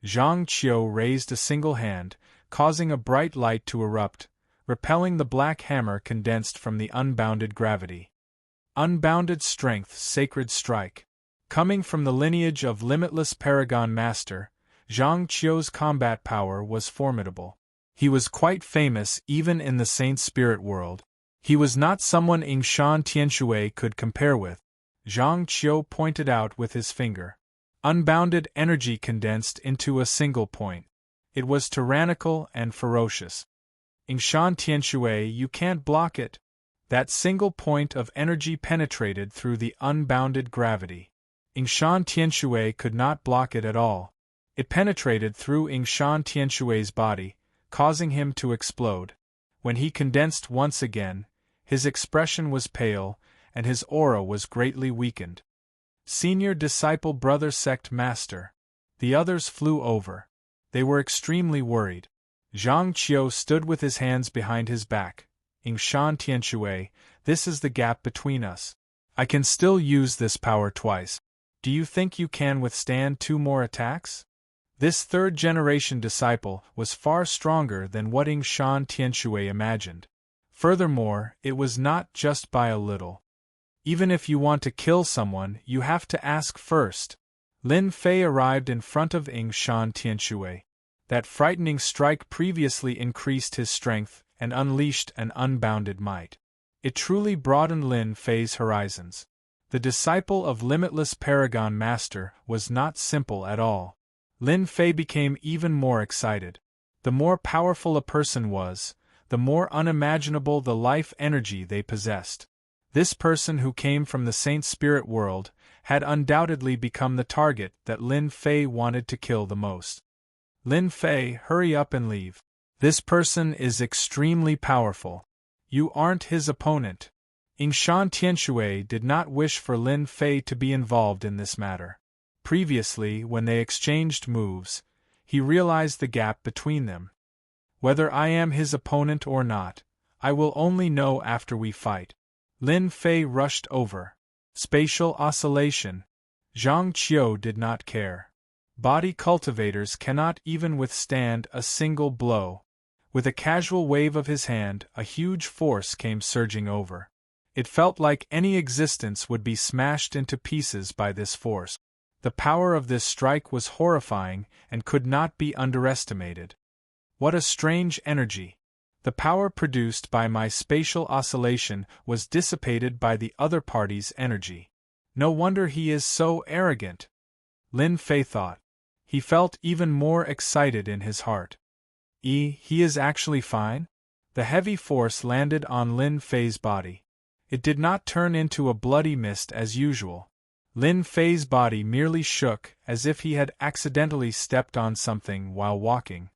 Zhang Qiu raised a single hand, causing a bright light to erupt, repelling the black hammer condensed from the unbounded gravity. Unbounded strength, sacred strike. Coming from the lineage of Limitless Paragon Master, Zhang Qiu's combat power was formidable. He was quite famous even in the Saint Spirit world. He was not someone Yingshan Tianshui could compare with. Zhang Qiu pointed out with his finger. Unbounded energy condensed into a single point. It was tyrannical and ferocious. Yingshan Tianshui, you can't block it. That single point of energy penetrated through the unbounded gravity. Yingshan Tianshui could not block it at all. It penetrated through Yingshan Tianshui's body, causing him to explode. When he condensed once again, his expression was pale, and his aura was greatly weakened. Senior disciple brother sect master. The others flew over. They were extremely worried. Zhang Qiu stood with his hands behind his back. Yingshan Tianshui, this is the gap between us. I can still use this power twice. Do you think you can withstand 2 more attacks? This third-generation disciple was far stronger than what Yingshan Tianshui imagined. Furthermore, it was not just by a little. Even if you want to kill someone, you have to ask first. Lin Fei arrived in front of Yingshan Tianshui. That frightening strike previously increased his strength and unleashed an unbounded might. It truly broadened Lin Fei's horizons. The disciple of Limitless Paragon Master was not simple at all. Lin Fei became even more excited. The more powerful a person was, the more unimaginable the life energy they possessed. This person who came from the Saint Spirit world had undoubtedly become the target that Lin Fei wanted to kill the most. Lin Fei, hurry up and leave. This person is extremely powerful. You aren't his opponent. Yingshan Tianshui did not wish for Lin Fei to be involved in this matter. Previously, when they exchanged moves, he realized the gap between them. Whether I am his opponent or not, I will only know after we fight. Lin Fei rushed over. Spatial oscillation. Zhang Qiu did not care. Body cultivators cannot even withstand a single blow. With a casual wave of his hand, a huge force came surging over. It felt like any existence would be smashed into pieces by this force. The power of this strike was horrifying and could not be underestimated. What a strange energy! The power produced by my spatial oscillation was dissipated by the other party's energy. No wonder he is so arrogant. Lin Fei thought. He felt even more excited in his heart. He is actually fine? The heavy force landed on Lin Fei's body. It did not turn into a bloody mist as usual. Lin Fei's body merely shook as if he had accidentally stepped on something while walking.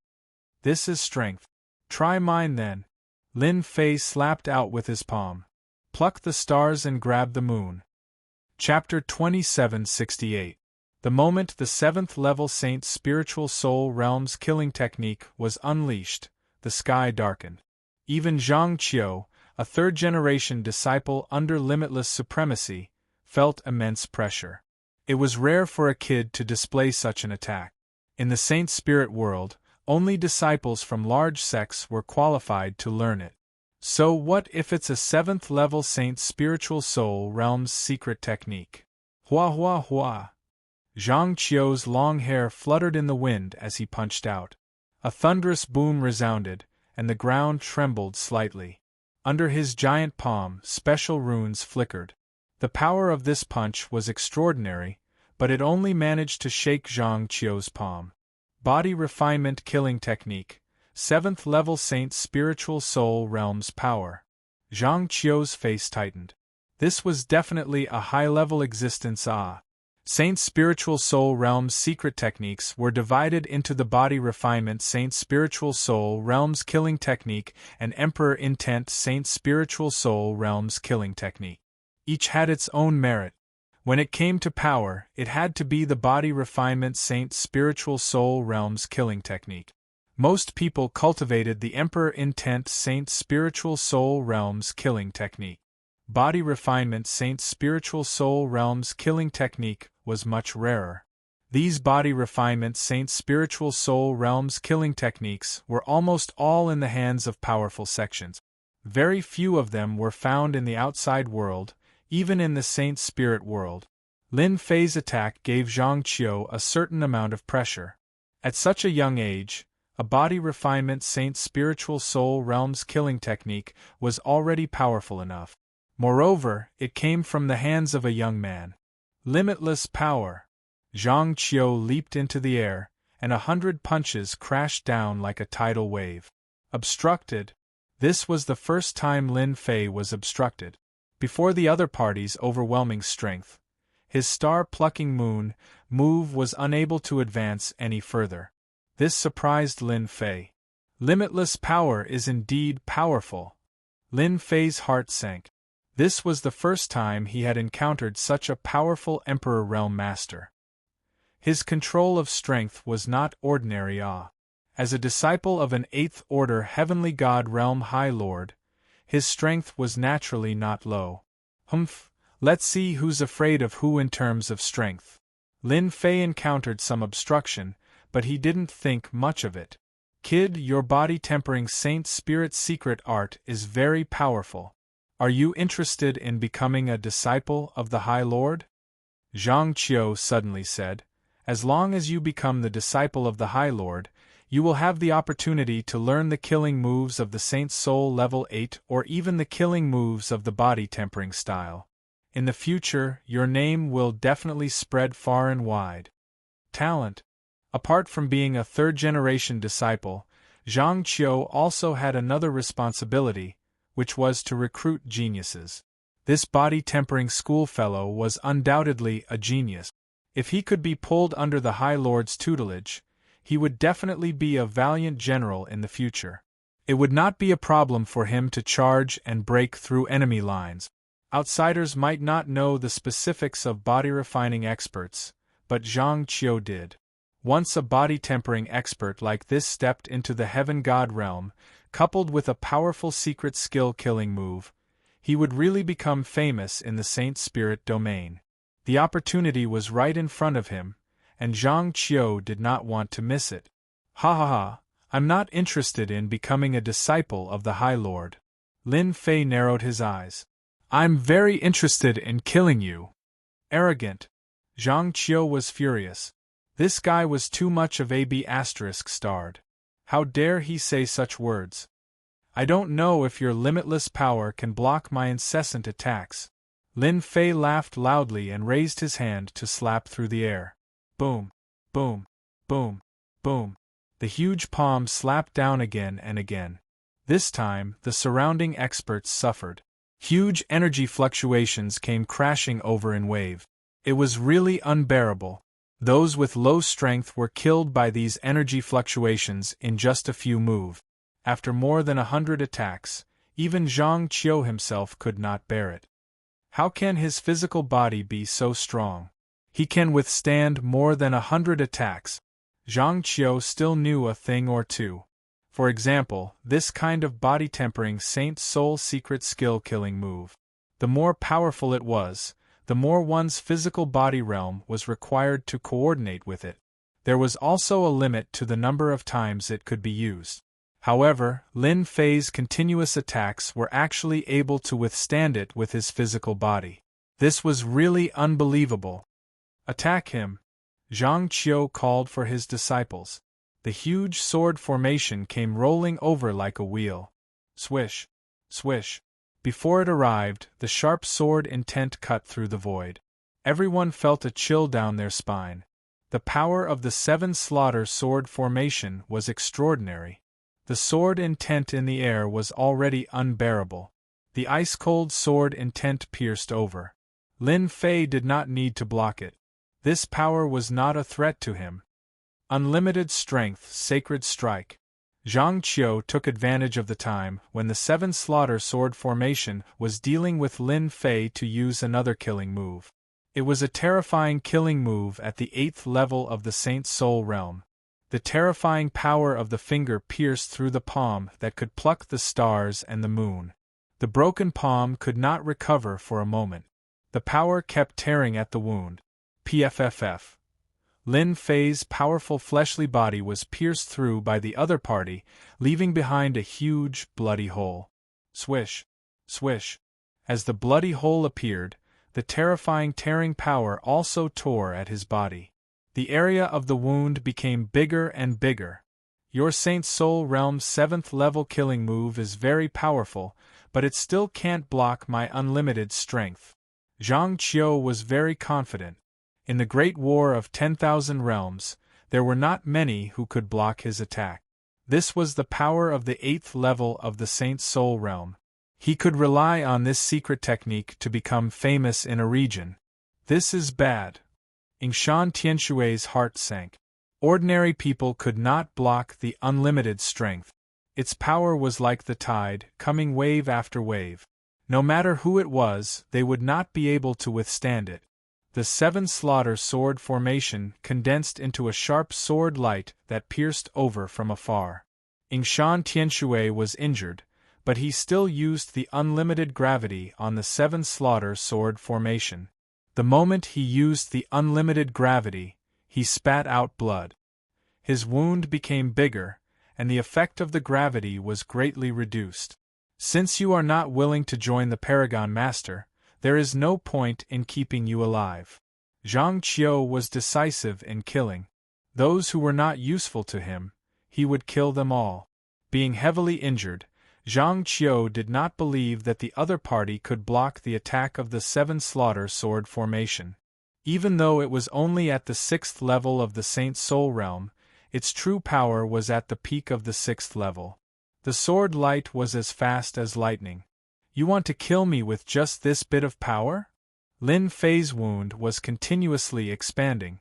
This is strength. Try mine then. Lin Fei slapped out with his palm. Pluck the stars and grab the moon. Chapter 2768. The moment the 7th level Saint's spiritual soul realm's killing technique was unleashed, the sky darkened. Even Zhang Qiu, a third-generation disciple under limitless supremacy, felt immense pressure. It was rare for a kid to display such an attack. In the Saint Spirit world, only disciples from large sects were qualified to learn it. So what if it's a 7th level Saint spiritual soul realm's secret technique? Hua hua hua. Zhang Qiu's long hair fluttered in the wind as he punched out. A thunderous boom resounded, and the ground trembled slightly. Under his giant palm, special runes flickered. The power of this punch was extraordinary, but it only managed to shake Zhang Qiu's palm. Body Refinement Killing Technique, 7th Level Saint Spiritual Soul Realm's Power. Zhang Qiu's face tightened. This was definitely a high-level existence. Saint Spiritual Soul Realm's secret techniques were divided into the Body Refinement Saint Spiritual Soul Realm's Killing Technique and Emperor Intent Saint Spiritual Soul Realm's Killing Technique. Each had its own merit. When it came to power, it had to be the Body Refinement Saint Spiritual Soul Realm's Killing Technique. Most people cultivated the Emperor Intent Saint Spiritual Soul Realm's Killing Technique. Body Refinement Saint Spiritual Soul Realm's Killing Technique was much rarer. These Body Refinement Saint Spiritual Soul Realm's killing techniques were almost all in the hands of powerful sections. Very few of them were found in the outside world, even in the Saint Spirit world. Lin Fei's attack gave Zhang Qiu a certain amount of pressure. At such a young age, a Body Refinement Saint Spiritual Soul Realm's killing technique was already powerful enough. Moreover, it came from the hands of a young man. Limitless power. Zhang Qiu leaped into the air, and 100 punches crashed down like a tidal wave. Obstructed. This was the first time Lin Fei was obstructed. Before the other party's overwhelming strength, his star-plucking moon move was unable to advance any further. This surprised Lin Fei. Limitless power is indeed powerful. Lin Fei's heart sank. This was the first time he had encountered such a powerful Emperor Realm Master. His control of strength was not ordinary awe. As a disciple of an 8th Order Heavenly God Realm High Lord, his strength was naturally not low. Let's see who's afraid of who in terms of strength. Lin Fei encountered some obstruction, but he didn't think much of it. Kid, your body-tempering Saint Spirit secret art is very powerful. Are you interested in becoming a disciple of the High Lord? Zhang Qiu suddenly said. As long as you become the disciple of the High Lord, you will have the opportunity to learn the killing moves of the Saint's Soul Level 8 or even the killing moves of the body-tempering style. In the future, your name will definitely spread far and wide. Talent. Apart from being a third-generation disciple, Zhang Qiu also had another responsibility, which was to recruit geniuses. This body-tempering schoolfellow was undoubtedly a genius. If he could be pulled under the High Lord's tutelage, he would definitely be a valiant general in the future. It would not be a problem for him to charge and break through enemy lines. Outsiders might not know the specifics of body-refining experts, but Zhang Qiu did. Once a body-tempering expert like this stepped into the Heaven God realm, coupled with a powerful secret skill-killing move, he would really become famous in the Saint Spirit domain. The opportunity was right in front of him, and Zhang Qiu did not want to miss it. I'm not interested in becoming a disciple of the High Lord. Lin Fei narrowed his eyes. I'm very interested in killing you. Arrogant. Zhang Qiu was furious. This guy was too much of a B****starred. How dare he say such words? I don't know if your limitless power can block my incessant attacks. Lin Fei laughed loudly and raised his hand to slap through the air. Boom, boom, boom, boom. The huge palm slapped down again and again. This time, the surrounding experts suffered. Huge energy fluctuations came crashing over in wave. It was really unbearable. Those with low strength were killed by these energy fluctuations in just a few moves. After more than 100 attacks, even Zhang Qiu himself could not bear it. How can his physical body be so strong? He can withstand more than 100 attacks. Zhang Qiu still knew a thing or two. For example, this kind of body-tempering Saint Soul secret skill-killing move. The more powerful it was, the more one's physical body realm was required to coordinate with it. There was also a limit to the number of times it could be used. However, Lin Fei's continuous attacks were actually able to withstand it with his physical body. This was really unbelievable. Attack him! Zhang Qiu called for his disciples. The huge sword formation came rolling over like a wheel. Swish! Swish! Before it arrived, the sharp sword intent cut through the void. Everyone felt a chill down their spine. The power of the 7 slaughter sword formation was extraordinary. The sword intent in the air was already unbearable. The ice-cold sword intent pierced over. Lin Fei did not need to block it. This power was not a threat to him. Unlimited strength, sacred strike. Zhang Qiu took advantage of the time when the 7 slaughter sword formation was dealing with Lin Fei to use another killing move. It was a terrifying killing move at the 8th level of the Saint Soul realm. The terrifying power of the finger pierced through the palm that could pluck the stars and the moon. The broken palm could not recover for a moment. The power kept tearing at the wound. PFFF. Lin Fei's powerful fleshly body was pierced through by the other party, leaving behind a huge, bloody hole. Swish! Swish! As the bloody hole appeared, the terrifying tearing power also tore at his body. The area of the wound became bigger and bigger. Your Saint Soul Realm's 7th level killing move is very powerful, but it still can't block my unlimited strength. Zhang Qiu was very confident. In the Great War of 10,000 Realms, there were not many who could block his attack. This was the power of the 8th level of the Saint Soul Realm. He could rely on this secret technique to become famous in a region. This is bad. Yingshan Tianshui's heart sank. Ordinary people could not block the unlimited strength. Its power was like the tide, coming wave after wave. No matter who it was, they would not be able to withstand it. The seven slaughter sword formation condensed into a sharp sword light that pierced over from afar. Yingshan Tianshui was injured, but he still used the unlimited gravity on the seven slaughter sword formation. The moment he used the unlimited gravity, he spat out blood. His wound became bigger, and the effect of the gravity was greatly reduced. Since you are not willing to join the Paragon Master, there is no point in keeping you alive. Zhang Qiu was decisive in killing. Those who were not useful to him, he would kill them all. Being heavily injured, Zhang Qiu did not believe that the other party could block the attack of the seven slaughter sword formation. Even though it was only at the 6th level of the Saint Soul Realm, its true power was at the peak of the 6th level. The sword light was as fast as lightning. You want to kill me with just this bit of power? Lin Fei's wound was continuously expanding,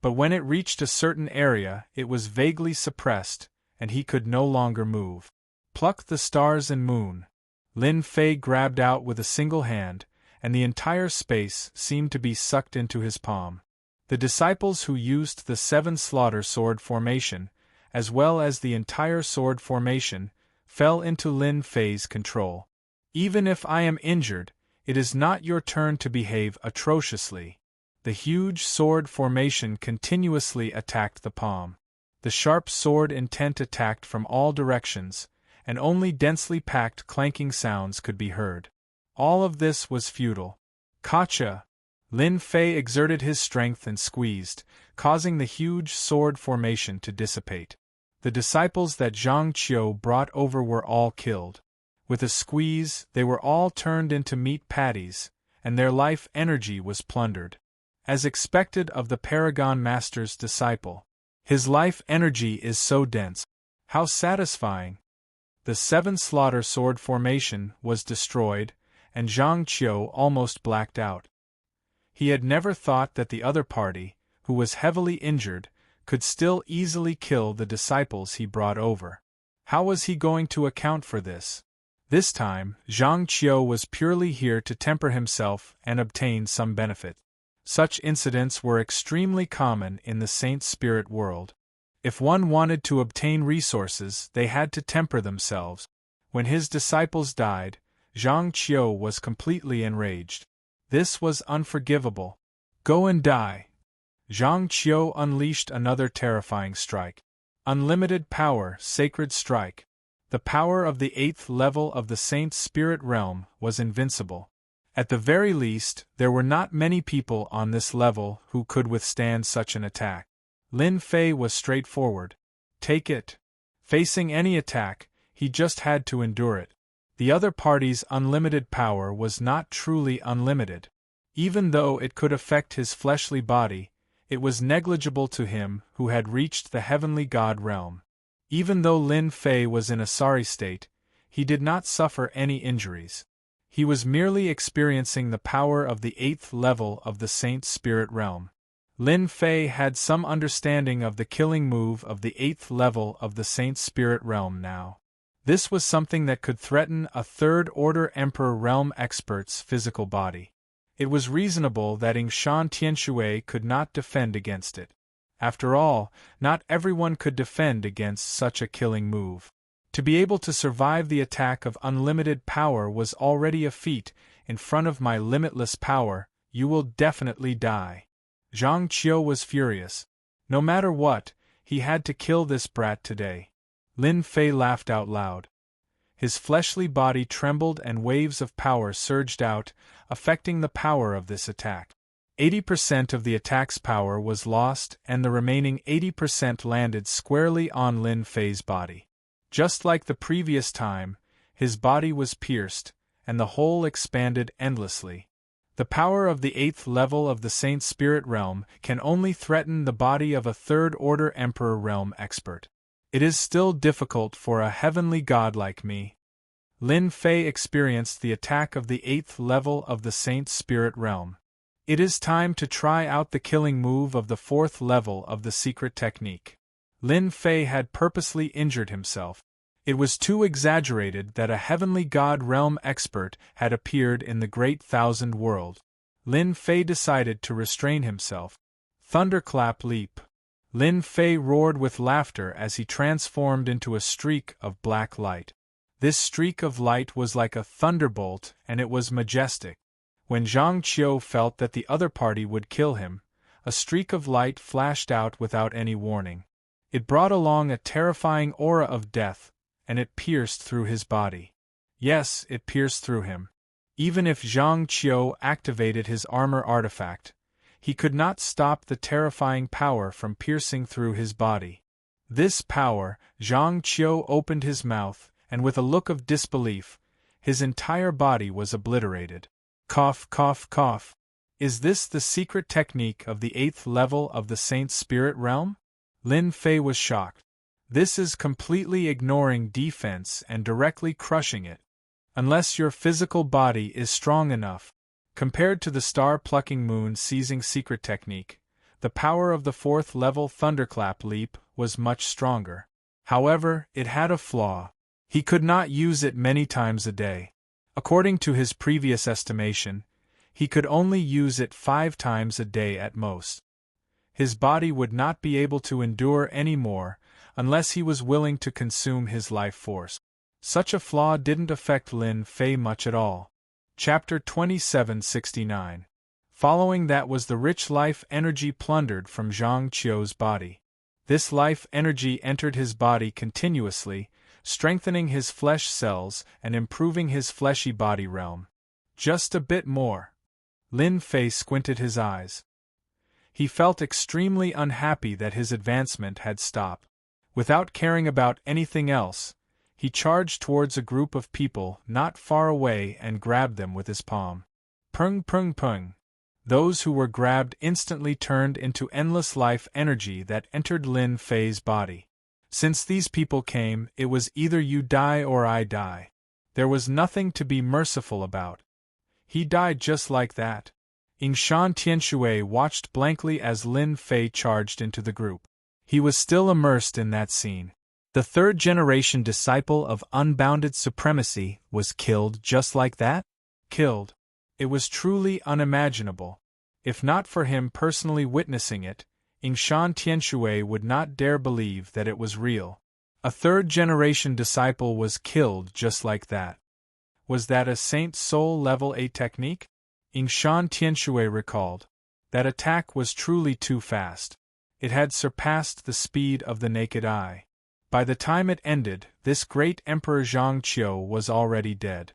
but when it reached a certain area it was vaguely suppressed, and he could no longer move. Pluck the stars and moon. Lin Fei grabbed out with a single hand, and the entire space seemed to be sucked into his palm. The disciples who used the seven slaughter sword formation, as well as the entire sword formation, fell into Lin Fei's control. Even if I am injured, it is not your turn to behave atrociously. The huge sword formation continuously attacked the palm. The sharp sword intent attacked from all directions, and only densely packed clanking sounds could be heard. All of this was futile. Gotcha! Lin Fei exerted his strength and squeezed, causing the huge sword formation to dissipate. The disciples that Zhang Qiu brought over were all killed. With a squeeze, they were all turned into meat patties, and their life energy was plundered. As expected of the Paragon Master's disciple, his life energy is so dense. How satisfying! The seven slaughter sword formation was destroyed, and Zhang Qiu almost blacked out. He had never thought that the other party, who was heavily injured, could still easily kill the disciples he brought over. How was he going to account for this? This time, Zhang Qiu was purely here to temper himself and obtain some benefit. Such incidents were extremely common in the Saint Spirit world. If one wanted to obtain resources, they had to temper themselves. When his disciples died, Zhang Qiu was completely enraged. This was unforgivable. Go and die! Zhang Qiu unleashed another terrifying strike. Unlimited power, sacred strike. The power of the 8th level of the Saint Spirit realm was invincible. At the very least, there were not many people on this level who could withstand such an attack. Lin Fei was straightforward. Take it. Facing any attack, he just had to endure it. The other party's unlimited power was not truly unlimited. Even though it could affect his fleshly body, it was negligible to him who had reached the heavenly god realm. Even though Lin Fei was in a sorry state, he did not suffer any injuries. He was merely experiencing the power of the 8th level of the Saint Spirit realm. Lin Fei had some understanding of the killing move of the 8th level of the Saint Spirit realm now. This was something that could threaten a third-order Emperor realm expert's physical body. It was reasonable that Yingshan Tianshui could not defend against it. After all, not everyone could defend against such a killing move. To be able to survive the attack of unlimited power was already a feat. In front of my limitless power, you will definitely die. Zhang Qiu was furious. No matter what, he had to kill this brat today. Lin Fei laughed out loud. His fleshly body trembled and waves of power surged out, affecting the power of this attack. 80% of the attack's power was lost and the remaining 80% landed squarely on Lin Fei's body. Just like the previous time, his body was pierced, and the hole expanded endlessly. The power of the 8th level of the Saint Spirit realm can only threaten the body of a third-order Emperor realm expert. It is still difficult for a heavenly god like me. Lin Fei experienced the attack of the 8th level of the Saint Spirit realm. It is time to try out the killing move of the 4th level of the secret technique. Lin Fei had purposely injured himself. It was too exaggerated that a heavenly god realm expert had appeared in the great thousand world. Lin Fei decided to restrain himself. Thunderclap leap. Lin Fei roared with laughter as he transformed into a streak of black light. This streak of light was like a thunderbolt, and it was majestic. When Zhang Qiu felt that the other party would kill him, a streak of light flashed out without any warning. It brought along a terrifying aura of death, and it pierced through his body. Yes, it pierced through him. Even if Zhang Qiu activated his armor artifact, he could not stop the terrifying power from piercing through his body. This power, Zhang Qiu opened his mouth, and with a look of disbelief, his entire body was obliterated. Cough, cough, cough. Is this the secret technique of the 8th level of the Saint Spirit realm? Lin Fei was shocked. This is completely ignoring defense and directly crushing it. Unless your physical body is strong enough. Compared to the star-plucking moon-seizing secret technique, the power of the 4th level Thunderclap leap was much stronger. However, it had a flaw. He could not use it many times a day. According to his previous estimation, he could only use it 5 times a day at most. His body would not be able to endure any more unless he was willing to consume his life force. Such a flaw didn't affect Lin Fei much at all. Chapter 2769. Following that was the rich life energy plundered from Zhang Qiu's body. This life energy entered his body continuously, strengthening his flesh cells and improving his fleshy body realm. Just a bit more. Lin Fei squinted his eyes. He felt extremely unhappy that his advancement had stopped. Without caring about anything else, he charged towards a group of people not far away and grabbed them with his palm. Pung pung pung. Those who were grabbed instantly turned into endless life energy that entered Lin Fei's body. Since these people came, it was either you die or I die. There was nothing to be merciful about. He died just like that. Yingshan Tianshui watched blankly as Lin Fei charged into the group. He was still immersed in that scene. The 3rd-generation disciple of unbounded supremacy was killed just like that? Killed. It was truly unimaginable. If not for him personally witnessing it, Yingshan Tianshui would not dare believe that it was real. A 3rd-generation disciple was killed just like that. Was that a Saint Soul Level 8 technique? Yingshan Tianshui recalled. That attack was truly too fast. It had surpassed the speed of the naked eye. By the time it ended, this great Emperor Zhang Qiu was already dead.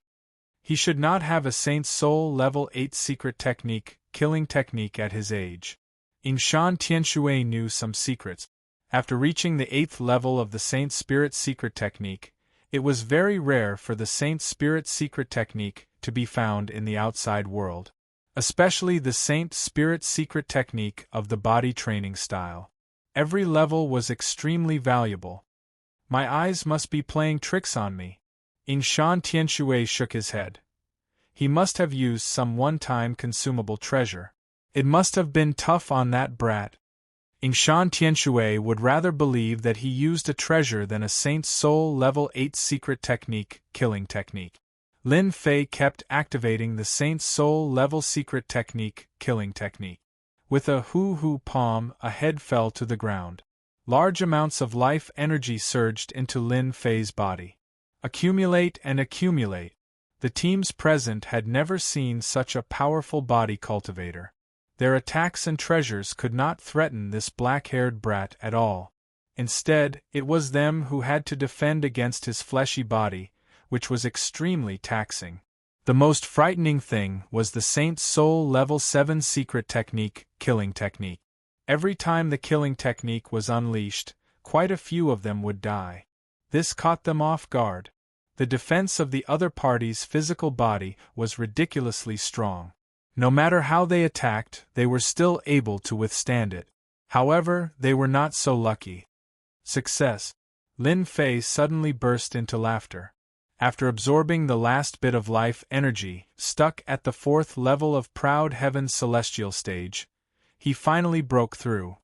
He should not have a Saint Soul Level 8 secret technique, killing technique at his age. Yingshan Tianshui knew some secrets. After reaching the 8th level of the Saint Spirit secret technique, it was very rare for the Saint Spirit secret technique to be found in the outside world. Especially the Saint Spirit secret technique of the body training style. Every level was extremely valuable. My eyes must be playing tricks on me. Yingshan Tianshui shook his head. He must have used some one-time consumable treasure. It must have been tough on that brat. Yingshan Tianshui would rather believe that he used a treasure than a Saint Soul Level 8 secret technique, killing technique. Lin Fei kept activating the Saint Soul Level secret technique, killing technique. With a hoo-hoo palm, a head fell to the ground. Large amounts of life energy surged into Lin Fei's body. Accumulate and accumulate. The teams present had never seen such a powerful body cultivator. Their attacks and treasures could not threaten this black-haired brat at all. Instead, it was them who had to defend against his fleshy body, which was extremely taxing. The most frightening thing was the Saint Soul Level 7 secret technique, killing technique. Every time the killing technique was unleashed, quite a few of them would die. This caught them off guard. The defense of the other party's physical body was ridiculously strong. No matter how they attacked, they were still able to withstand it. However, they were not so lucky. Success. Lin Fei suddenly burst into laughter. After absorbing the last bit of life energy, stuck at the 4th level of Proud Heaven's celestial stage, he finally broke through.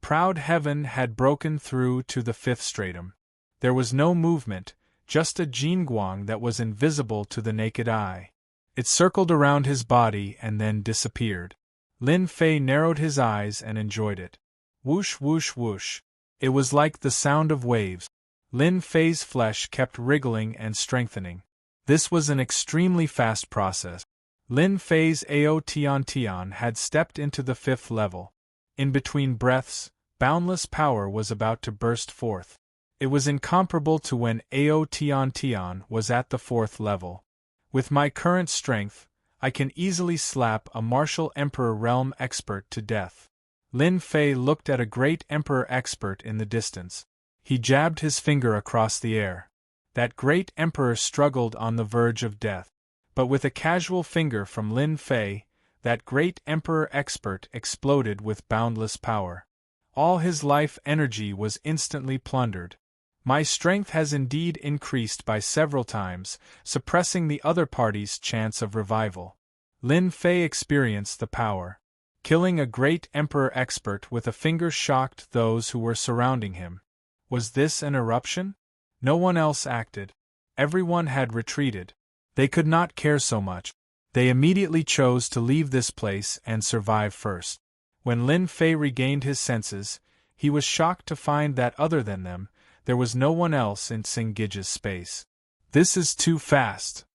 Proud Heaven had broken through to the 5th stratum. There was no movement, just a jingguang that was invisible to the naked eye. It circled around his body and then disappeared. Lin Fei narrowed his eyes and enjoyed it. Whoosh whoosh whoosh. It was like the sound of waves. Lin Fei's flesh kept wriggling and strengthening. This was an extremely fast process. Lin Fei's Ao Tian Tian had stepped into the 5th level. In between breaths, boundless power was about to burst forth. It was incomparable to when Ao Tian Tian was at the 4th level. With my current strength, I can easily slap a martial Emperor Realm expert to death. Lin Fei looked at a great Emperor expert in the distance. He jabbed his finger across the air. That great Emperor struggled on the verge of death. But with a casual finger from Lin Fei, that great Emperor expert exploded with boundless power. All his life energy was instantly plundered. My strength has indeed increased by several times, suppressing the other party's chance of revival. Lin Fei experienced the power. Killing a great Emperor expert with a finger shocked those who were surrounding him. Was this an eruption? No one else acted. Everyone had retreated. They could not care so much. They immediately chose to leave this place and survive first. When Lin Fei regained his senses, he was shocked to find that other than them, there was no one else in Singige's space. This is too fast.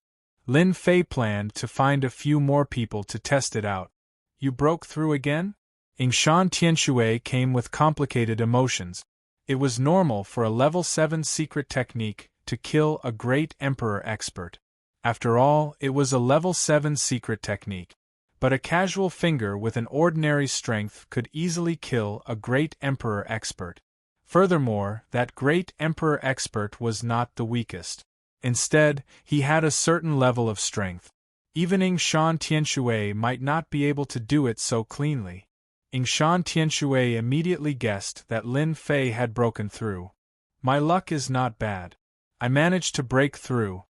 Lin Fei planned to find a few more people to test it out. You broke through again? Yingshan Tianshui came with complicated emotions. It was normal for a level 7 secret technique to kill a great Emperor expert. After all, it was a level 7 secret technique. But a casual finger with an ordinary strength could easily kill a great Emperor expert. Furthermore, that great Emperor expert was not the weakest. Instead, he had a certain level of strength. Even Yingshan Tianshui might not be able to do it so cleanly. Yingshan Tianshui immediately guessed that Lin Fei had broken through. My luck is not bad. I managed to break through.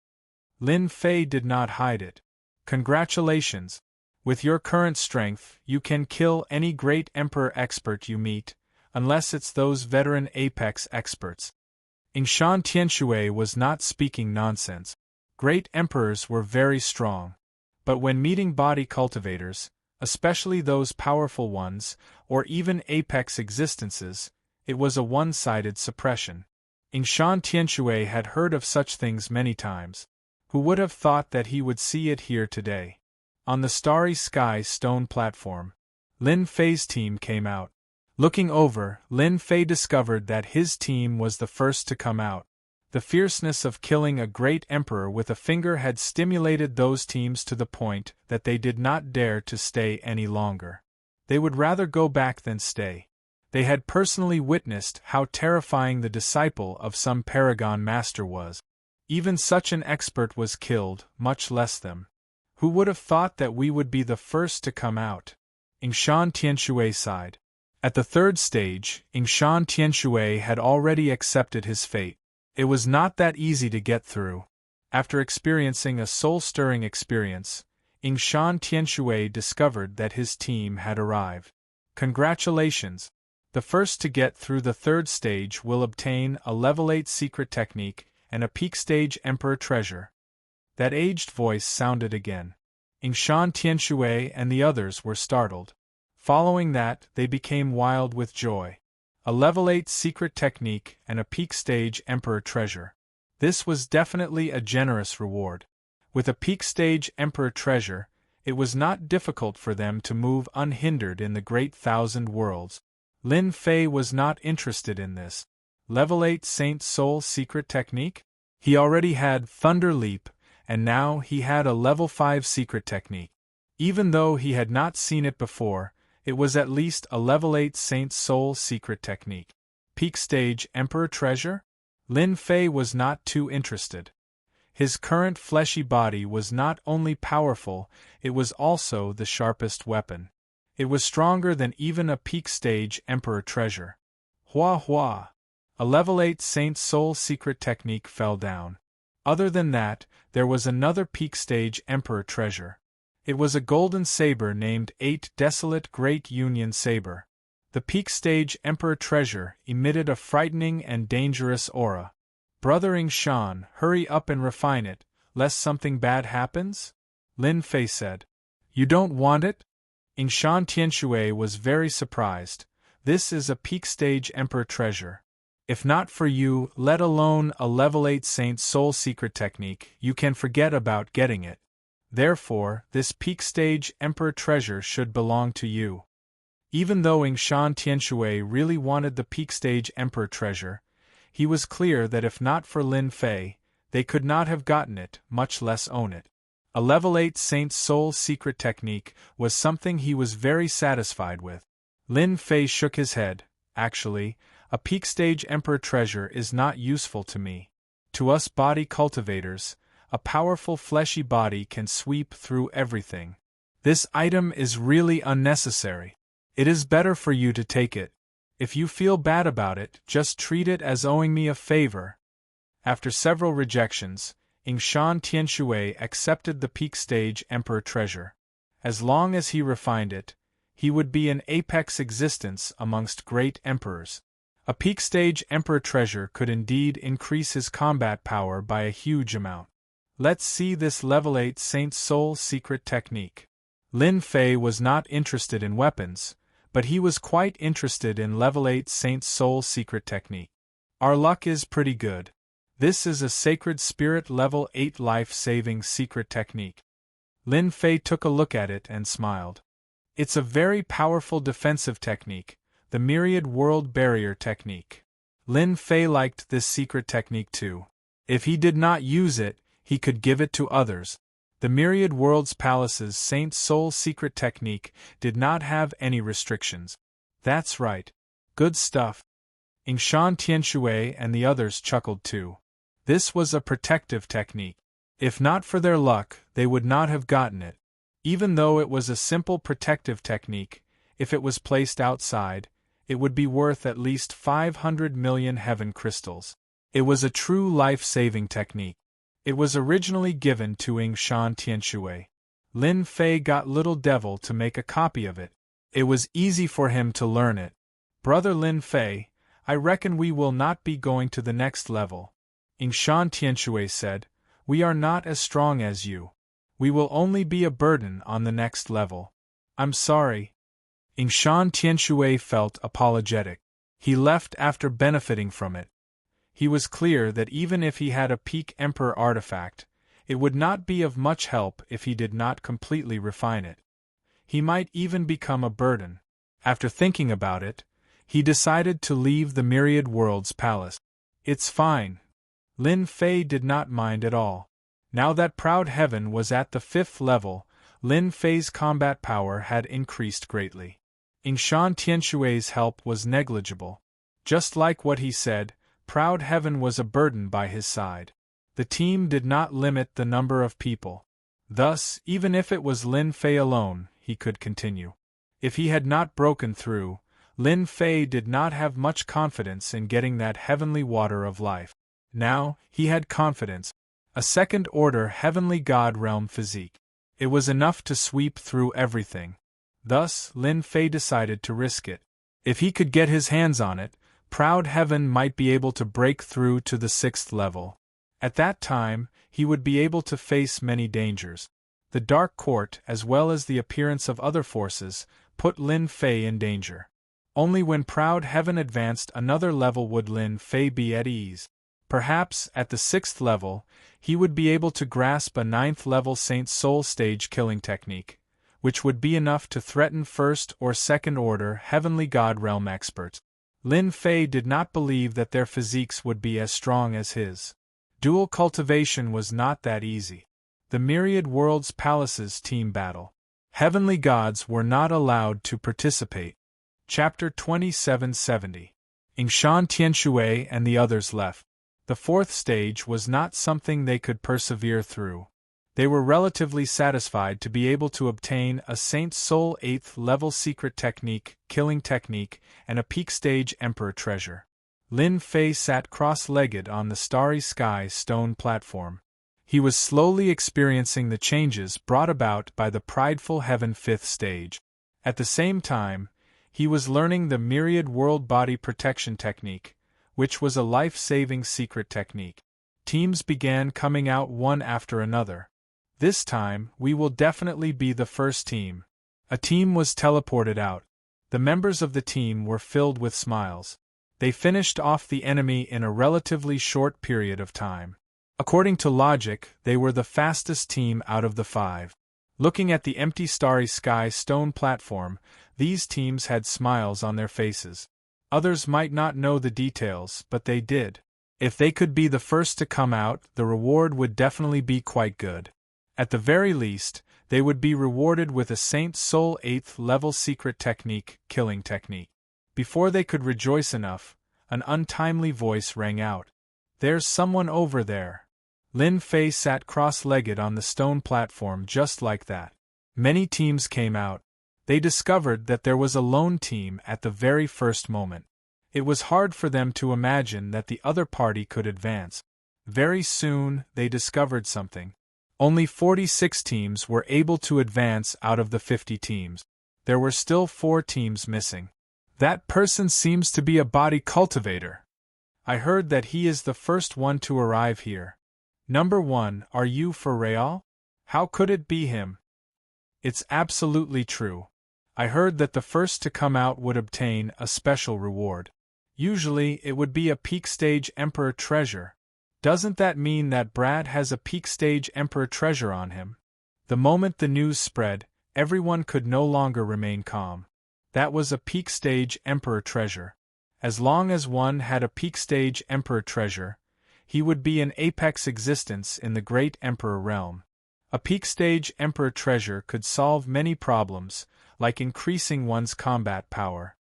Lin Fei did not hide it. Congratulations. With your current strength, you can kill any great Emperor expert you meet, unless it's those veteran Apex experts. Yingshan Tianshui was not speaking nonsense. Great Emperors were very strong. But when meeting body cultivators, especially those powerful ones, or even Apex existences, it was a one-sided suppression. Yingshan Tianshui had heard of such things many times. Who would have thought that he would see it here today? On the starry sky stone platform, Lin Fei's team came out. Looking over, Lin Fei discovered that his team was the first to come out. The fierceness of killing a great emperor with a finger had stimulated those teams to the point that they did not dare to stay any longer. They would rather go back than stay. They had personally witnessed how terrifying the disciple of some paragon master was. Even such an expert was killed, much less them. Who would have thought that we would be the first to come out? Yingshan Tianshui sighed. At the 3rd stage, Yingshan Tianshui had already accepted his fate. It was not that easy to get through. After experiencing a soul-stirring experience, Yingshan Tianshui discovered that his team had arrived. Congratulations! The first to get through the 3rd stage will obtain a level 8 secret technique and a peak stage Emperor treasure. That aged voice sounded again. Yingshan Tianshui and the others were startled. Following that, they became wild with joy. A level 8 secret technique and a peak stage Emperor treasure. This was definitely a generous reward. With a peak stage Emperor treasure, it was not difficult for them to move unhindered in the Great Thousand Worlds. Lin Fei was not interested in this. Level 8 Saint Soul secret technique? He already had Thunder Leap, and now he had a level 5 secret technique. Even though he had not seen it before, it was at least a level 8 Saint Soul secret technique. Peak stage Emperor treasure? Lin Fei was not too interested. His current fleshy body was not only powerful, it was also the sharpest weapon. It was stronger than even a peak stage Emperor treasure. Hua hua! A level 8 Saint Soul secret technique fell down. Other than that, there was another peak stage Emperor treasure. It was a golden saber named 8 Desolate Great Union Saber. The peak stage Emperor treasure emitted a frightening and dangerous aura. Brother Yingshan, hurry up and refine it, lest something bad happens? Lin Fei said. You don't want it? Yingshan Tianshui was very surprised. This is a peak stage Emperor treasure. If not for you, let alone a level 8 Saint Soul secret technique, you can forget about getting it. Therefore, this peak stage Emperor treasure should belong to you. Even though Yingshan Tianshui really wanted the peak stage Emperor treasure, he was clear that if not for Lin Fei, they could not have gotten it, much less own it. A level 8 Saint Soul secret technique was something he was very satisfied with. Lin Fei shook his head. Actually, a peak stage Emperor treasure is not useful to me. To us body cultivators, a powerful fleshy body can sweep through everything. This item is really unnecessary. It is better for you to take it. If you feel bad about it, just treat it as owing me a favor. After several rejections, Yingshan Tianshui accepted the peak stage Emperor treasure. As long as he refined it, he would be an apex existence amongst great emperors. A peak stage Emperor treasure could indeed increase his combat power by a huge amount. Let's see this level 8 Saint Soul secret technique. Lin Fei was not interested in weapons, but he was quite interested in level 8 Saint Soul secret technique. Our luck is pretty good. This is a sacred spirit level 8 life-saving secret technique. Lin Fei took a look at it and smiled. It's a very powerful defensive technique, the Myriad World Barrier technique. Lin Fei liked this secret technique too. If he did not use it, he could give it to others. The Myriad Worlds Palace's Saint Soul secret technique did not have any restrictions. That's right. Good stuff. Yingshan Tianshui and the others chuckled too. This was a protective technique. If not for their luck, they would not have gotten it. Even though it was a simple protective technique, if it was placed outside, it would be worth at least 500 million heaven crystals. It was a true life-saving technique. It was originally given to Yingshan Tianshui. Lin Fei got Little Devil to make a copy of it. It was easy for him to learn it. Brother Lin Fei, I reckon we will not be going to the next level. Yingshan Tianshui said, we are not as strong as you. We will only be a burden on the next level. I'm sorry. Yingshan Tianshui felt apologetic. He left after benefiting from it. He was clear that even if he had a peak Emperor artifact, it would not be of much help if he did not completely refine it. He might even become a burden. After thinking about it, he decided to leave the Myriad Worlds Palace. It's fine. Lin Fei did not mind at all. Now that Proud Heaven was at the 5th level, Lin Fei's combat power had increased greatly. Yingshan Tianshui's help was negligible. Just like what he said, Proud Heaven was a burden by his side. The team did not limit the number of people. Thus, even if it was Lin Fei alone, he could continue. If he had not broken through, Lin Fei did not have much confidence in getting that heavenly water of life. Now, he had confidence. A second-order heavenly god realm physique. It was enough to sweep through everything. Thus, Lin Fei decided to risk it. If he could get his hands on it, Proud Heaven might be able to break through to the 6th level. At that time, he would be able to face many dangers. The Dark Court, as well as the appearance of other forces, put Lin Fei in danger. Only when Proud Heaven advanced another level would Lin Fei be at ease. Perhaps, at the 6th level, he would be able to grasp a 9th level Saint Soul stage killing technique, which would be enough to threaten 1st or 2nd order heavenly god realm experts. Lin Fei did not believe that their physiques would be as strong as his. Dual cultivation was not that easy. The Myriad Worlds Palace's team battle. Heavenly gods were not allowed to participate. Chapter 2770. Yingshan Tianshui and the others left. The 4th stage was not something they could persevere through. They were relatively satisfied to be able to obtain a Saint Soul 8th level secret technique, killing technique, and a peak stage Emperor treasure. Lin Fei sat cross-legged on the starry sky stone platform. He was slowly experiencing the changes brought about by the prideful Heaven 5th stage. At the same time, he was learning the Myriad World Body Protection technique, which was a life-saving secret technique. Teams began coming out one after another. This time, we will definitely be the first team. A team was teleported out. The members of the team were filled with smiles. They finished off the enemy in a relatively short period of time. According to logic, they were the fastest team out of the 5. Looking at the empty starry sky stone platform, these teams had smiles on their faces. Others might not know the details, but they did. If they could be the first to come out, the reward would definitely be quite good. At the very least, they would be rewarded with a Saint's Soul 8th level secret technique, killing technique. Before they could rejoice enough, an untimely voice rang out. "There's someone over there." Lin Fei sat cross-legged on the stone platform just like that. Many teams came out. They discovered that there was a lone team at the very first moment. It was hard for them to imagine that the other party could advance. Very soon, they discovered something. Only 46 teams were able to advance out of the 50 teams. There were still 4 teams missing. "That person seems to be a body cultivator. I heard that he is the first one to arrive here. Number 1, are you for real? How could it be him?" "It's absolutely true. I heard that the first to come out would obtain a special reward. Usually it would be a peak stage Emperor treasure. Doesn't that mean that Brad has a peak stage Emperor treasure on him?" The moment the news spread, everyone could no longer remain calm. That was a peak stage Emperor treasure. As long as one had a peak stage Emperor treasure, he would be an apex existence in the Great Emperor realm. A peak stage Emperor treasure could solve many problems, like increasing one's combat power.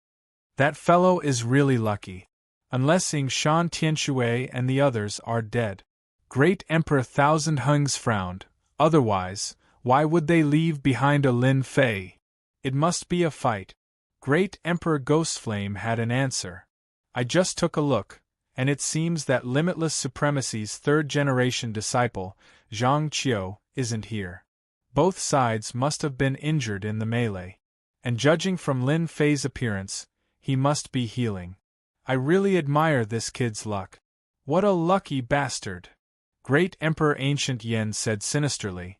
That fellow is really lucky. Unless Ing Shan Tianshui and the others are dead. Great Emperor Thousand Hungs frowned. Otherwise, why would they leave behind a Lin Fei? It must be a fight. Great Emperor Ghostflame had an answer. "I just took a look, and it seems that Limitless Supremacy's 3rd-generation disciple, Zhang Qiu, isn't here. Both sides must have been injured in the melee. And judging from Lin Fei's appearance, he must be healing. I really admire this kid's luck. What a lucky bastard." Great Emperor Ancient Yen said sinisterly.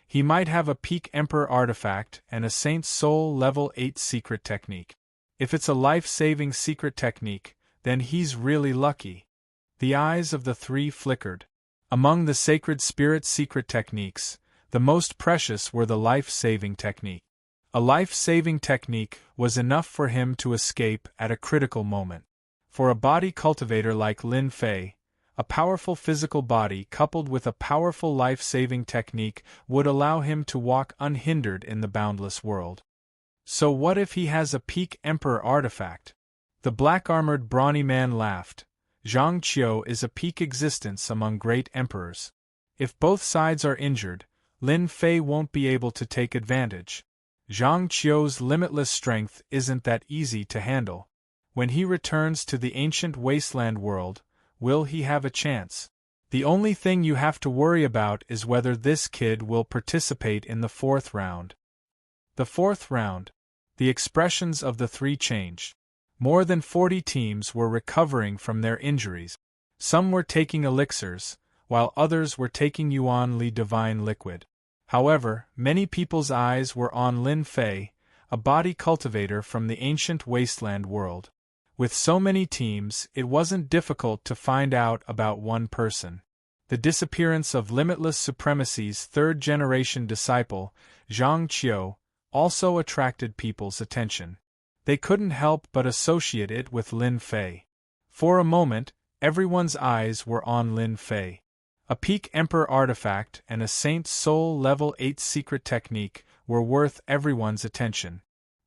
"He might have a peak Emperor artifact and a Saint's Soul level 8 secret technique. If it's a life-saving secret technique, then he's really lucky." The eyes of the 3 flickered. Among the Sacred Spirit secret techniques, the most precious were the life-saving technique. A life-saving technique was enough for him to escape at a critical moment. For a body cultivator like Lin Fei, a powerful physical body coupled with a powerful life-saving technique would allow him to walk unhindered in the boundless world. So what if he has a peak Emperor artifact? The black-armored brawny man laughed. "Zhang Qiu is a peak existence among great emperors. If both sides are injured, Lin Fei won't be able to take advantage. Zhang Qiu's limitless strength isn't that easy to handle. When he returns to the ancient wasteland world, will he have a chance? The only thing you have to worry about is whether this kid will participate in the 4th round." The 4th round. The expressions of the 3 changed. More than 40 teams were recovering from their injuries. Some were taking elixirs, while others were taking Yuan Li Divine Liquid. However, many people's eyes were on Lin Fei, a body cultivator from the ancient wasteland world. With so many teams, it wasn't difficult to find out about one person. The disappearance of Limitless Supremacy's 3rd-generation disciple, Zhang Qiu, also attracted people's attention. They couldn't help but associate it with Lin Fei. For a moment, everyone's eyes were on Lin Fei. A peak Emperor artifact and a Saint's Soul level 8 secret technique were worth everyone's attention.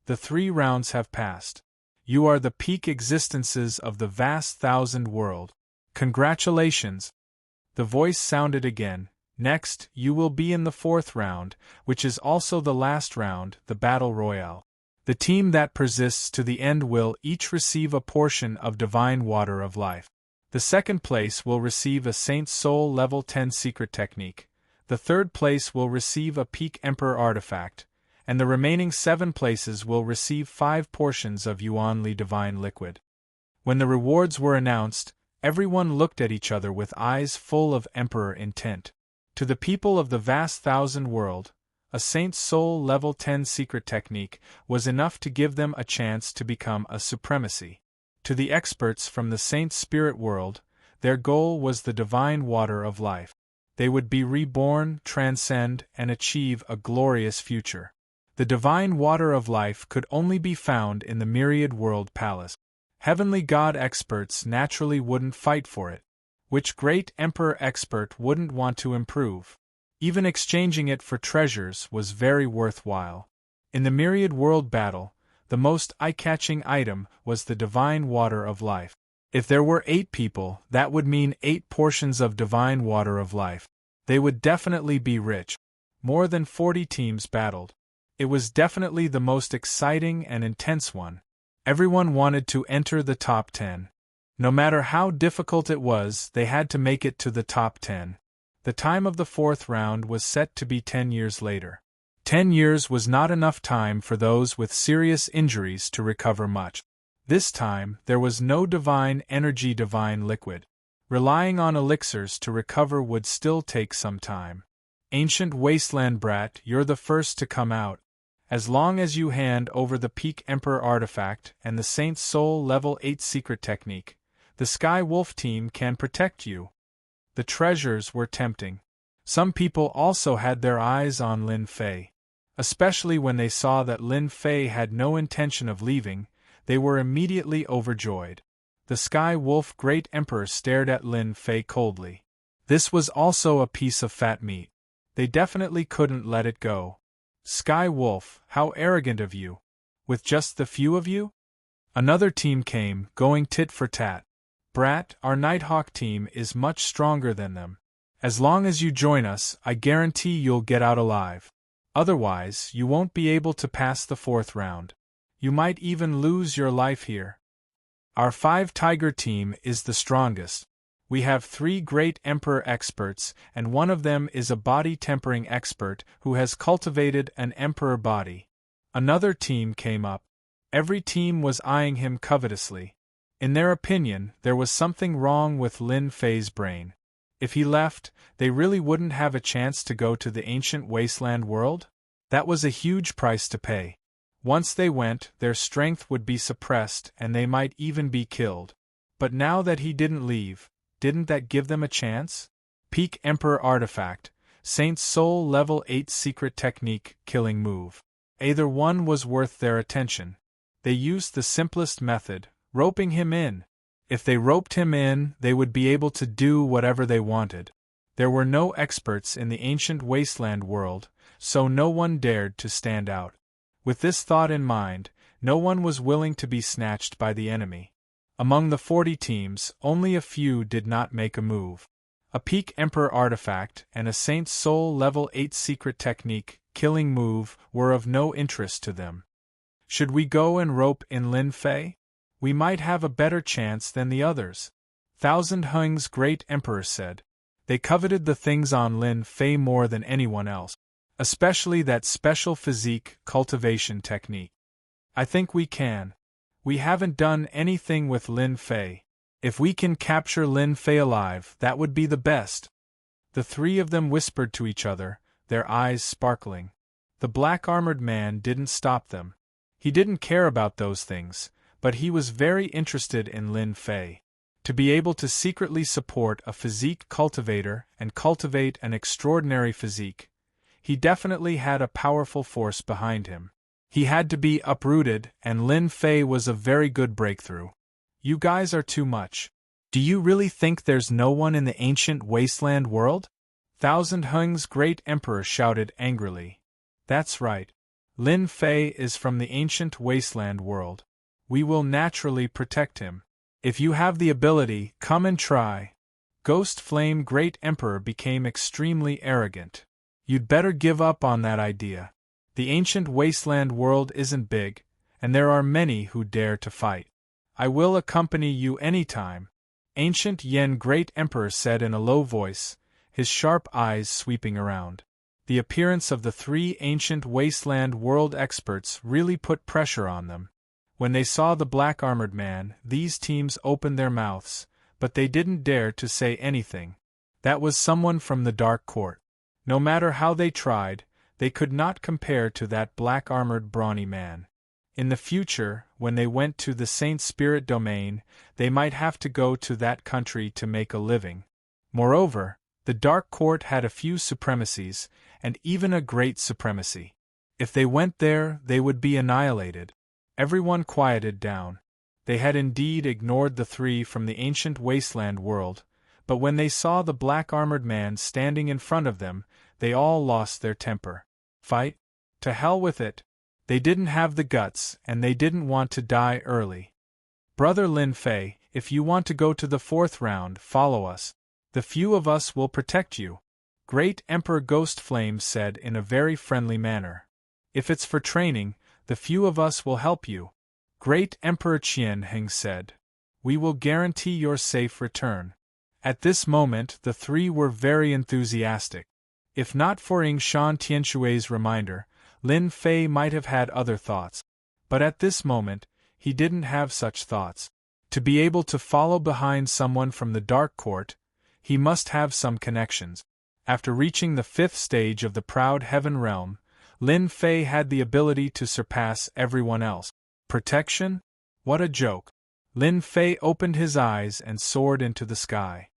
The 3 rounds have passed. You are the peak existences of the vast thousand world. Congratulations! The voice sounded again. Next, you will be in the 4th round, which is also the last round, the Battle Royale. The team that persists to the end will each receive a portion of Divine Water of Life. The 2nd place will receive a Saint's Soul level 10 secret technique. The 3rd place will receive a peak Emperor artifact, and the remaining 7 places will receive 5 portions of Yuan Li Divine Liquid. When the rewards were announced, everyone looked at each other with eyes full of emperor intent. To the people of the vast thousand world, a Saint's Soul Level 10 secret technique was enough to give them a chance to become a supremacy. To the experts from the Saint's Spirit world, their goal was the divine water of life. They would be reborn, transcend, and achieve a glorious future. The divine water of life could only be found in the Myriad World Palace. Heavenly God experts naturally wouldn't fight for it. Which great emperor expert wouldn't want to improve? Even exchanging it for treasures was very worthwhile. In the Myriad World battle, the most eye-catching item was the divine water of life. If there were 8 people, that would mean 8 portions of divine water of life. They would definitely be rich. More than 40 teams battled. It was definitely the most exciting and intense one. Everyone wanted to enter the top 10. No matter how difficult it was, they had to make it to the top 10. The time of the 4th round was set to be 10 years later. 10 years was not enough time for those with serious injuries to recover much. This time, there was no divine energy, divine liquid. Relying on elixirs to recover would still take some time. Ancient Wasteland Brat, you're the first to come out. As long as you hand over the Peak Emperor artifact and the Saint's Soul Level 8 secret technique, the Sky Wolf team can protect you. The treasures were tempting. Some people also had their eyes on Lin Fei. Especially when they saw that Lin Fei had no intention of leaving, they were immediately overjoyed. The Sky Wolf Great Emperor stared at Lin Fei coldly. This was also a piece of fat meat. They definitely couldn't let it go. Sky Wolf, how arrogant of you. With just the few of you? Another team came, going tit for tat. Brat, our Nighthawk team is much stronger than them. As long as you join us, I guarantee you'll get out alive. Otherwise, you won't be able to pass the 4th round. You might even lose your life here. Our 5 Tiger team is the strongest. We have 3 great Emperor experts, and one of them is a body tempering expert who has cultivated an Emperor body. Another team came up. Every team was eyeing him covetously. In their opinion, there was something wrong with Lin Fei's brain. If he left, they really wouldn't have a chance to go to the ancient wasteland world? That was a huge price to pay. Once they went, their strength would be suppressed and they might even be killed. But now that he didn't leave, didn't that give them a chance? Peak Emperor artifact, Saint's Soul Level 8 secret technique, killing move. Either one was worth their attention. They used the simplest method, roping him in. If they roped him in, they would be able to do whatever they wanted. There were no experts in the ancient wasteland world, so no one dared to stand out. With this thought in mind, no one was willing to be snatched by the enemy. Among the 40 teams, only a few did not make a move. A Peak Emperor artifact and a Saint's Soul Level 8 secret technique, killing move, were of no interest to them. Should we go and rope in Lin Fei? We might have a better chance than the others. Thousand Hung's Great Emperor said. They coveted the things on Lin Fei more than anyone else. Especially that special physique cultivation technique. I think we can. We haven't done anything with Lin Fei. If we can capture Lin Fei alive, that would be the best. The 3 of them whispered to each other, their eyes sparkling. The black-armored man didn't stop them. He didn't care about those things, but he was very interested in Lin Fei. To be able to secretly support a physique cultivator and cultivate an extraordinary physique, he definitely had a powerful force behind him. He had to be uprooted, and Lin Fei was a very good breakthrough. You guys are too much. Do you really think there's no one in the ancient wasteland world? Thousand Hung's Great Emperor shouted angrily. That's right. Lin Fei is from the ancient wasteland world. We will naturally protect him. If you have the ability, come and try. Ghost Flame Great Emperor became extremely arrogant. You'd better give up on that idea. The ancient wasteland world isn't big, and there are many who dare to fight. I will accompany you anytime, Ancient Yen Great Emperor said in a low voice, his sharp eyes sweeping around. The appearance of the 3 ancient wasteland world experts really put pressure on them. When they saw the black-armored man, these teams opened their mouths, but they didn't dare to say anything. That was someone from the Dark Court. No matter how they tried, they could not compare to that black-armored brawny man. In the future, when they went to the Saint Spirit domain, they might have to go to that country to make a living. Moreover, the Dark Court had a few supremacies, and even a great supremacy. If they went there, they would be annihilated. Everyone quieted down. They had indeed ignored the three from the ancient wasteland world, but when they saw the black-armored man standing in front of them, they all lost their temper. Fight? To hell with it! They didn't have the guts, and they didn't want to die early. Brother Lin Fei, if you want to go to the 4th round, follow us. The few of us will protect you. Great Emperor Ghost Flame said in a very friendly manner. If it's for training, the few of us will help you. Great Emperor Qian Heng said. We will guarantee your safe return. At this moment the three were very enthusiastic. If not for Ying Shan Tianshui's reminder, Lin Fei might have had other thoughts. But at this moment, he didn't have such thoughts. To be able to follow behind someone from the Dark Court, he must have some connections. After reaching the 5th stage of the Proud Heaven Realm, Lin Fei had the ability to surpass everyone else. Protection? What a joke. Lin Fei opened his eyes and soared into the sky.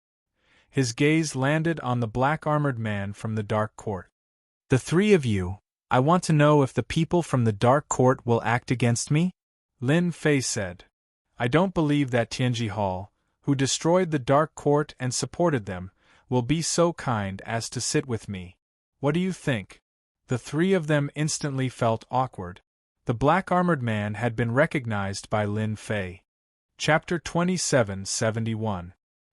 His gaze landed on the black-armored man from the Dark Court. The three of you, I want to know if the people from the Dark Court will act against me? Lin Fei said. I don't believe that Tianji Hall, who destroyed the Dark Court and supported them, will be so kind as to sit with me. What do you think? The three of them instantly felt awkward. The black-armored man had been recognized by Lin Fei. Chapter 2771.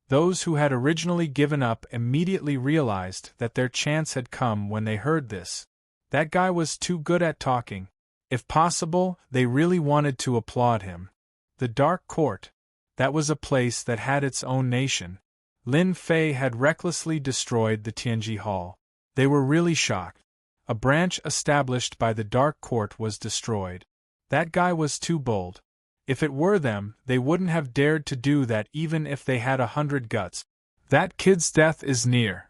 Those who had originally given up immediately realized that their chance had come when they heard this. That guy was too good at talking. If possible, they really wanted to applaud him. The Dark Court. That was a place that had its own nation. Lin Fei had recklessly destroyed the Tianji Hall. They were really shocked. A branch established by the Dark Court was destroyed. That guy was too bold. If it were them, they wouldn't have dared to do that even if they had 100 guts. That kid's death is near.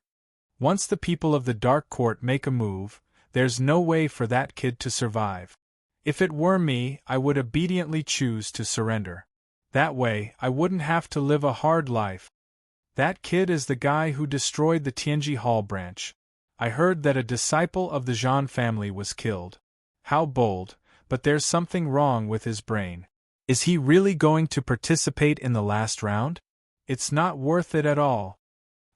Once the people of the Dark Court make a move, there's no way for that kid to survive. If it were me, I would obediently choose to surrender. That way, I wouldn't have to live a hard life. That kid is the guy who destroyed the Tianji Hall branch. I heard that a disciple of the Zhan family was killed. How bold, but there's something wrong with his brain. Is he really going to participate in the last round? It's not worth it at all.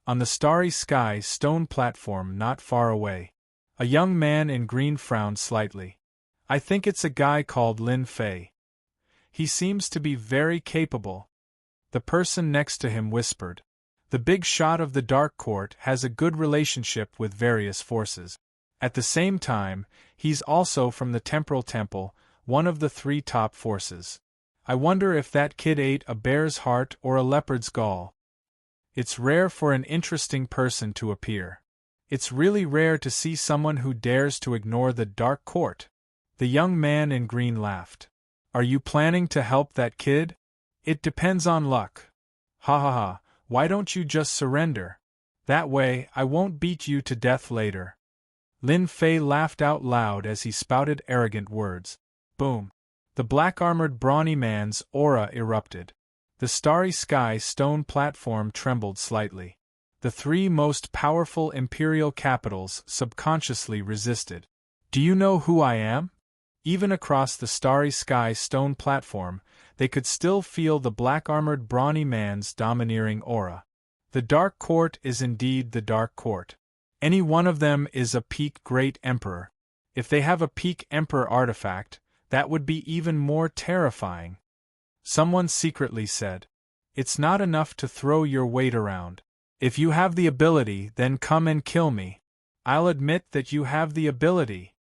On the starry sky stone platform not far away, a young man in green frowned slightly. I think it's a guy called Lin Fei. He seems to be very capable. The person next to him whispered. The big shot of the Dark Court has a good relationship with various forces. At the same time, he's also from the Temporal Temple, one of the 3 top forces. I wonder if that kid ate a bear's heart or a leopard's gall. It's rare for an interesting person to appear. It's really rare to see someone who dares to ignore the Dark Court. The young man in green laughed. Are you planning to help that kid? It depends on luck. Ha ha ha, why don't you just surrender? That way, I won't beat you to death later. Lin Fei laughed out loud as he spouted arrogant words. Boom. The black-armored brawny man's aura erupted. The starry sky stone platform trembled slightly. The 3 most powerful imperial capitals subconsciously resisted. Do you know who I am? Even across the starry sky stone platform, they could still feel the black-armored brawny man's domineering aura. The Dark Court is indeed the Dark Court. Any one of them is a peak Great Emperor. If they have a peak Emperor artifact, that would be even more terrifying. Someone secretly said. It's not enough to throw your weight around. If you have the ability, then come and kill me. I'll admit that you have the ability.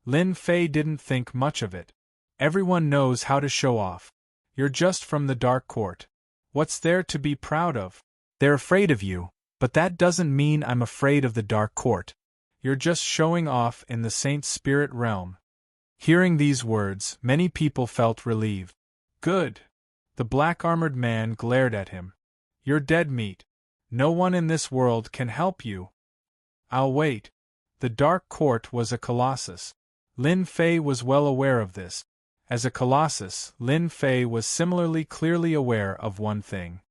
Lin Fei didn't think much of it. Everyone knows how to show off. You're just from the Dark Court. What's there to be proud of? They're afraid of you, but that doesn't mean I'm afraid of the Dark Court. You're just showing off in the Saint Spirit realm. Hearing these words, many people felt relieved. Good. The black-armored man glared at him. You're dead meat. No one in this world can help you. I'll wait. The Dark Court was a colossus. Lin Fei was well aware of this. As a colossus, Lin Fei was similarly clearly aware of one thing.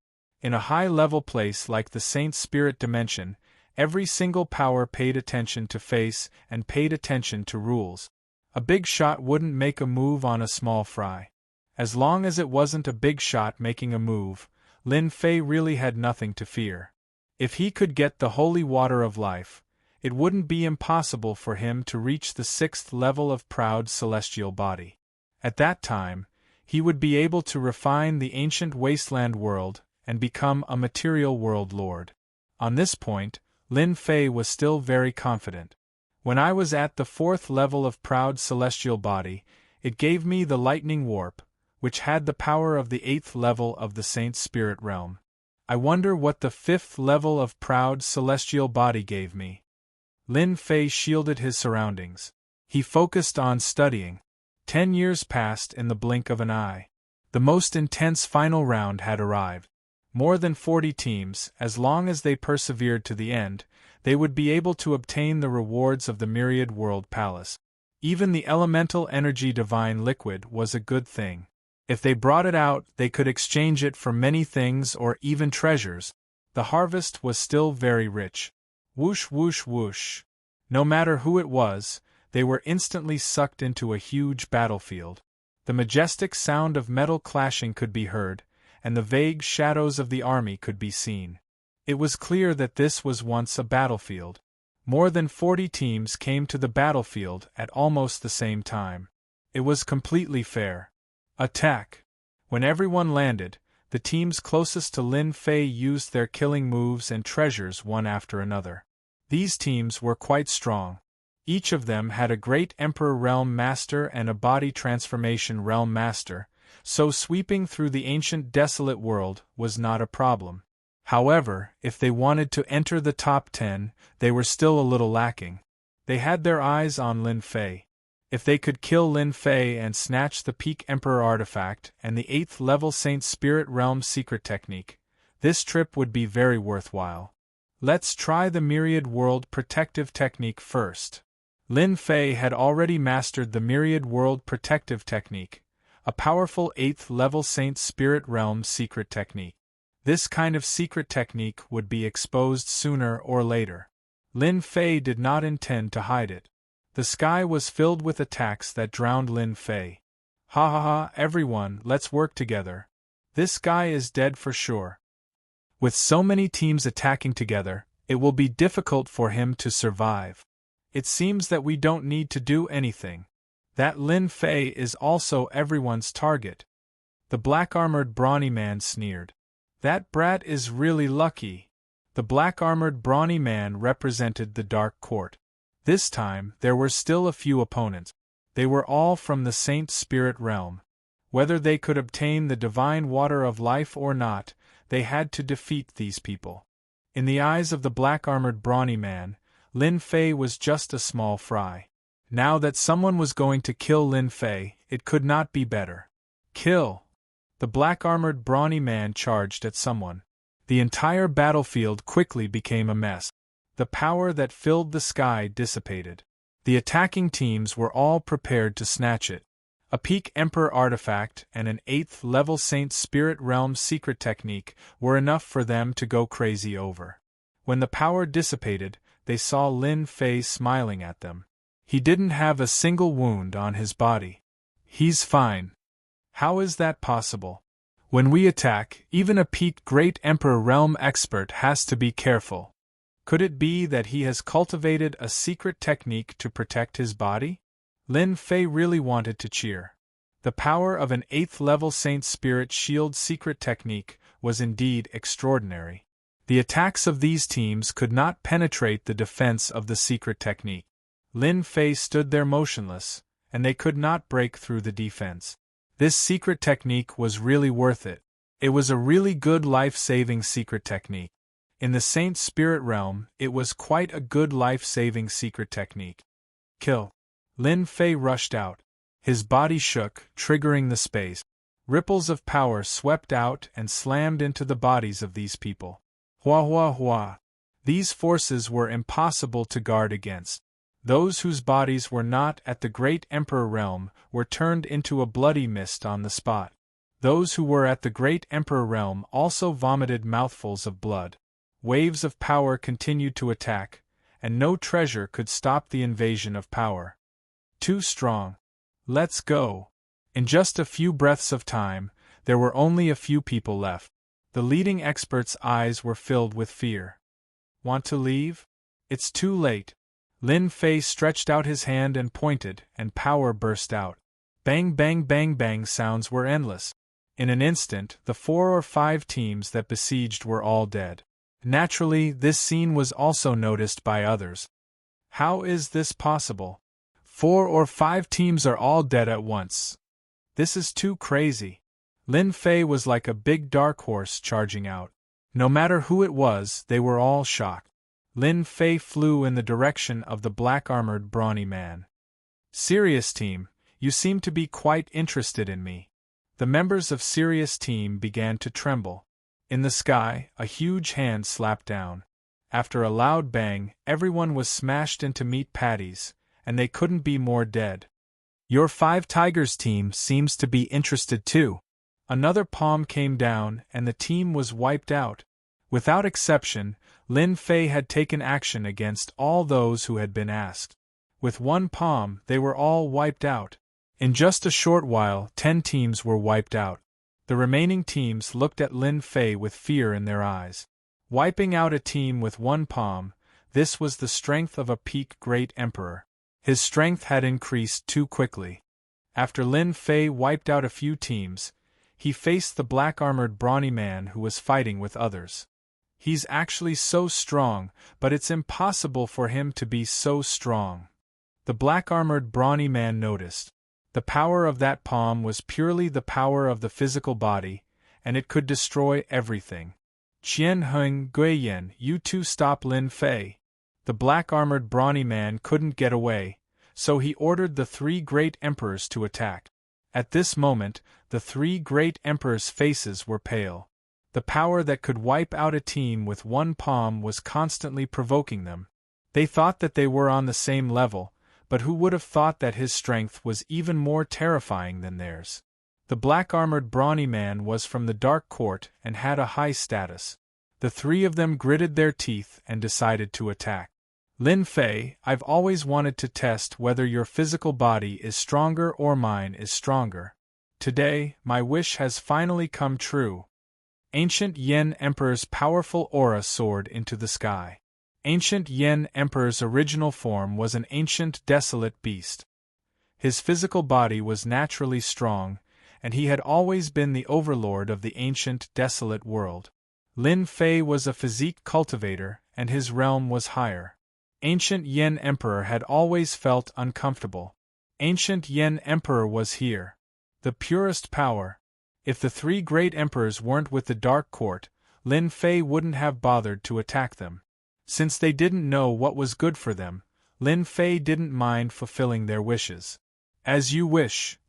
In a high-level place like the Saint Spirit Dimension, every single power paid attention to face and paid attention to rules. A big shot wouldn't make a move on a small fry. As long as it wasn't a big shot making a move, Lin Fei really had nothing to fear. If he could get the holy water of life, it wouldn't be impossible for him to reach the 6th level of proud celestial body. At that time, he would be able to refine the ancient wasteland world and become a material world lord. On this point, Lin Fei was still very confident. When I was at the 4th level of proud celestial body, it gave me the lightning warp, which had the power of the 8th level of the Saint Spirit realm. I wonder what the 5th level of proud celestial body gave me. Lin Fei shielded his surroundings. He focused on studying. 10 years passed in the blink of an eye. The most intense final round had arrived. More than 40 teams, as long as they persevered to the end, they would be able to obtain the rewards of the Myriad World Palace. Even the elemental energy divine liquid was a good thing. If they brought it out, they could exchange it for many things or even treasures. The harvest was still very rich. Whoosh whoosh whoosh. No matter who it was, they were instantly sucked into a huge battlefield. The majestic sound of metal clashing could be heard, and the vague shadows of the army could be seen. It was clear that this was once a battlefield. More than 40 teams came to the battlefield at almost the same time. It was completely fair. Attack! When everyone landed, the teams closest to Lin Fei used their killing moves and treasures one after another. These teams were quite strong. Each of them had a Great Emperor Realm Master and a Body Transformation Realm Master, so sweeping through the ancient desolate world was not a problem. However, if they wanted to enter the top 10, they were still a little lacking. They had their eyes on Lin Fei. If they could kill Lin Fei and snatch the Peak Emperor artifact and the 8th level Saint Spirit Realm secret technique, this trip would be very worthwhile. Let's try the Myriad World Protective Technique first. Lin Fei had already mastered the Myriad World Protective Technique, a powerful 8th level Saint Spirit Realm secret technique. This kind of secret technique would be exposed sooner or later. Lin Fei did not intend to hide it. The sky was filled with attacks that drowned Lin Fei. Ha ha ha, everyone, let's work together. This guy is dead for sure. With so many teams attacking together, it will be difficult for him to survive. It seems that we don't need to do anything. That Lin Fei is also everyone's target. The black-armored brawny man sneered. That brat is really lucky. The black-armored brawny man represented the Dark Court. This time, there were still a few opponents. They were all from the Saint Spirit Realm. Whether they could obtain the divine water of life or not, they had to defeat these people. In the eyes of the black-armored brawny man, Lin Fei was just a small fry. Now that someone was going to kill Lin Fei, it could not be better. Kill! The black-armored brawny man charged at someone. The entire battlefield quickly became a mess. The power that filled the sky dissipated. The attacking teams were all prepared to snatch it. A Peak Emperor artifact and an 8th level Saint Spirit Realm secret technique were enough for them to go crazy over. When the power dissipated, they saw Lin Fei smiling at them. He didn't have a single wound on his body. He's fine. How is that possible? When we attack, even a Peak Great Emperor Realm expert has to be careful. Could it be that he has cultivated a secret technique to protect his body? Lin Fei really wanted to cheer. The power of an 8th level Saint Spirit Shield secret technique was indeed extraordinary. The attacks of these teams could not penetrate the defense of the secret technique. Lin Fei stood there motionless, and they could not break through the defense. This secret technique was really worth it. It was a really good life-saving secret technique. In the Saint Spirit Realm, it was quite a good life-saving secret technique. Kill! Lin Fei rushed out. His body shook, triggering the space. Ripples of power swept out and slammed into the bodies of these people. Hua hua hua. These forces were impossible to guard against. Those whose bodies were not at the great Emperor realm were turned into a bloody mist on the spot. Those who were at the great Emperor realm also vomited mouthfuls of blood. Waves of power continued to attack, and no treasure could stop the invasion of power. Too strong. Let's go. In just a few breaths of time, there were only a few people left. The leading expert's eyes were filled with fear. Want to leave? It's too late. Lin Fei stretched out his hand and pointed, and power burst out. Bang bang bang bang sounds were endless. In an instant, the 4 or 5 teams that besieged were all dead. Naturally, this scene was also noticed by others. How is this possible? 4 or 5 teams are all dead at once. This is too crazy. Lin Fei was like a big dark horse charging out. No matter who it was, they were all shocked. Lin Fei flew in the direction of the black-armored brawny man. Serious team, you seem to be quite interested in me. The members of Serious team began to tremble. In the sky, a huge hand slapped down. After a loud bang, everyone was smashed into meat patties, and they couldn't be more dead. Your 5 Tigers team seems to be interested too. Another palm came down, and the team was wiped out. Without exception, Lin Fei had taken action against all those who had been asked. With one palm, they were all wiped out. In just a short while, 10 teams were wiped out. The remaining teams looked at Lin Fei with fear in their eyes. Wiping out a team with one palm, this was the strength of a peak great emperor. His strength had increased too quickly. After Lin Fei wiped out a few teams, he faced the black-armored brawny man who was fighting with others. He's actually so strong, but it's impossible for him to be so strong. The black-armored brawny man noticed. The power of that palm was purely the power of the physical body, and it could destroy everything. Qian Heng Guiyan, you two stop Lin Fei. The black-armored brawny man couldn't get away, so he ordered the 3 great emperors to attack. At this moment, the 3 great emperors' faces were pale. The power that could wipe out a team with one palm was constantly provoking them. They thought that they were on the same level, but who would have thought that his strength was even more terrifying than theirs? The black-armored brawny man was from the Dark Court and had a high status. The 3 of them gritted their teeth and decided to attack. Lin Fei, I've always wanted to test whether your physical body is stronger or mine is stronger. Today, my wish has finally come true. Ancient Yen Emperor's powerful aura soared into the sky. Ancient Yen Emperor's original form was an ancient desolate beast. His physical body was naturally strong, and he had always been the overlord of the ancient desolate world. Lin Fei was a physique cultivator, and his realm was higher. Ancient Yen Emperor had always felt uncomfortable. Ancient Yen Emperor was here. The purest power. If the 3 great emperors weren't with the Dark Court, Lin Fei wouldn't have bothered to attack them. Since they didn't know what was good for them, Lin Fei didn't mind fulfilling their wishes. As you wish.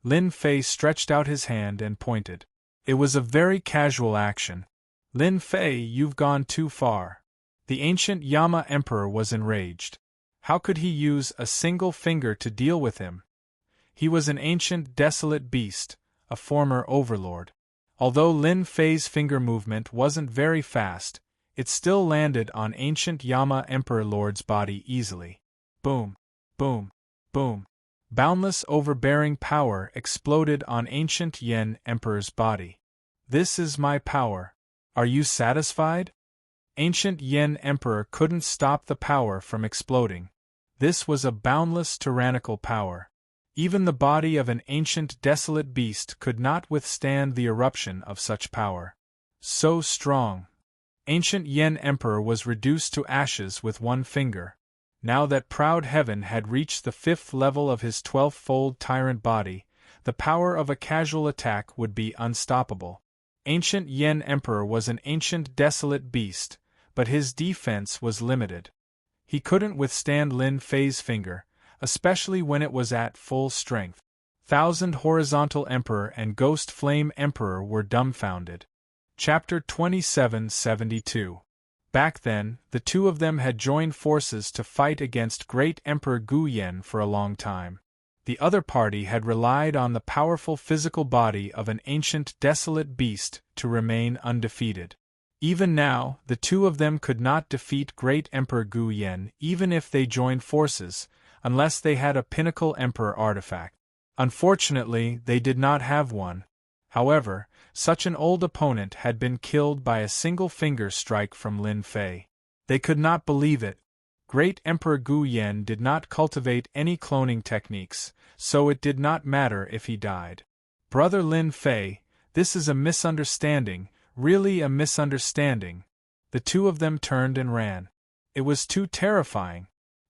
Lin Fei stretched out his hand and pointed. It was a very casual action. Lin Fei, you've gone too far. The ancient Yama Emperor was enraged. How could he use a single finger to deal with him? He was an ancient desolate beast, a former overlord. Although Lin Fei's finger movement wasn't very fast, it still landed on ancient Yama Emperor Lord's body easily. Boom, boom, boom. Boundless overbearing power exploded on ancient Yen Emperor's body. This is my power. Are you satisfied? Ancient Yen Emperor couldn't stop the power from exploding. This was a boundless tyrannical power. Even the body of an ancient desolate beast could not withstand the eruption of such power. So strong. Ancient Yen Emperor was reduced to ashes with one finger. Now that proud heaven had reached the 5th level of his 12-fold tyrant body, the power of a casual attack would be unstoppable. Ancient Yen Emperor was an ancient desolate beast, but his defense was limited. He couldn't withstand Lin Fei's finger, especially when it was at full strength. Thousand Horizontal Emperor and Ghost Flame Emperor were dumbfounded. Chapter 2772. Back then, the two of them had joined forces to fight against Great Emperor Gu Yen for a long time. The other party had relied on the powerful physical body of an ancient desolate beast to remain undefeated. Even now, the two of them could not defeat Great Emperor Gu Yen even if they joined forces, unless they had a Pinnacle Emperor artifact. Unfortunately, they did not have one. However, such an old opponent had been killed by a single finger strike from Lin Fei. They could not believe it. Great Emperor Gu Yen did not cultivate any cloning techniques, so it did not matter if he died. Brother Lin Fei, this is a misunderstanding, really a misunderstanding. The two of them turned and ran. It was too terrifying.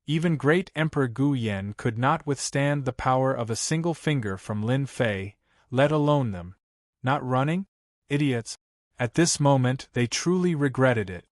Even Great Emperor Gu Yen could not withstand the power of a single finger from Lin Fei, let alone them. Not running? Idiots. At this moment they truly regretted it.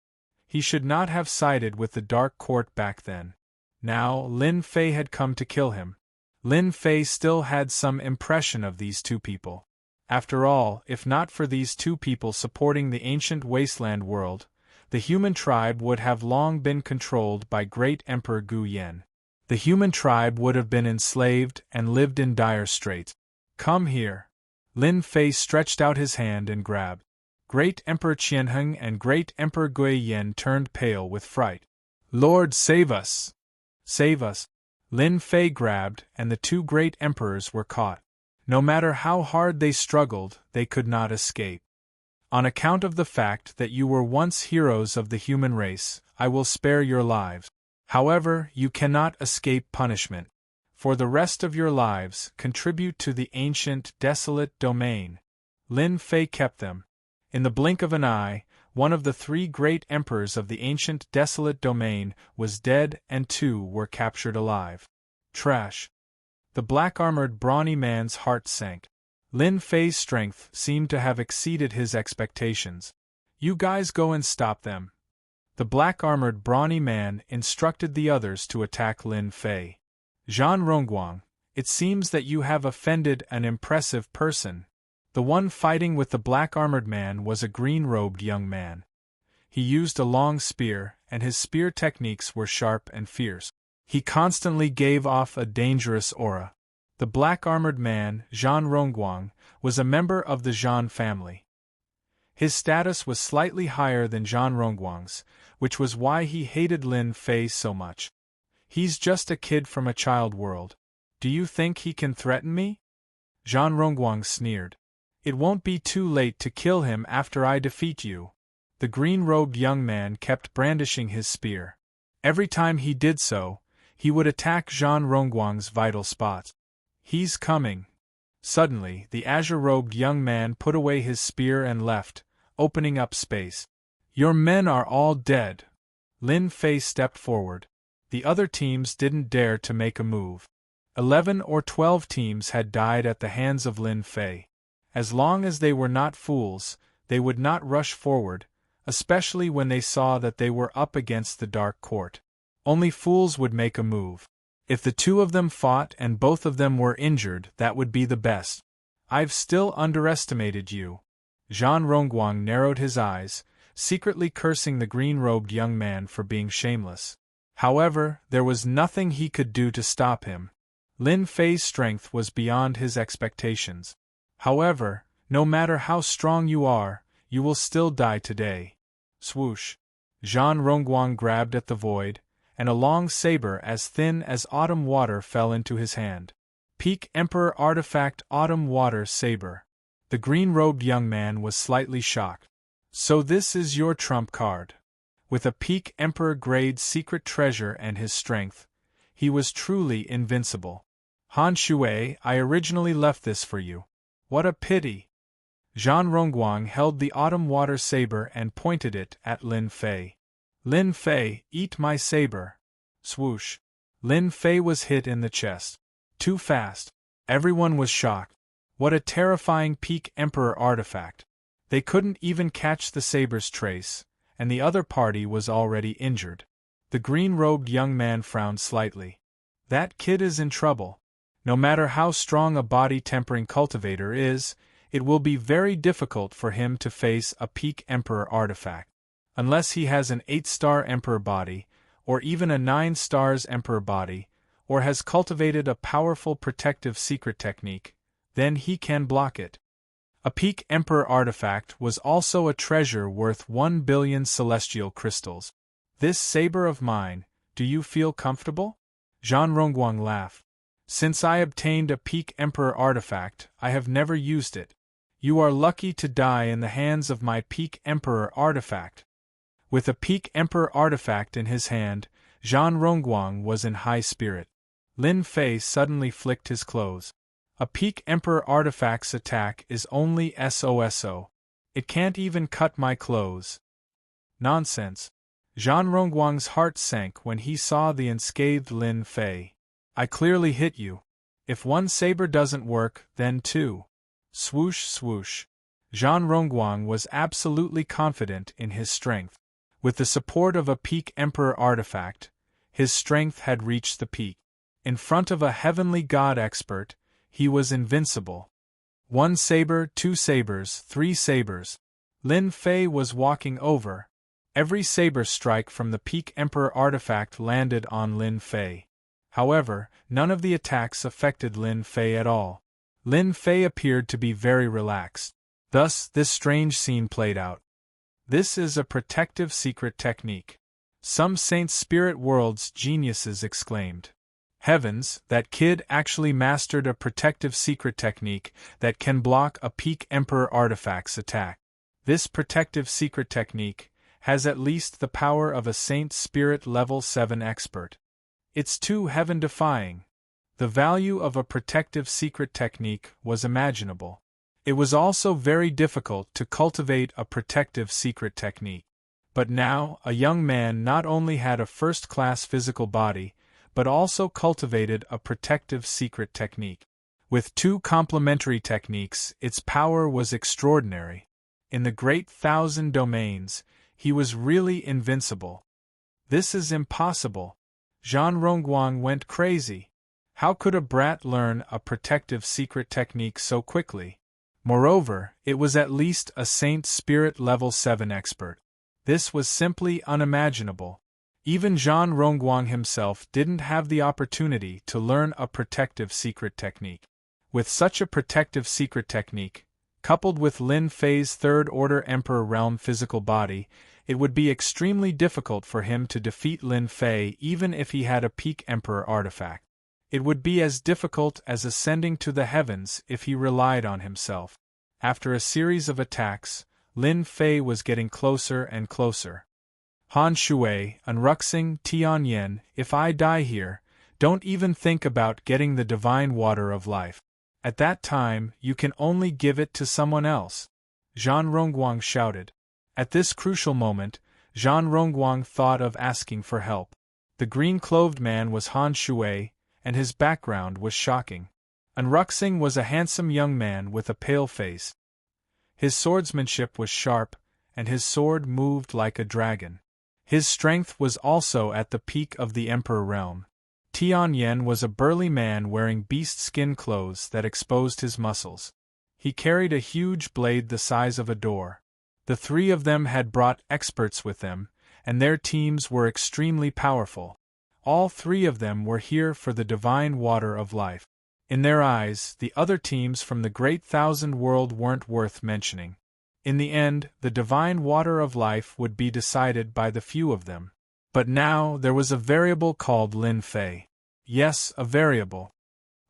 He should not have sided with the Dark Court back then. Now, Lin Fei had come to kill him. Lin Fei still had some impression of these two people. After all, if not for these two people supporting the ancient wasteland world, the human tribe would have long been controlled by Great Emperor Gu Yen. The human tribe would have been enslaved and lived in dire straits. Come here. Lin Fei stretched out his hand and grabbed. Great Emperor Qianheng and Great Emperor Gui Yen turned pale with fright. Lord, save us! Save us! Lin Fei grabbed, and the two great emperors were caught. No matter how hard they struggled, they could not escape. On account of the fact that you were once heroes of the human race, I will spare your lives. However, you cannot escape punishment. For the rest of your lives, contribute to the ancient, desolate domain. Lin Fei kept them. In the blink of an eye, one of the three great emperors of the ancient, desolate domain was dead and two were captured alive. Trash. The black-armored brawny man's heart sank. Lin Fei's strength seemed to have exceeded his expectations. You guys go and stop them. The black-armored brawny man instructed the others to attack Lin Fei. Zhan Rongguang, it seems that you have offended an impressive person. The one fighting with the black-armored man was a green-robed young man. He used a long spear, and his spear techniques were sharp and fierce. He constantly gave off a dangerous aura. The black-armored man, Zhan Rongguang, was a member of the Zhan family. His status was slightly higher than Zhan Rongguang's, which was why he hated Lin Fei so much. He's just a kid from a child world. Do you think he can threaten me? Zhan Rongguang sneered. It won't be too late to kill him after I defeat you. The green-robed young man kept brandishing his spear. Every time he did so, he would attack Zhan Rongguang's vital spots. He's coming. Suddenly, the azure-robed young man put away his spear and left, opening up space. Your men are all dead. Lin Fei stepped forward. The other teams didn't dare to make a move. 11 or 12 teams had died at the hands of Lin Fei. As long as they were not fools, they would not rush forward, especially when they saw that they were up against the Dark Court. Only fools would make a move. If the two of them fought and both of them were injured, that would be the best. I've still underestimated you. Zhan Rongguang narrowed his eyes, secretly cursing the green-robed young man for being shameless. However, there was nothing he could do to stop him. Lin Fei's strength was beyond his expectations. However, no matter how strong you are, you will still die today. Swoosh. Zhan Rongguang grabbed at the void, and a long saber as thin as autumn water fell into his hand. Peak Emperor Artifact Autumn Water Saber. The green-robed young man was slightly shocked. So this is your trump card. With a Peak Emperor grade secret treasure and his strength, he was truly invincible. Han Shui, I originally left this for you. What a pity! Zhan Rongguang held the autumn water saber and pointed it at Lin Fei. Lin Fei, eat my saber. Swoosh. Lin Fei was hit in the chest. Too fast. Everyone was shocked. What a terrifying Peak Emperor artifact. They couldn't even catch the saber's trace, and the other party was already injured. The green-robed young man frowned slightly. That kid is in trouble. No matter how strong a body-tempering cultivator is, it will be very difficult for him to face a peak Emperor artifact. Unless he has an 8-star Emperor body, or even a 9 stars Emperor body, or has cultivated a powerful protective secret technique, then he can block it. A peak Emperor artifact was also a treasure worth 1 billion celestial crystals. This saber of mine, do you feel comfortable? Zhan Rongguang laughed. Since I obtained a peak Emperor artifact, I have never used it. You are lucky to die in the hands of my peak Emperor artifact. With a peak Emperor artifact in his hand, Zhan Rongguang was in high spirit. Lin Fei suddenly flicked his clothes. A peak Emperor artifact's attack is only SOSO. It can't even cut my clothes. Nonsense. Zhan Rongguang's heart sank when he saw the unscathed Lin Fei. I clearly hit you. If one saber doesn't work, then two. Swoosh swoosh. Zhan Rongguang was absolutely confident in his strength. With the support of a peak Emperor artifact, his strength had reached the peak. In front of a heavenly god expert, he was invincible. 1 saber, 2 sabers, 3 sabers. Lin Fei was walking over. Every saber strike from the peak Emperor artifact landed on Lin Fei. However, none of the attacks affected Lin Fei at all. Lin Fei appeared to be very relaxed. Thus, this strange scene played out. This is a protective secret technique. Some Saint Spirit World's geniuses exclaimed. Heavens, that kid actually mastered a protective secret technique that can block a peak Emperor artifact's attack. This protective secret technique has at least the power of a Saint Spirit level 7 expert. It's too heaven-defying. The value of a protective secret technique was imaginable. It was also very difficult to cultivate a protective secret technique. But now, a young man not only had a first-class physical body, but also cultivated a protective secret technique. With 2 complementary techniques, its power was extraordinary. In the great 1,000 domains, he was really invincible. This is impossible. Zhan Rongguang went crazy. How could a brat learn a protective secret technique so quickly? Moreover, it was at least a Saint Spirit level 7 expert. This was simply unimaginable. Even Zhan Rongguang himself didn't have the opportunity to learn a protective secret technique. With such a protective secret technique, coupled with Lin Fei's third-order Emperor Realm physical body, it would be extremely difficult for him to defeat Lin Fei even if he had a peak Emperor artifact. It would be as difficult as ascending to the heavens if he relied on himself. After a series of attacks, Lin Fei was getting closer and closer. Han Shui, Unruxing, Tianyan, if I die here, don't even think about getting the divine water of life. At that time, you can only give it to someone else. Zhan Rongguang shouted. At this crucial moment, Zhan Rongguang thought of asking for help. The green-clothed man was Han Shui, and his background was shocking. Unruxing was a handsome young man with a pale face. His swordsmanship was sharp, and his sword moved like a dragon. His strength was also at the peak of the Emperor realm. Tianyan was a burly man wearing beast-skin clothes that exposed his muscles. He carried a huge blade the size of a door. The 3 of them had brought experts with them, and their teams were extremely powerful. All 3 of them were here for the divine water of life. In their eyes, the other teams from the Great 1,000 World weren't worth mentioning. In the end, the divine water of life would be decided by the few of them. But now, there was a variable called Lin Fei. Yes, a variable.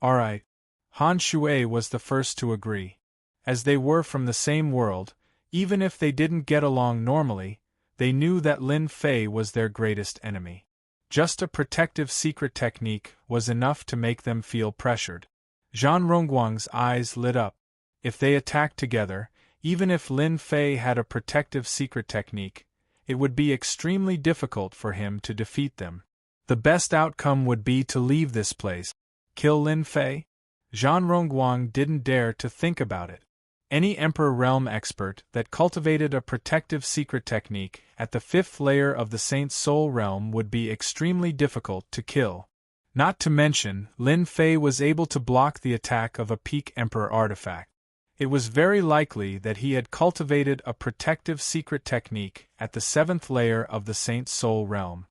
Alright. Han Shui was the first to agree. As they were from the same world, even if they didn't get along normally, they knew that Lin Fei was their greatest enemy. Just a protective secret technique was enough to make them feel pressured. Zhan Rongguang's eyes lit up. If they attacked together, even if Lin Fei had a protective secret technique, it would be extremely difficult for him to defeat them. The best outcome would be to leave this place. Kill Lin Fei? Zhan Rongguang didn't dare to think about it. Any Emperor Realm expert that cultivated a protective secret technique at the 5th layer of the Saint Soul Realm would be extremely difficult to kill. Not to mention, Lin Fei was able to block the attack of a Peak Emperor artifact. It was very likely that he had cultivated a protective secret technique at the 7th layer of the Saint Soul realm.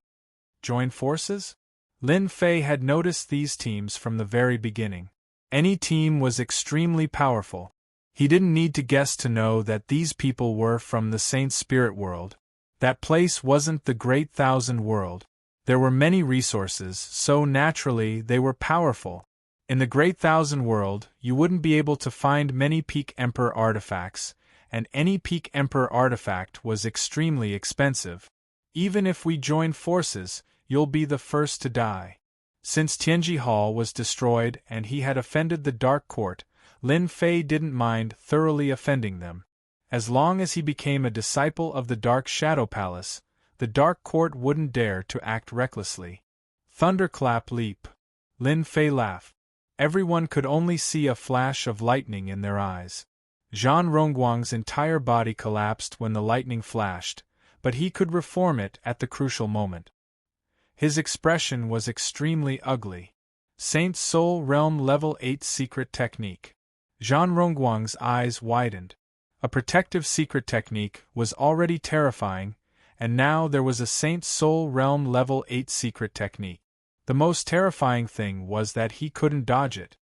Join forces? Lin Fei had noticed these teams from the very beginning. Any team was extremely powerful. He didn't need to guess to know that these people were from the Saint Spirit world. That place wasn't the Great Thousand World. There were many resources, so naturally they were powerful. In the Great Thousand World, you wouldn't be able to find many Peak Emperor artifacts, and any Peak Emperor artifact was extremely expensive. Even if we join forces, you'll be the first to die. Since Tianji Hall was destroyed and he had offended the Dark Court, Lin Fei didn't mind thoroughly offending them. As long as he became a disciple of the Dark Shadow Palace, the Dark Court wouldn't dare to act recklessly. Thunderclap leap. Lin Fei laughed. Everyone could only see a flash of lightning in their eyes. Zhan Rongguang's entire body collapsed when the lightning flashed, but he could reform it at the crucial moment. His expression was extremely ugly. Saint Soul Realm Level 8 Secret Technique. Zhan Rongguang's eyes widened. A protective secret technique was already terrifying, and now there was a Saint Soul Realm Level 8 secret technique. The most terrifying thing was that he couldn't dodge it.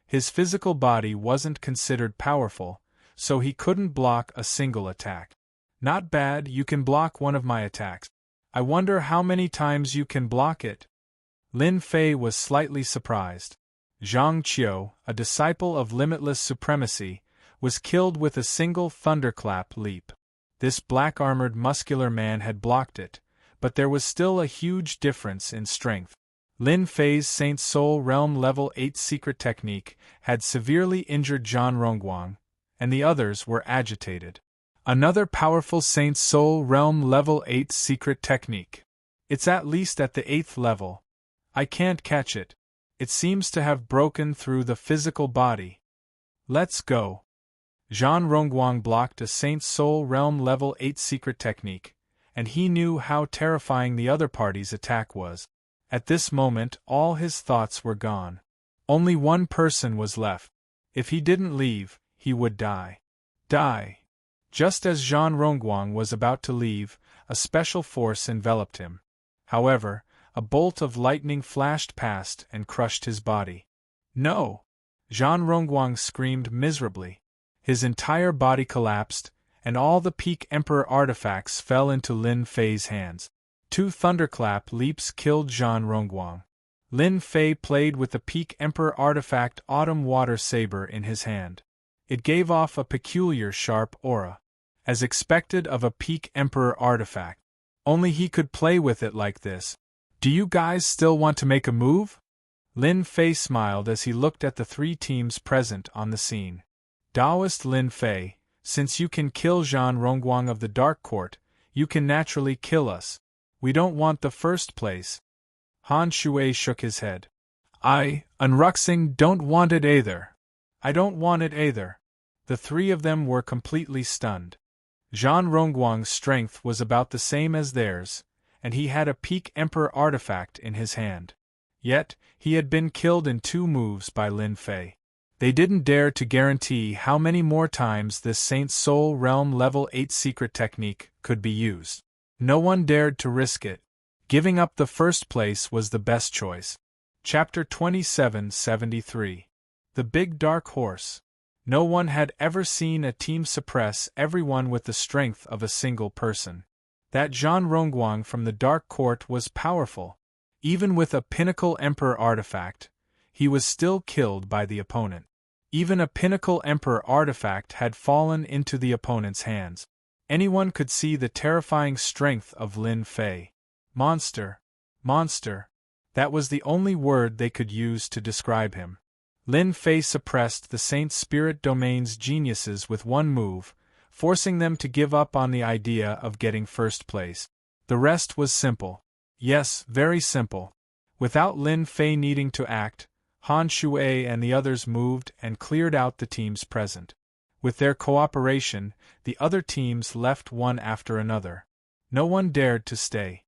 His physical body wasn't considered powerful, so he couldn't block a single attack. Not bad, you can block one of my attacks. I wonder how many times you can block it. Lin Fei was slightly surprised. Zhang Qiu, a disciple of limitless supremacy, was killed with a single thunderclap leap. This black-armored muscular man had blocked it, but there was still a huge difference in strength. Lin Fei's Saint Soul Realm Level 8 secret technique had severely injured Zhan Rongguang, and the others were agitated. Another powerful Saint Soul Realm Level 8 secret technique. It's at least at the 8th level. I can't catch it. It seems to have broken through the physical body. Let's go. Zhan Rongguang blocked a Saint Soul Realm Level 8 secret technique, and he knew how terrifying the other party's attack was. At this moment, all his thoughts were gone. Only one person was left. If he didn't leave, he would die. Die. Just as Zhan Rongguang was about to leave, a special force enveloped him. However, a bolt of lightning flashed past and crushed his body. No! Zhan Rongguang screamed miserably. His entire body collapsed, and all the Peak Emperor artifacts fell into Lin Fei's hands. 2 thunderclap leaps killed Zhan Rongguang. Lin Fei played with the Peak Emperor artifact Autumn Water Saber in his hand. It gave off a peculiar sharp aura. As expected of a Peak Emperor artifact. Only he could play with it like this. Do you guys still want to make a move? Lin Fei smiled as he looked at the 3 teams present on the scene. Taoist Lin Fei, since you can kill Zhan Rongguang of the Dark Court, you can naturally kill us. We don't want the first place. Han Shui shook his head. Unruxing don't want it either. I don't want it either. The 3 of them were completely stunned. Zhan Rongguang's strength was about the same as theirs, and he had a Peak Emperor artifact in his hand. Yet, he had been killed in 2 moves by Lin Fei. They didn't dare to guarantee how many more times this Saint Soul Realm Level 8 secret technique could be used. No one dared to risk it. Giving up the first place was the best choice. Chapter 2773. The Big Dark Horse. No one had ever seen a team suppress everyone with the strength of a single person. That Zhan Rongguang from the Dark Court was powerful. Even with a Pinnacle Emperor artifact, he was still killed by the opponent. Even a Pinnacle Emperor artifact had fallen into the opponent's hands. Anyone could see the terrifying strength of Lin Fei. Monster. Monster. That was the only word they could use to describe him. Lin Fei suppressed the Saint Spirit Domain's geniuses with one move, forcing them to give up on the idea of getting first place. The rest was simple. Yes, very simple. Without Lin Fei needing to act, Han Shui and the others moved and cleared out the teams present. With their cooperation, the other teams left one after another. No one dared to stay.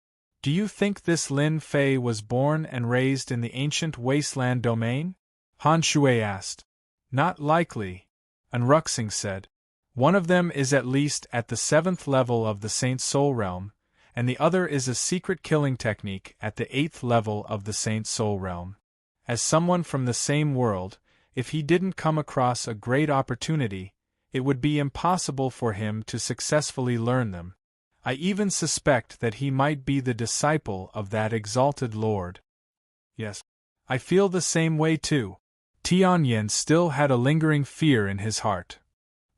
Do you think this Lin Fei was born and raised in the ancient wasteland domain? Han Shui asked. Not likely, Unruxing said. One of them is at least at the 7th level of the Saint Soul Realm, and the other is a secret killing technique at the 8th level of the Saint Soul Realm. As someone from the same world, if he didn't come across a great opportunity, it would be impossible for him to successfully learn them. I even suspect that he might be the disciple of that exalted lord. Yes, I feel the same way too. Tianyin still had a lingering fear in his heart.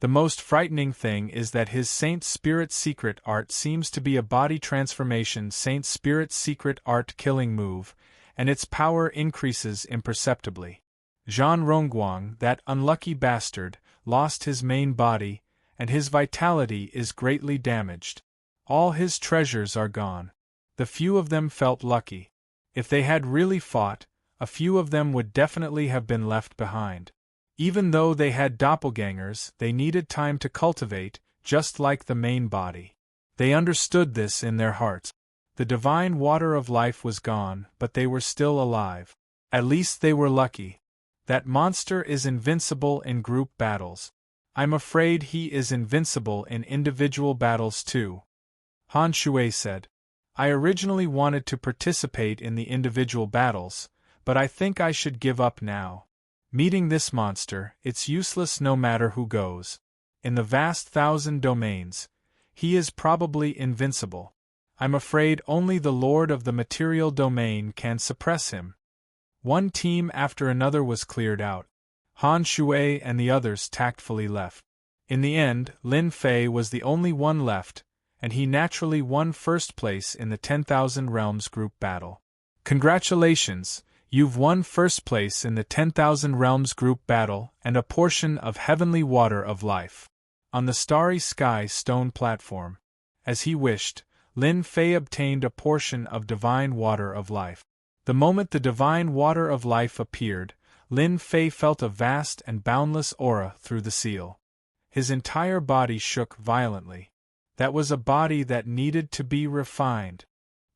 The most frightening thing is that his Saint Spirit secret art seems to be a body transformation Saint Spirit secret art killing move, and its power increases imperceptibly. Zhan Rongguang, that unlucky bastard, lost his main body, and his vitality is greatly damaged. All his treasures are gone. The few of them felt lucky. If they had really fought, a few of them would definitely have been left behind. Even though they had doppelgangers, they needed time to cultivate, just like the main body. They understood this in their hearts. The divine water of life was gone, but they were still alive. At least they were lucky. That monster is invincible in group battles. I'm afraid he is invincible in individual battles too. Han Shui said. I originally wanted to participate in the individual battles, but I think I should give up now. Meeting this monster, it's useless no matter who goes. In the vast 1,000 domains, he is probably invincible. I'm afraid only the Lord of the material domain can suppress him. One team after another was cleared out. Han Shui and the others tactfully left. In the end, Lin Fei was the only one left, and he naturally won first place in the 10,000 Realms group battle. Congratulations! You've won first place in the 10,000 Realms group battle and a portion of heavenly water of life. On the starry sky stone platform. As he wished, Lin Fei obtained a portion of divine water of life. The moment the divine water of life appeared, Lin Fei felt a vast and boundless aura through the seal. His entire body shook violently. That was a body that needed to be refined.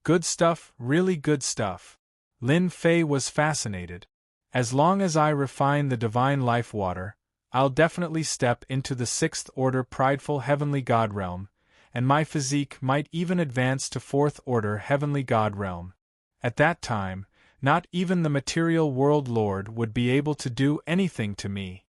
Good stuff, really good stuff. Lin Fei was fascinated. As long as I refine the divine life water, I'll definitely step into the 6th order prideful heavenly god realm, and my physique might even advance to 4th order heavenly god realm. At that time, not even the material world lord would be able to do anything to me.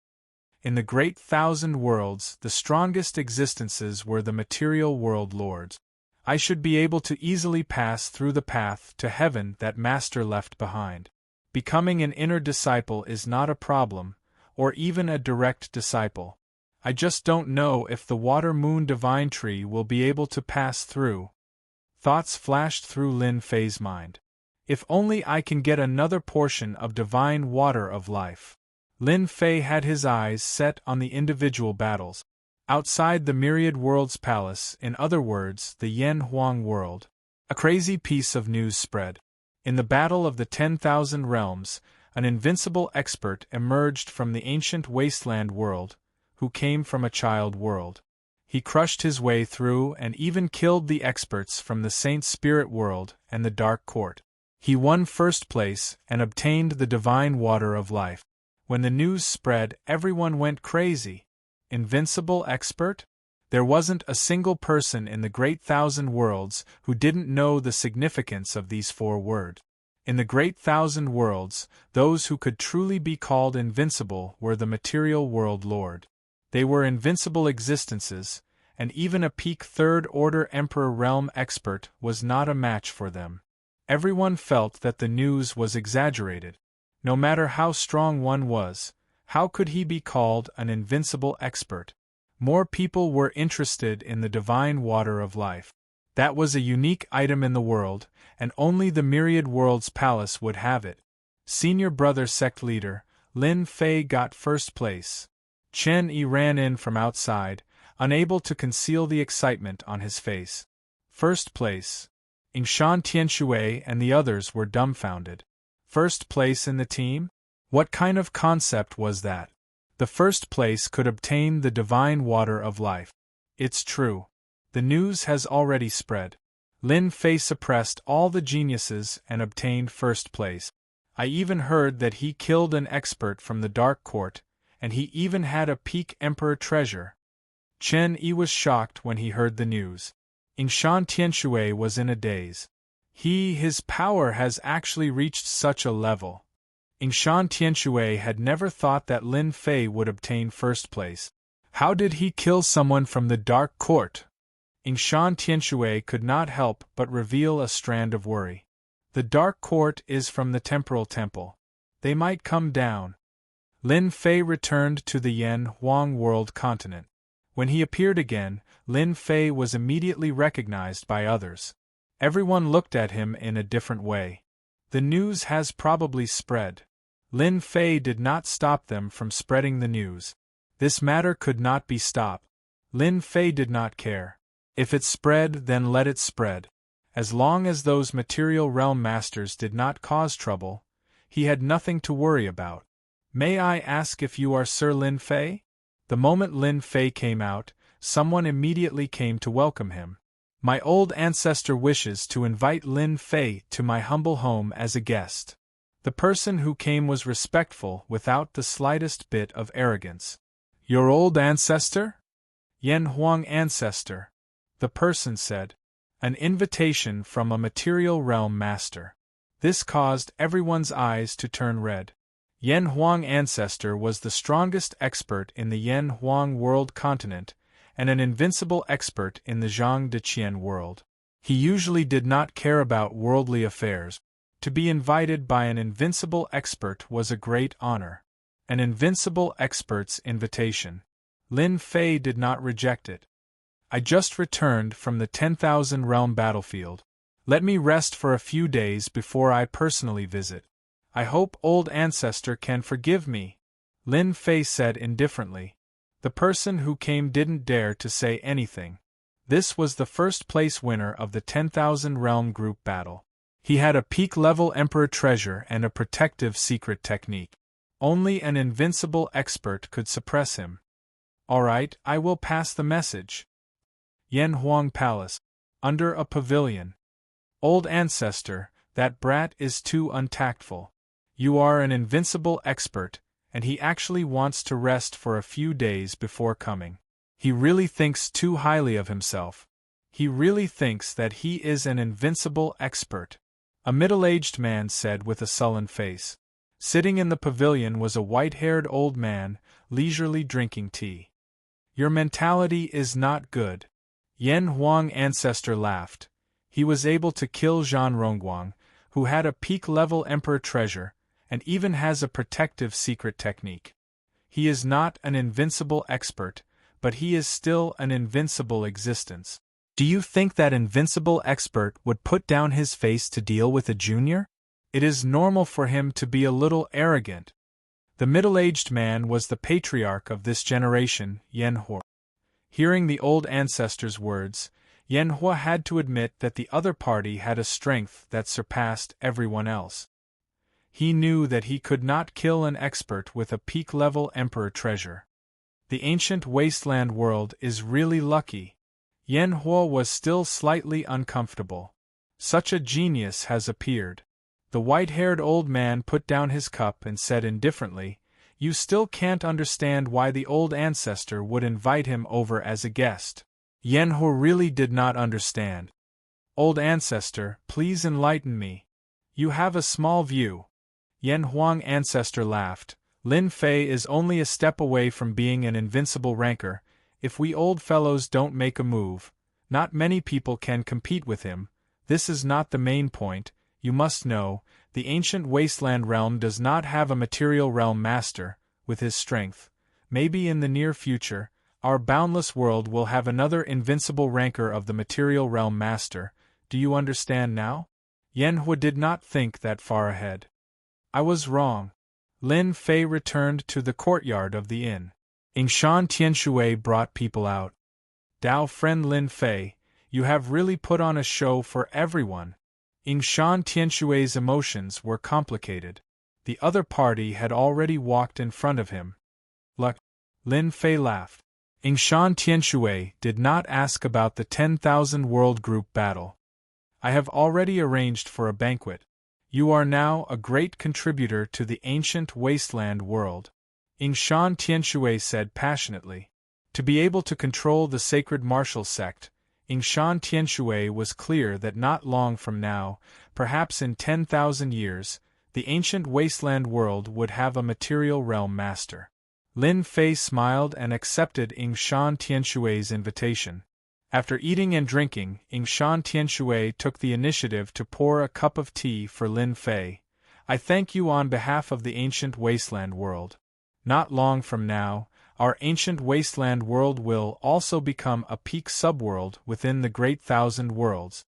In the great 1,000 worlds, the strongest existences were the material world lords. I should be able to easily pass through the path to heaven that Master left behind. Becoming an inner disciple is not a problem, or even a direct disciple. I just don't know if the Water Moon Divine Tree will be able to pass through. Thoughts flashed through Lin Fei's mind. If only I can get another portion of divine water of life. Lin Fei had his eyes set on the individual battles. Outside the Myriad Worlds Palace, in other words, the Yen Huang world, a crazy piece of news spread. In the Battle of the 10,000 Realms, an invincible expert emerged from the ancient wasteland world, who came from a child world. He crushed his way through and even killed the experts from the Saint Spirit world and the Dark Court. He won first place and obtained the divine water of life. When the news spread, everyone went crazy. Invincible expert? There wasn't a single person in the great 1,000 worlds who didn't know the significance of these 4 words. In the great 1,000 worlds, those who could truly be called invincible were the material world lord. They were invincible existences, and even a peak 3rd order Emperor realm expert was not a match for them. Everyone felt that the news was exaggerated. No matter how strong one was, how could he be called an invincible expert? More people were interested in the divine water of life. That was a unique item in the world, and only the Myriad Worlds Palace would have it. Senior brother sect leader, Lin Fei got first place. Chen Yi ran in from outside, unable to conceal the excitement on his face. First place. Yingshan Tianshui and the others were dumbfounded. First place in the team? What kind of concept was that? The first place could obtain the divine water of life. It's true. The news has already spread. Lin Fei suppressed all the geniuses and obtained first place. I even heard that he killed an expert from the Dark Court, and he even had a peak emperor treasure. Chen Yi was shocked when he heard the news. Yingshan Tianshui was in a daze. His power has actually reached such a level. Yingshan Tianshui had never thought that Lin Fei would obtain first place. How did he kill someone from the Dark Court? Yingshan Tianshui could not help but reveal a strand of worry. The Dark Court is from the Temporal Temple. They might come down. Lin Fei returned to the Yan Huang world continent. When he appeared again, Lin Fei was immediately recognized by others. Everyone looked at him in a different way. The news has probably spread. Lin Fei did not stop them from spreading the news. This matter could not be stopped. Lin Fei did not care. If it spread, then let it spread. As long as those material realm masters did not cause trouble, he had nothing to worry about. May I ask if you are Sir Lin Fei? The moment Lin Fei came out, someone immediately came to welcome him. My old ancestor wishes to invite Lin Fei to my humble home as a guest. The person who came was respectful without the slightest bit of arrogance. Your old ancestor? Yan Huang ancestor, the person said. An invitation from a material realm master. This caused everyone's eyes to turn red. Yan Huang ancestor was the strongest expert in the Yan Huang world continent, and an invincible expert in the Zhang Deqian world. He usually did not care about worldly affairs. To be invited by an invincible expert was a great honor. An invincible expert's invitation. Lin Fei did not reject it. I just returned from the 10,000 realm battlefield. Let me rest for a few days before I personally visit. I hope old ancestor can forgive me, Lin Fei said indifferently. The person who came didn't dare to say anything. This was the first place winner of the 10,000 realm group battle. He had a peak-level emperor treasure and a protective secret technique. Only an invincible expert could suppress him. Alright, I will pass the message. Yan Huang Palace. Under a pavilion. Old ancestor, that brat is too untactful. You are an invincible expert, and he actually wants to rest for a few days before coming. He really thinks too highly of himself. He really thinks that he is an invincible expert. A middle-aged man said with a sullen face. Sitting in the pavilion was a white-haired old man, leisurely drinking tea. Your mentality is not good. Yan Huang ancestor laughed. He was able to kill Zhan Rongguang, who had a peak-level emperor treasure, and even has a protective secret technique. He is not an invincible expert, but he is still an invincible existence. Do you think that invincible expert would put down his face to deal with a junior? It is normal for him to be a little arrogant. The middle-aged man was the patriarch of this generation, Yan Hua. Hearing the old ancestor's words, Yan Hua had to admit that the other party had a strength that surpassed everyone else. He knew that he could not kill an expert with a peak-level emperor treasure. The ancient wasteland world is really lucky. Yan Hua was still slightly uncomfortable. Such a genius has appeared. The white-haired old man put down his cup and said indifferently, You still can't understand why the old ancestor would invite him over as a guest. Yan Hua really did not understand. Old ancestor, please enlighten me. You have a small view. Yan Huang ancestor laughed. Lin Fei is only a step away from being an invincible ranker. If we old fellows don't make a move, not many people can compete with him. This is not the main point. You must know, the ancient wasteland realm does not have a material realm master, with his strength. Maybe in the near future, our boundless world will have another invincible ranker of the material realm master. Do you understand now? Yan Hua did not think that far ahead. I was wrong. Lin Fei returned to the courtyard of the inn. Yingshan Tianshui brought people out. Dao friend Lin Fei, you have really put on a show for everyone. Yingshan Tianshui's emotions were complicated. The other party had already walked in front of him. Luck. Lin Fei laughed. Yingshan Tianshui did not ask about the 10,000 world group battle. I have already arranged for a banquet. You are now a great contributor to the ancient wasteland world. Yingshan Tianshui said passionately. To be able to control the sacred martial sect, Yingshan Tianshui was clear that not long from now, perhaps in 10,000 years, the ancient wasteland world would have a material realm master. Lin Fei smiled and accepted Yingshan Tianshui's invitation. After eating and drinking, Yingshan Tianshui took the initiative to pour a cup of tea for Lin Fei. I thank you on behalf of the ancient wasteland world. Not long from now, our ancient wasteland world will also become a peak subworld within the Great Thousand Worlds.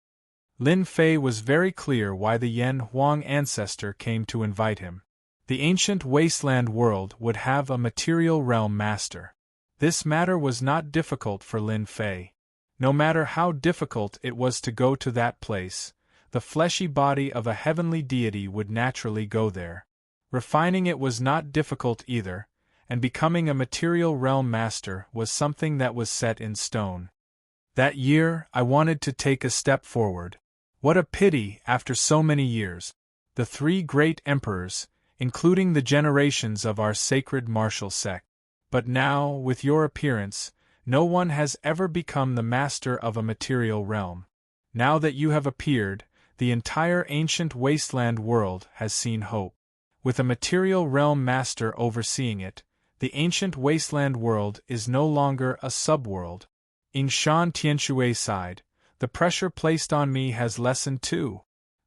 Lin Fei was very clear why the Yan Huang ancestor came to invite him. The ancient wasteland world would have a material realm master. This matter was not difficult for Lin Fei. No matter how difficult it was to go to that place, the fleshy body of a heavenly deity would naturally go there. Refining it was not difficult either, and becoming a material realm master was something that was set in stone. That year, I wanted to take a step forward. What a pity, after so many years. The three great emperors, including the generations of our sacred martial sect. But now, with your appearance, no one has ever become the master of a material realm. Now that you have appeared, the entire ancient wasteland world has seen hope. With a material realm master overseeing it, the ancient wasteland world is no longer a subworld. Yingshan Tianshui sighed. The pressure placed on me has lessened too.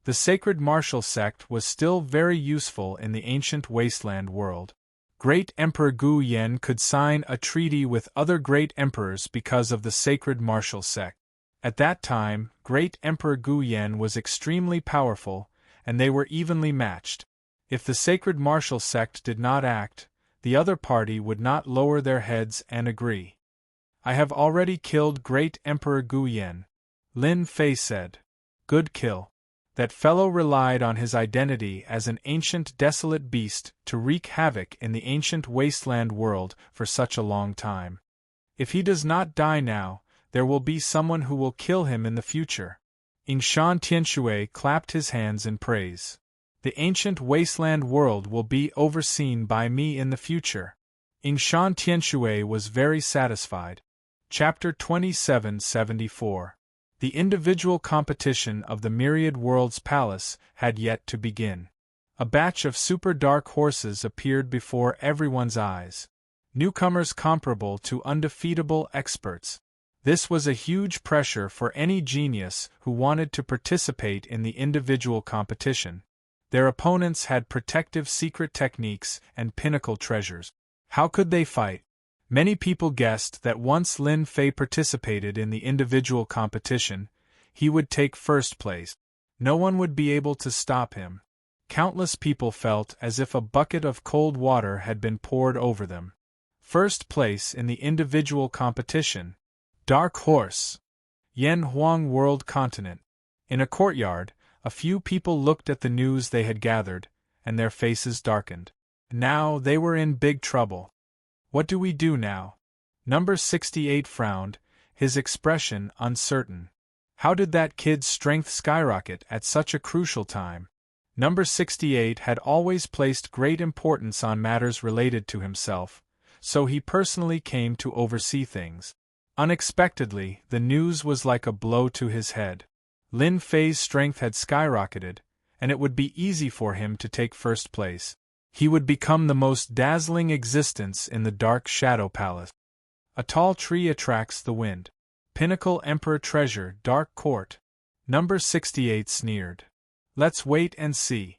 The sacred martial sect was still very useful in the ancient wasteland world. Great Emperor Gu Yen could sign a treaty with other great emperors because of the sacred martial sect. At that time, Great Emperor Gu Yen was extremely powerful, and they were evenly matched. If the sacred martial sect did not act, the other party would not lower their heads and agree. I have already killed Great Emperor Gu Yen, Lin Fei said. Good kill. That fellow relied on his identity as an ancient desolate beast to wreak havoc in the ancient wasteland world for such a long time. If he does not die now, there will be someone who will kill him in the future. Yingshan Tianshui clapped his hands in praise. The ancient wasteland world will be overseen by me in the future. Yingshan Tianshui was very satisfied. Chapter 2774. The individual competition of the Myriad Worlds Palace had yet to begin. A batch of super dark horses appeared before everyone's eyes. Newcomers comparable to undefeatable experts. This was a huge pressure for any genius who wanted to participate in the individual competition. Their opponents had protective secret techniques and pinnacle treasures. How could they fight? Many people guessed that once Lin Fei participated in the individual competition, he would take first place. No one would be able to stop him. Countless people felt as if a bucket of cold water had been poured over them. First place in the individual competition. Dark Horse. Yan Huang World Continent. In a courtyard, a few people looked at the news they had gathered, and their faces darkened. Now they were in big trouble. What do we do now? Number 68 frowned, his expression uncertain. How did that kid's strength skyrocket at such a crucial time? Number 68 had always placed great importance on matters related to himself, so he personally came to oversee things. Unexpectedly, the news was like a blow to his head. Lin Fei's strength had skyrocketed, and it would be easy for him to take first place. He would become the most dazzling existence in the Dark Shadow Palace. A tall tree attracts the wind. Pinnacle Emperor Treasure, Dark Court. Number 68 sneered. Let's wait and see.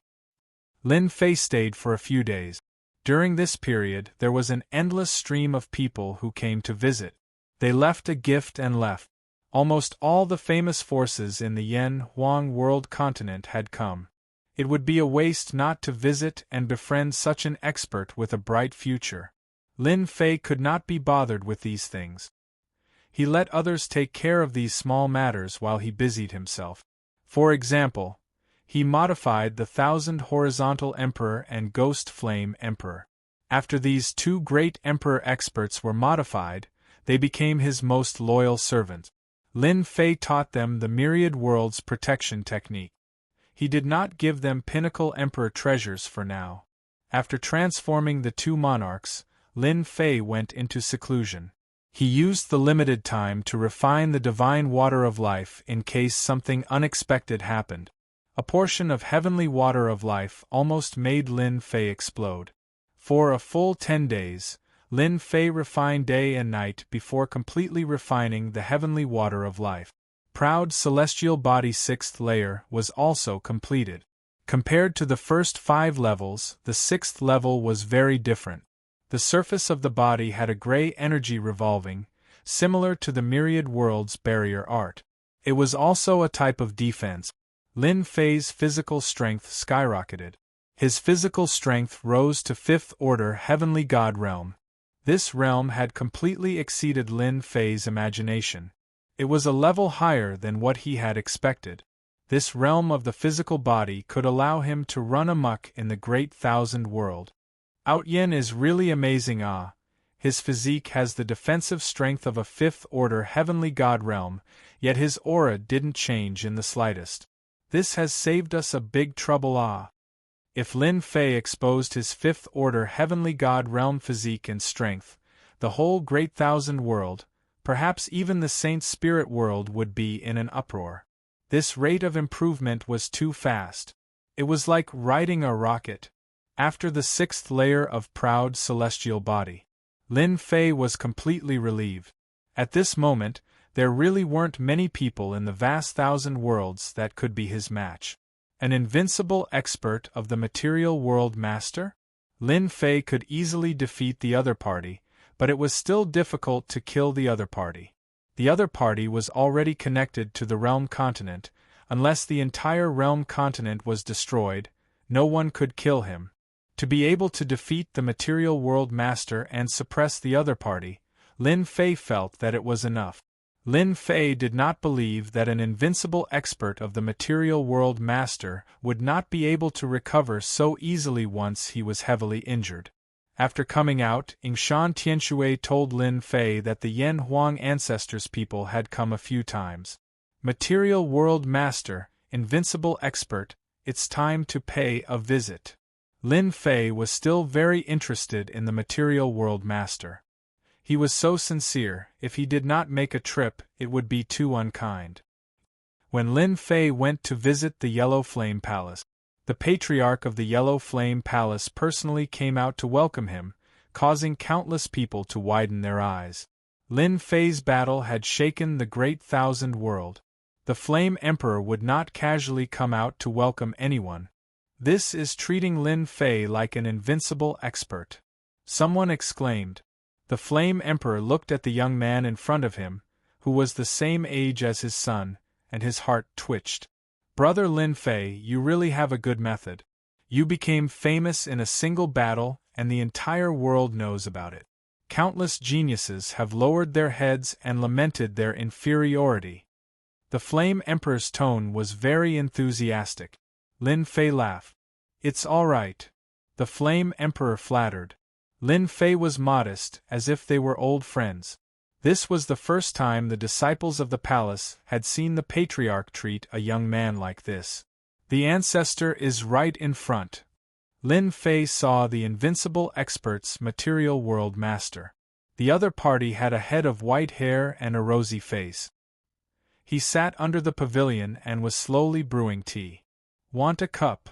Lin Fei stayed for a few days. During this period, there was an endless stream of people who came to visit. They left a gift and left. Almost all the famous forces in the Yan Huang World Continent had come. It would be a waste not to visit and befriend such an expert with a bright future. Lin Fei could not be bothered with these things. He let others take care of these small matters while he busied himself. For example, he modified the Thousand Horizontal Emperor and Ghost Flame Emperor. After these two great emperor experts were modified, they became his most loyal servants. Lin Fei taught them the myriad worlds protection technique. He did not give them pinnacle emperor treasures for now. After transforming the two monarchs, Lin Fei went into seclusion. He used the limited time to refine the divine water of life in case something unexpected happened. A portion of heavenly water of life almost made Lin Fei explode. For a full 10 days, Lin Fei refined day and night before completely refining the heavenly water of life. Proud celestial body 6th layer was also completed. Compared to the first 5 levels, the 6th level was very different. The surface of the body had a gray energy revolving, similar to the myriad worlds barrier art. It was also a type of defense. Lin Fei's physical strength skyrocketed. His physical strength rose to 5th order heavenly god realm. This realm had completely exceeded Lin Fei's imagination. It was a level higher than what he had expected. This realm of the physical body could allow him to run amok in the great thousand world. Outyen is really amazing. His physique has the defensive strength of a 5th order heavenly god realm, yet his aura didn't change in the slightest. This has saved us a big trouble. If Lin Fei exposed his 5th order heavenly god realm physique and strength, the whole great thousand world, perhaps even the saint spirit world, would be in an uproar. This rate of improvement was too fast. It was like riding a rocket. After the 6th layer of proud celestial body, Lin Fei was completely relieved. At this moment, there really weren't many people in the vast thousand worlds that could be his match. An invincible expert of the material world master? Lin Fei could easily defeat the other party, but it was still difficult to kill the other party. The other party was already connected to the realm continent. Unless the entire realm continent was destroyed, no one could kill him. To be able to defeat the material world master and suppress the other party, Lin Fei felt that it was enough. Lin Fei did not believe that an invincible expert of the material world master would not be able to recover so easily once he was heavily injured. After coming out, Yingshan Tianshui told Lin Fei that the Yan Huang ancestors' people had come a few times. Material world master, invincible expert, it's time to pay a visit. Lin Fei was still very interested in the material world master. He was so sincere, if he did not make a trip, it would be too unkind. When Lin Fei went to visit the Yellow Flame Palace, the patriarch of the Yellow Flame Palace personally came out to welcome him, causing countless people to widen their eyes. Lin Fei's battle had shaken the great thousand world. The Flame Emperor would not casually come out to welcome anyone. This is treating Lin Fei like an invincible expert. Someone exclaimed. The Flame Emperor looked at the young man in front of him, who was the same age as his son, and his heart twitched. Brother Lin Fei, you really have a good method. You became famous in a single battle, and the entire world knows about it. Countless geniuses have lowered their heads and lamented their inferiority. The Flame Emperor's tone was very enthusiastic. Lin Fei laughed. It's all right. The Flame Emperor flattered. Lin Fei was modest, as if they were old friends. This was the first time the disciples of the palace had seen the patriarch treat a young man like this. The ancestor is right in front. Lin Fei saw the invincible expert's material world master. The other party had a head of white hair and a rosy face. He sat under the pavilion and was slowly brewing tea. Want a cup?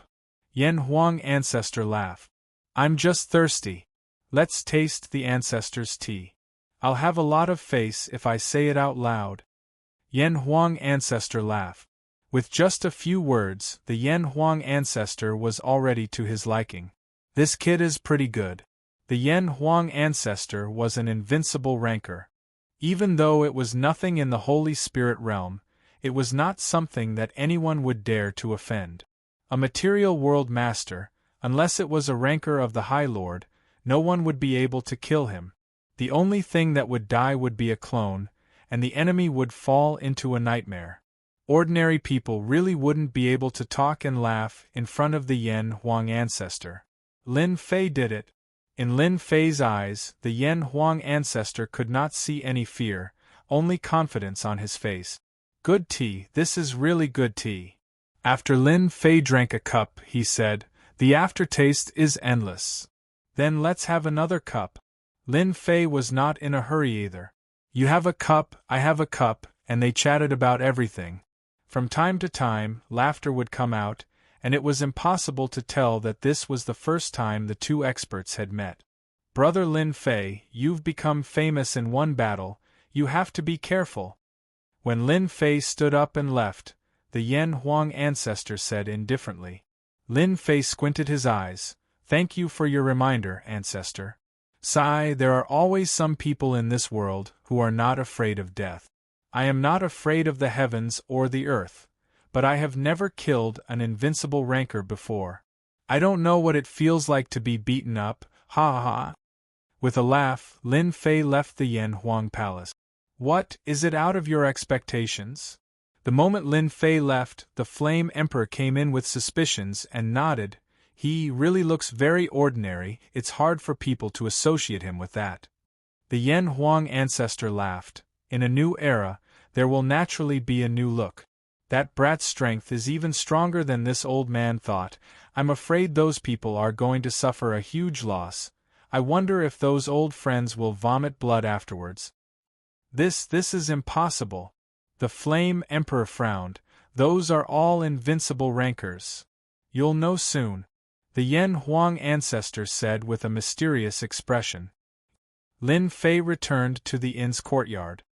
Yan Huang ancestor laughed. I'm just thirsty. Let's taste the ancestor's tea. I'll have a lot of face if I say it out loud. Yan Huang ancestor laughed. With just a few words, the Yan Huang ancestor was already to his liking. This kid is pretty good. The Yan Huang ancestor was an invincible rancor. Even though it was nothing in the Holy Spirit realm, it was not something that anyone would dare to offend. A material world master, unless it was a rancor of the High Lord, no one would be able to kill him. The only thing that would die would be a clone, and the enemy would fall into a nightmare. Ordinary people really wouldn't be able to talk and laugh in front of the Yan Huang ancestor. Lin Fei did it. In Lin Fei's eyes, the Yan Huang ancestor could not see any fear, only confidence on his face. Good tea, this is really good tea. After Lin Fei drank a cup, he said, the aftertaste is endless. Then let's have another cup. Lin Fei was not in a hurry either. You have a cup, I have a cup, and they chatted about everything. From time to time, laughter would come out, and it was impossible to tell that this was the first time the two experts had met. Brother Lin Fei, you've become famous in one battle, you have to be careful. When Lin Fei stood up and left, the Yan Huang ancestor said indifferently. Lin Fei squinted his eyes. Thank you for your reminder, ancestor. Sigh, there are always some people in this world who are not afraid of death. I am not afraid of the heavens or the earth, but I have never killed an invincible rancor before. I don't know what it feels like to be beaten up, ha ha ha. With a laugh, Lin Fei left the Yan Huang palace. What, is it out of your expectations? The moment Lin Fei left, the Flame Emperor came in with suspicions and nodded. He really looks very ordinary, it's hard for people to associate him with that. The Yan Huang ancestor laughed. In a new era, there will naturally be a new look. That brat's strength is even stronger than this old man thought. I'm afraid those people are going to suffer a huge loss. I wonder if those old friends will vomit blood afterwards. This is impossible. The Flame Emperor frowned. Those are all invincible rancors. You'll know soon. The Yan Huang ancestor said with a mysterious expression. Lin Fei returned to the inn's courtyard.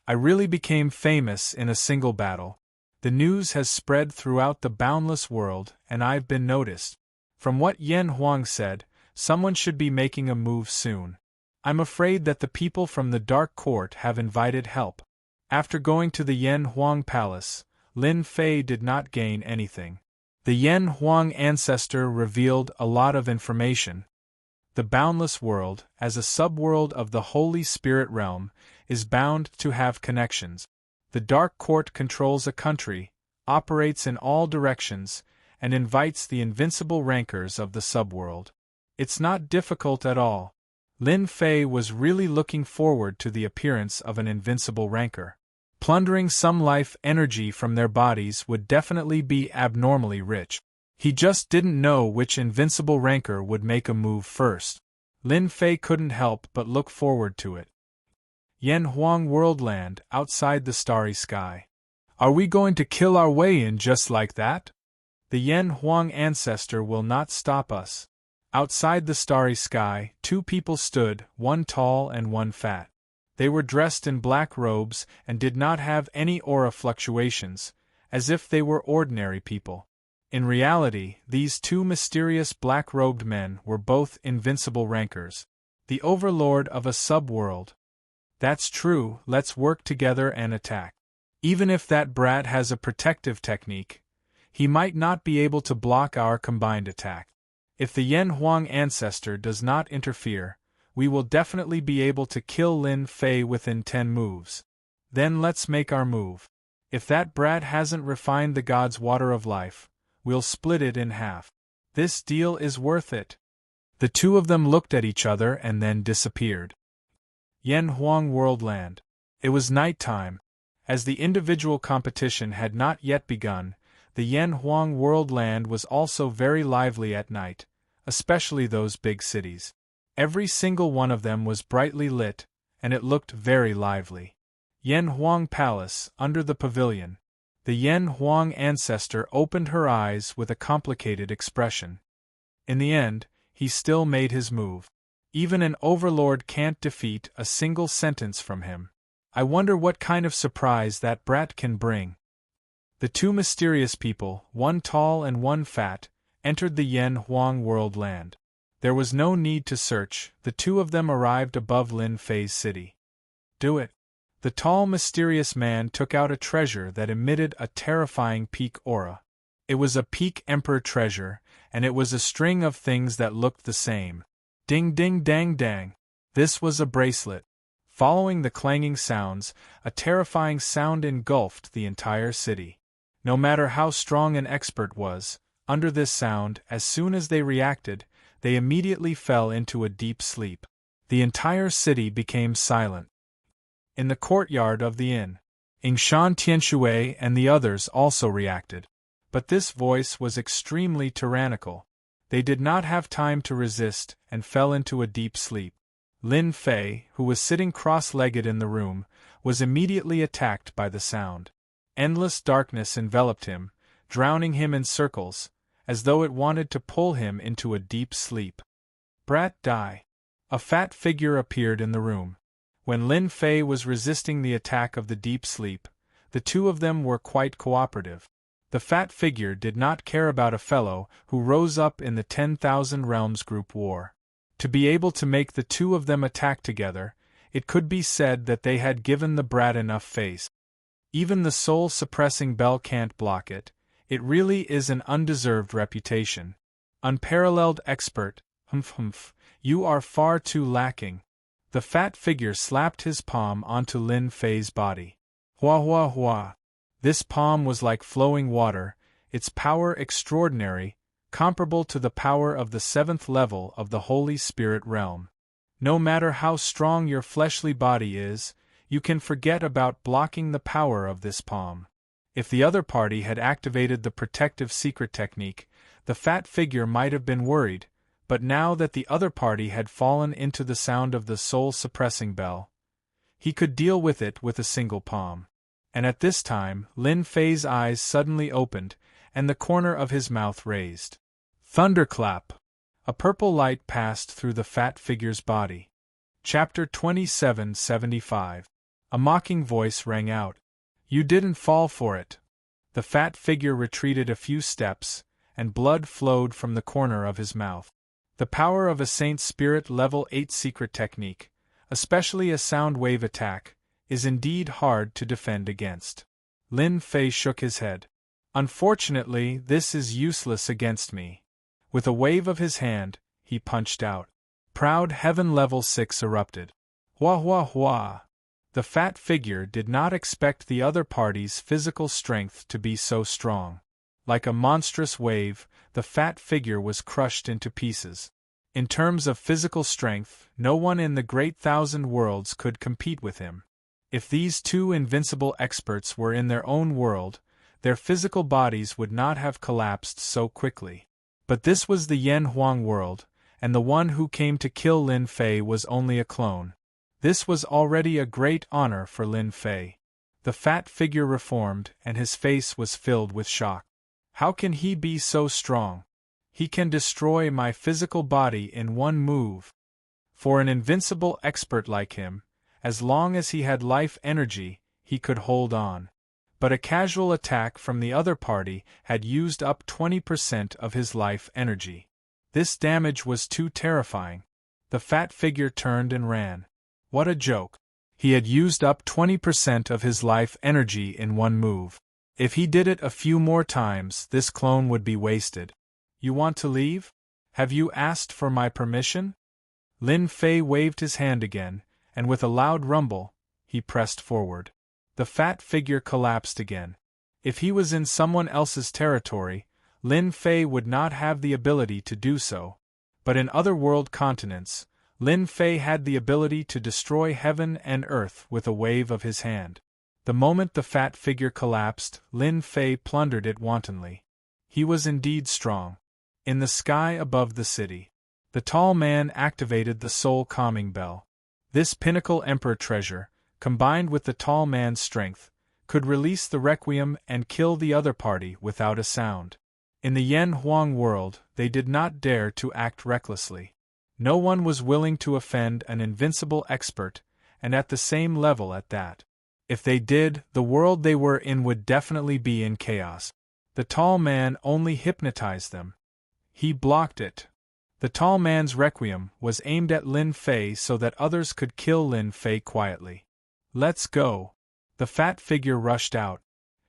I really became famous in a single battle. The news has spread throughout the boundless world, and I've been noticed. From what Yan Huang said, someone should be making a move soon. I'm afraid that the people from the Dark Court have invited help. After going to the Yan Huang palace, Lin Fei did not gain anything. The Yan Huang ancestor revealed a lot of information. The boundless world, as a subworld of the Holy Spirit realm, is bound to have connections. The Dark Court controls a country, operates in all directions, and invites the invincible rancors of the subworld. It's not difficult at all. Lin Fei was really looking forward to the appearance of an invincible rancor. Plundering some life energy from their bodies would definitely be abnormally rich. He just didn't know which invincible rancor would make a move first. Lin Fei couldn't help but look forward to it. Yan Huang Worldland, outside the starry sky. Are we going to kill our way in just like that? The Yan Huang ancestor will not stop us. Outside the starry sky, two people stood, one tall and one fat. They were dressed in black robes and did not have any aura fluctuations, as if they were ordinary people. In reality, these two mysterious black-robed men were both invincible rancors. The overlord of a subworld. That's true, let's work together and attack. Even if that brat has a protective technique, he might not be able to block our combined attack. If the Yan Huang ancestor does not interfere, we will definitely be able to kill Lin Fei within 10 moves. Then let's make our move. If that brat hasn't refined the god's water of life, we'll split it in half. This deal is worth it. The two of them looked at each other and then disappeared. Yan Huang Worldland. It was night time. As the individual competition had not yet begun, the Yan Huang Worldland was also very lively at night, especially those big cities. Every single one of them was brightly lit, and it looked very lively. Yan Huang Palace, under the pavilion. The Yan Huang ancestor opened her eyes with a complicated expression. In the end, he still made his move. Even an overlord can't defeat a single sentence from him. I wonder what kind of surprise that brat can bring. The two mysterious people, one tall and one fat, entered the Yan Huang Worldland. There was no need to search, the two of them arrived above Lin Fei's city. Do it. The tall mysterious man took out a treasure that emitted a terrifying peak aura. It was a peak emperor treasure, and it was a string of things that looked the same. Ding ding dang dang. This was a bracelet. Following the clanging sounds, a terrifying sound engulfed the entire city. No matter how strong an expert was, under this sound, as soon as they reacted, they immediately fell into a deep sleep. The entire city became silent. in the courtyard of the inn. Yingshan Tianshui and the others also reacted. But this voice was extremely tyrannical. They did not have time to resist and fell into a deep sleep. Lin Fei, who was sitting cross-legged in the room, was immediately attacked by the sound. Endless darkness enveloped him, drowning him in circles, as though it wanted to pull him into a deep sleep. Brat die. A fat figure appeared in the room. When Lin Fei was resisting the attack of the deep sleep, the two of them were quite cooperative. The fat figure did not care about a fellow who rose up in the 10,000 Realms group war. To be able to make the two of them attack together, it could be said that they had given the brat enough face. Even the soul-suppressing bell can't block it. It really is an undeserved reputation. Unparalleled expert, humph, you are far too lacking. The fat figure slapped his palm onto Lin Fei's body. Hua hua hua. This palm was like flowing water, its power extraordinary, comparable to the power of the 7th level of the Holy Spirit realm. No matter how strong your fleshly body is, you can forget about blocking the power of this palm. If the other party had activated the protective secret technique, the fat figure might have been worried, but now that the other party had fallen into the sound of the soul-suppressing bell, he could deal with it with a single palm. And at this time, Lin Fei's eyes suddenly opened, and the corner of his mouth raised. Thunderclap! A purple light passed through the fat figure's body. Chapter 2775. A mocking voice rang out. You didn't fall for it. The fat figure retreated a few steps, and blood flowed from the corner of his mouth. The power of a Saint Spirit Level 8 secret technique, especially a sound wave attack, is indeed hard to defend against. Lin Fei shook his head. Unfortunately, this is useless against me. With a wave of his hand, he punched out. Proud Heaven Level 6 erupted. Hua hua hua. The fat figure did not expect the other party's physical strength to be so strong. Like a monstrous wave, the fat figure was crushed into pieces. In terms of physical strength, no one in the Great Thousand Worlds could compete with him. If these two invincible experts were in their own world, their physical bodies would not have collapsed so quickly. But this was the Yen Huang world, and the one who came to kill Lin Fei was only a clone. This was already a great honor for Lin Fei. The fat figure reformed, and his face was filled with shock. How can he be so strong? He can destroy my physical body in one move. For an invincible expert like him, as long as he had life energy, he could hold on. But a casual attack from the other party had used up 20% of his life energy. This damage was too terrifying. The fat figure turned and ran. What a joke. He had used up 20% of his life energy in one move. If he did it a few more times, this clone would be wasted. You want to leave? Have you asked for my permission? Lin Fei waved his hand again, and with a loud rumble, he pressed forward. The fat figure collapsed again. If he was in someone else's territory, Lin Fei would not have the ability to do so. But in other world continents, Lin Fei had the ability to destroy heaven and earth with a wave of his hand. The moment the fat figure collapsed, Lin Fei plundered it wantonly. He was indeed strong. In the sky above the city, the tall man activated the soul calming bell. This pinnacle emperor treasure, combined with the tall man's strength, could release the requiem and kill the other party without a sound. In the Yen Huang world, they did not dare to act recklessly. No one was willing to offend an invincible expert, and at the same level at that. If they did, the world they were in would definitely be in chaos. The tall man only hypnotized them. He blocked it. The tall man's requiem was aimed at Lin Fei so that others could kill Lin Fei quietly. Let's go. The fat figure rushed out.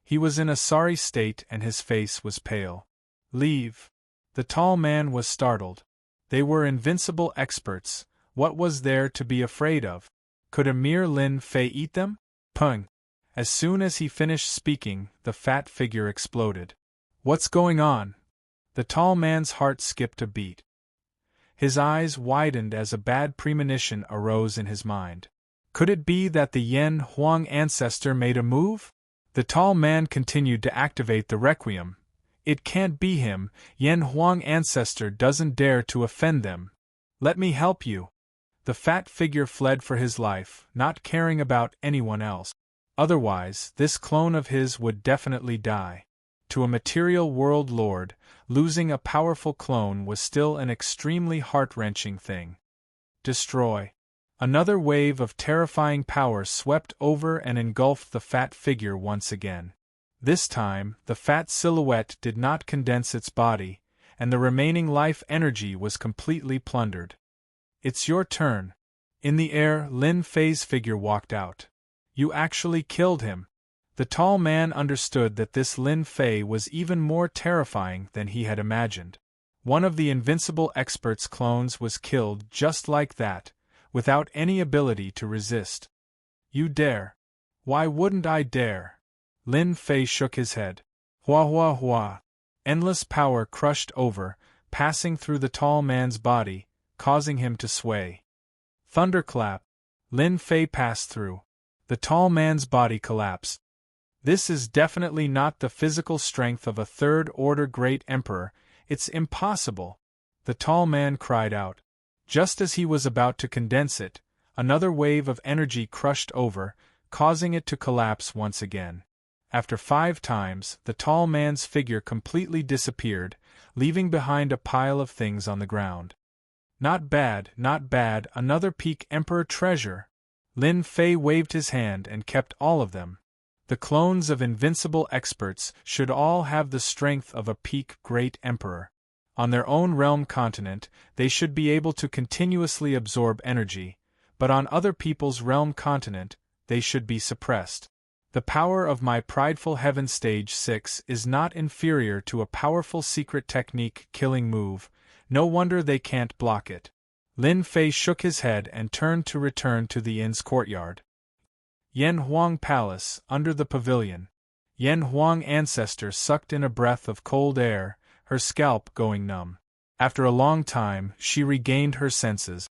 He was in a sorry state and his face was pale. Leave. The tall man was startled. They were invincible experts. What was there to be afraid of? Could a mere Lin Fei eat them? Pung! As soon as he finished speaking, the fat figure exploded. What's going on? The tall man's heart skipped a beat. His eyes widened as a bad premonition arose in his mind. Could it be that the Yen Huang ancestor made a move? The tall man continued to activate the requiem. It can't be him, Yen Huang ancestor doesn't dare to offend them. Let me help you. The fat figure fled for his life, not caring about anyone else. Otherwise, this clone of his would definitely die. To a material world lord, losing a powerful clone was still an extremely heart-wrenching thing. Destroy. Another wave of terrifying power swept over and engulfed the fat figure once again. This time, the fat silhouette did not condense its body, and the remaining life energy was completely plundered. It's your turn. In the air, Lin Fei's figure walked out. You actually killed him. The tall man understood that this Lin Fei was even more terrifying than he had imagined. One of the invincible expert's clones was killed just like that, without any ability to resist. You dare. Why wouldn't I dare? Lin Fei shook his head. Hua hua hua. Endless power crushed over, passing through the tall man's body, causing him to sway. Thunderclap. Lin Fei passed through. The tall man's body collapsed. This is definitely not the physical strength of a third-order great emperor. It's impossible. The tall man cried out. Just as he was about to condense it, another wave of energy crushed over, causing it to collapse once again. After 5 times, the tall man's figure completely disappeared, leaving behind a pile of things on the ground. Not bad, another peak emperor treasure. Lin Fei waved his hand and kept all of them. The clones of invincible experts should all have the strength of a peak great emperor. On their own realm continent, they should be able to continuously absorb energy, but on other people's realm continent, they should be suppressed. The power of my prideful heaven stage 6 is not inferior to a powerful secret technique killing move. No wonder they can't block it. Lin Fei shook his head and turned to return to the inn's courtyard. Yen Huang Palace, under the pavilion. Yen Huang ancestor sucked in a breath of cold air, her scalp going numb. After a long time, she regained her senses.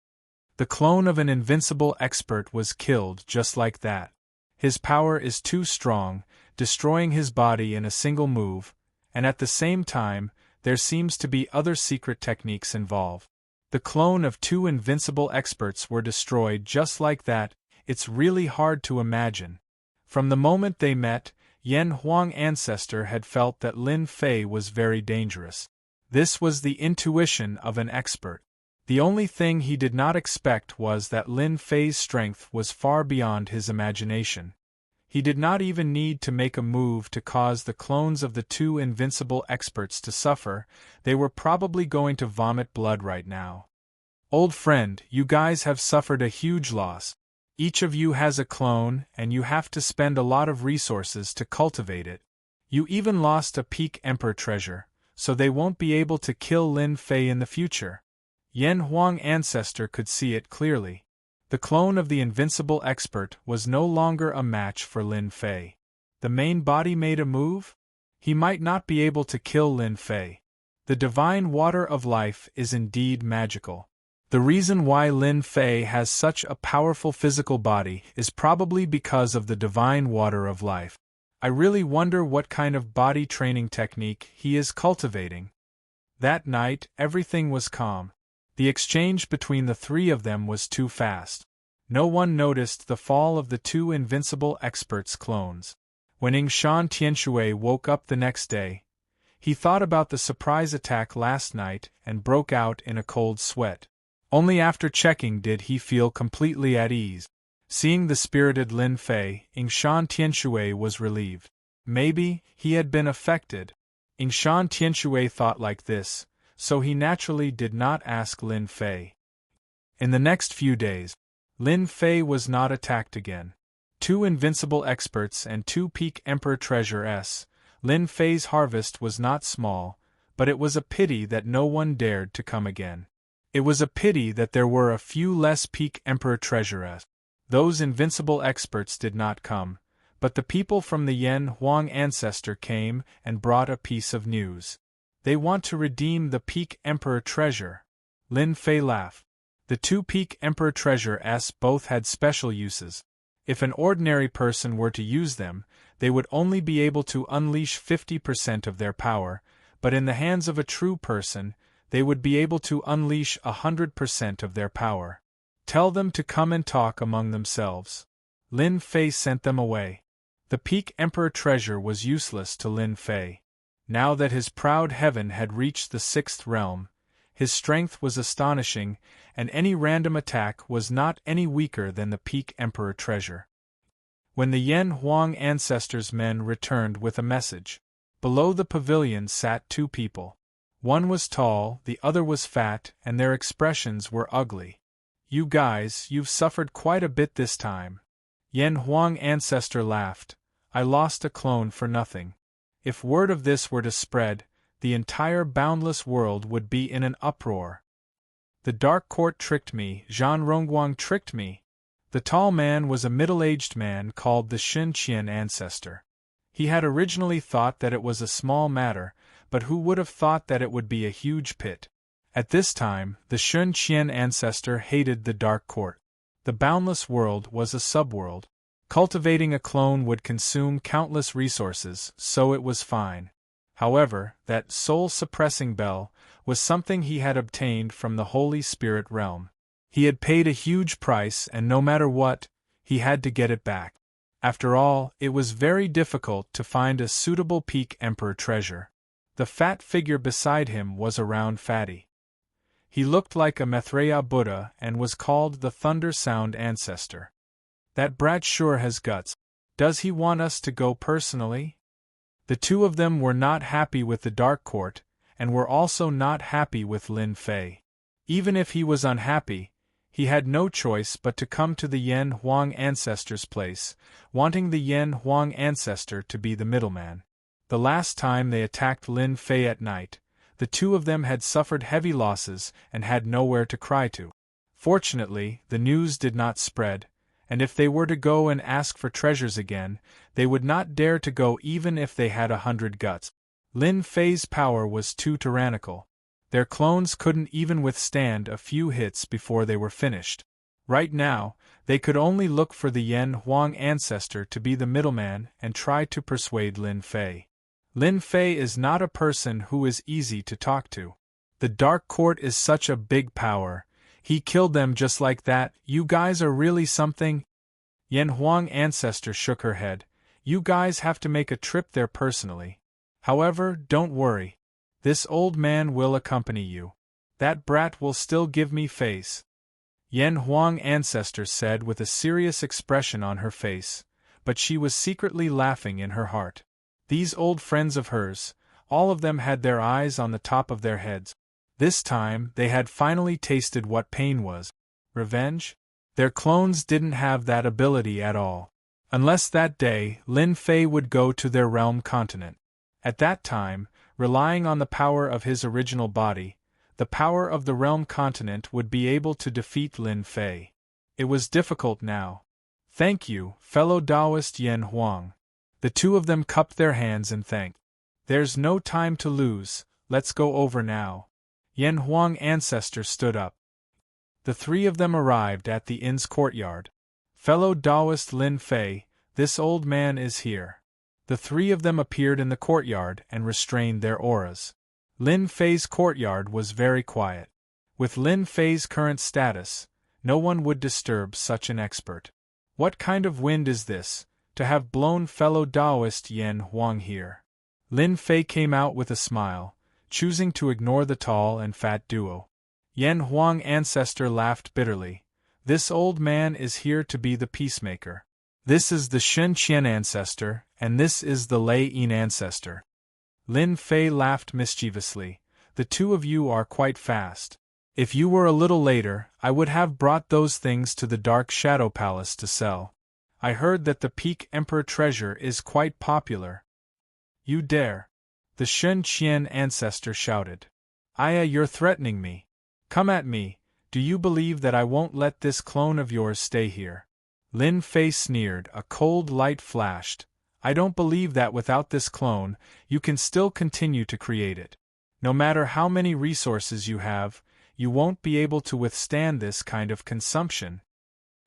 The clone of an invincible expert was killed just like that. His power is too strong, destroying his body in a single move, and at the same time, there seems to be other secret techniques involved. The clone of 2 invincible experts were destroyed just like that. It's really hard to imagine. From the moment they met, Yen Huang ancestor had felt that Lin Fei was very dangerous. This was the intuition of an expert. The only thing he did not expect was that Lin Fei's strength was far beyond his imagination. He did not even need to make a move to cause the clones of the 2 invincible experts to suffer. They were probably going to vomit blood right now. Old friend, you guys have suffered a huge loss. Each of you has a clone, and you have to spend a lot of resources to cultivate it. You even lost a peak emperor treasure, so they won't be able to kill Lin Fei in the future. Yen Huang ancestor could see it clearly. The clone of the invincible expert was no longer a match for Lin Fei. The main body made a move? He might not be able to kill Lin Fei. The divine water of life is indeed magical. The reason why Lin Fei has such a powerful physical body is probably because of the divine water of life. I really wonder what kind of body training technique he is cultivating. That night, everything was calm. The exchange between the 3 of them was too fast. No one noticed the fall of the 2 invincible experts' clones. When Yingshan Tianshui woke up the next day, he thought about the surprise attack last night and broke out in a cold sweat. Only after checking did he feel completely at ease. Seeing the spirited Lin Fei, Yingshan Tianshui was relieved. Maybe he had been affected. Yingshan Tianshui thought like this, so he naturally did not ask Lin Fei. In the next few days, Lin Fei was not attacked again. 2 invincible experts and 2 peak emperor treasures. Lin Fei's harvest was not small, but it was a pity that no one dared to come again. It was a pity that there were a few less peak emperor treasures. Those invincible experts did not come, but the people from the Yen Huang ancestor came and brought a piece of news. They want to redeem the peak emperor treasure. Lin Fei laughed. The two peak Emperor treasures both had special uses. If an ordinary person were to use them, they would only be able to unleash 50% of their power, but in the hands of a true person, they would be able to unleash 100% of their power. Tell them to come and talk among themselves. Lin Fei sent them away. The peak Emperor treasure was useless to Lin Fei. Now that his proud heaven had reached the 6th realm, his strength was astonishing, and any random attack was not any weaker than the peak Emperor treasure. When the Yan Huang ancestors' men returned with a message, below the pavilion sat two people. One was tall, the other was fat, and their expressions were ugly. You guys, you've suffered quite a bit this time. Yan Huang ancestor laughed. I lost a clone for nothing. If word of this were to spread, the entire boundless world would be in an uproar. The Dark Court tricked me, Zhan Rongguang tricked me. The tall man was a middle-aged man called the Shen Qian ancestor. He had originally thought that it was a small matter, but who would have thought that it would be a huge pit? At this time, the Shen Qian ancestor hated the Dark Court. The boundless world was a subworld. Cultivating a clone would consume countless resources, so it was fine. However, that soul-suppressing bell was something he had obtained from the Holy Spirit realm. He had paid a huge price, and no matter what, he had to get it back. After all, it was very difficult to find a suitable peak Emperor treasure. The fat figure beside him was a round fatty. He looked like a Maitreya Buddha and was called the Thunder Sound Ancestor. That brat sure has guts. Does he want us to go personally? The two of them were not happy with the Dark Court, and were also not happy with Lin Fei. Even if he was unhappy, he had no choice but to come to the Yan Huang ancestor's place, wanting the Yan Huang ancestor to be the middleman. The last time they attacked Lin Fei at night, the two of them had suffered heavy losses and had nowhere to cry to. Fortunately, the news did not spread, and if they were to go and ask for treasures again, they would not dare to go even if they had 100 guts. Lin Fei's power was too tyrannical. Their clones couldn't even withstand a few hits before they were finished. Right now, they could only look for the Yan Huang ancestor to be the middleman and try to persuade Lin Fei. Lin Fei is not a person who is easy to talk to. The Dark Court is such a big power. He killed them just like that. You guys are really something. Yan Huang ancestor shook her head. You guys have to make a trip there personally. However, don't worry. This old man will accompany you. That brat will still give me face. Yan Huang ancestor said with a serious expression on her face, but she was secretly laughing in her heart. These old friends of hers, all of them had their eyes on the top of their heads. This time, they had finally tasted what pain was. Revenge? Their clones didn't have that ability at all. Unless that day, Lin Fei would go to their realm continent. At that time, relying on the power of his original body, the power of the realm continent would be able to defeat Lin Fei. It was difficult now. Thank you, fellow Taoist Yan Huang. The two of them cupped their hands and thanked. There's no time to lose, let's go over now. Yan Huang ancestor stood up. The three of them arrived at the inn's courtyard. Fellow Taoist Lin Fei, this old man is here. The three of them appeared in the courtyard and restrained their auras. Lin Fei's courtyard was very quiet. With Lin Fei's current status, no one would disturb such an expert. What kind of wind is this, to have blown fellow Taoist Yan Huang here? Lin Fei came out with a smile, choosing to ignore the tall and fat duo. Yan Huang ancestor laughed bitterly. This old man is here to be the peacemaker. This is the Shen Qian ancestor, and this is the Lei Yin ancestor. Lin Fei laughed mischievously. The two of you are quite fast. If you were a little later, I would have brought those things to the Dark Shadow Palace to sell. I heard that the Peak Emperor treasure is quite popular. You dare! The Shen Qian ancestor shouted. Aya, you're threatening me. Come at me. Do you believe that I won't let this clone of yours stay here? Lin Fei sneered. A cold light flashed. I don't believe that without this clone, you can still continue to create it. No matter how many resources you have, you won't be able to withstand this kind of consumption.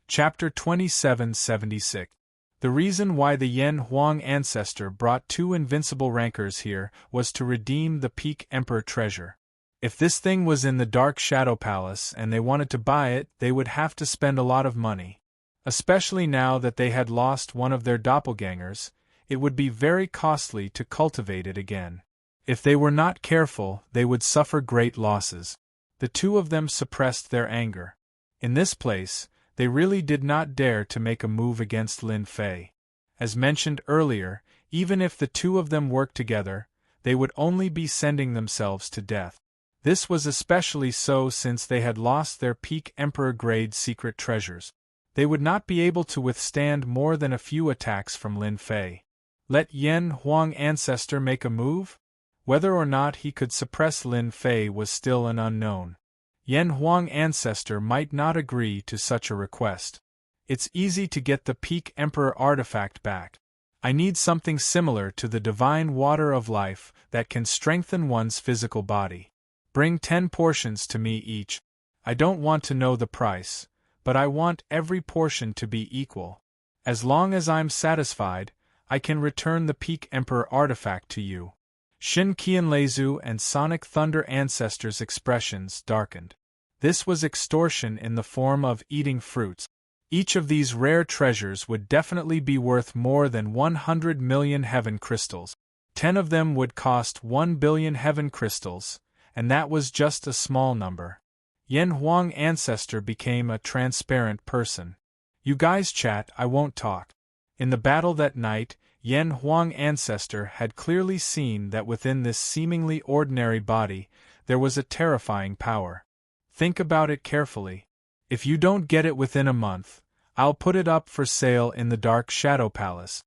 Chapter 2776. The reason why the Yen Huang ancestor brought 2 invincible rankers here was to redeem the Peak Emperor treasure. If this thing was in the Dark Shadow Palace and they wanted to buy it, they would have to spend a lot of money. Especially now that they had lost one of their doppelgangers, it would be very costly to cultivate it again. If they were not careful, they would suffer great losses. The 2 of them suppressed their anger. In this place, they really did not dare to make a move against Lin Fei. As mentioned earlier, even if the 2 of them worked together, they would only be sending themselves to death. This was especially so since they had lost their Peak Emperor-grade secret treasures. They would not be able to withstand more than a few attacks from Lin Fei. Let Yen Huang ancestor make a move? Whether or not he could suppress Lin Fei was still an unknown. Yen Huang ancestor might not agree to such a request. It's easy to get the Peak Emperor artifact back. I need something similar to the divine water of life that can strengthen one's physical body. Bring 10 portions to me each. I don't want to know the price, but I want every portion to be equal. As long as I'm satisfied, I can return the Peak Emperor artifact to you. Shin Qianleizu and Sonic Thunder ancestors' expressions darkened. This was extortion in the form of eating fruits. Each of these rare treasures would definitely be worth more than 100 million heaven crystals. 10 of them would cost 1 billion heaven crystals, and that was just a small number. Yen Huang ancestor became a transparent person. You guys chat, I won't talk. In the battle that night, Yen Huang ancestor had clearly seen that within this seemingly ordinary body, there was a terrifying power. Think about it carefully. If you don't get it within a month, I'll put it up for sale in the Dark Shadow Palace.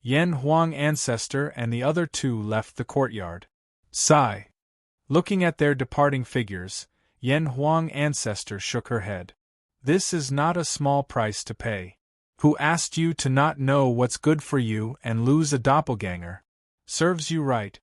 Yen Huang ancestor and the other 2 left the courtyard. Sigh. Looking at their departing figures, Yen Huang ancestor shook her head. This is not a small price to pay. Who asked you to not know what's good for you and lose a doppelganger? Serves you right.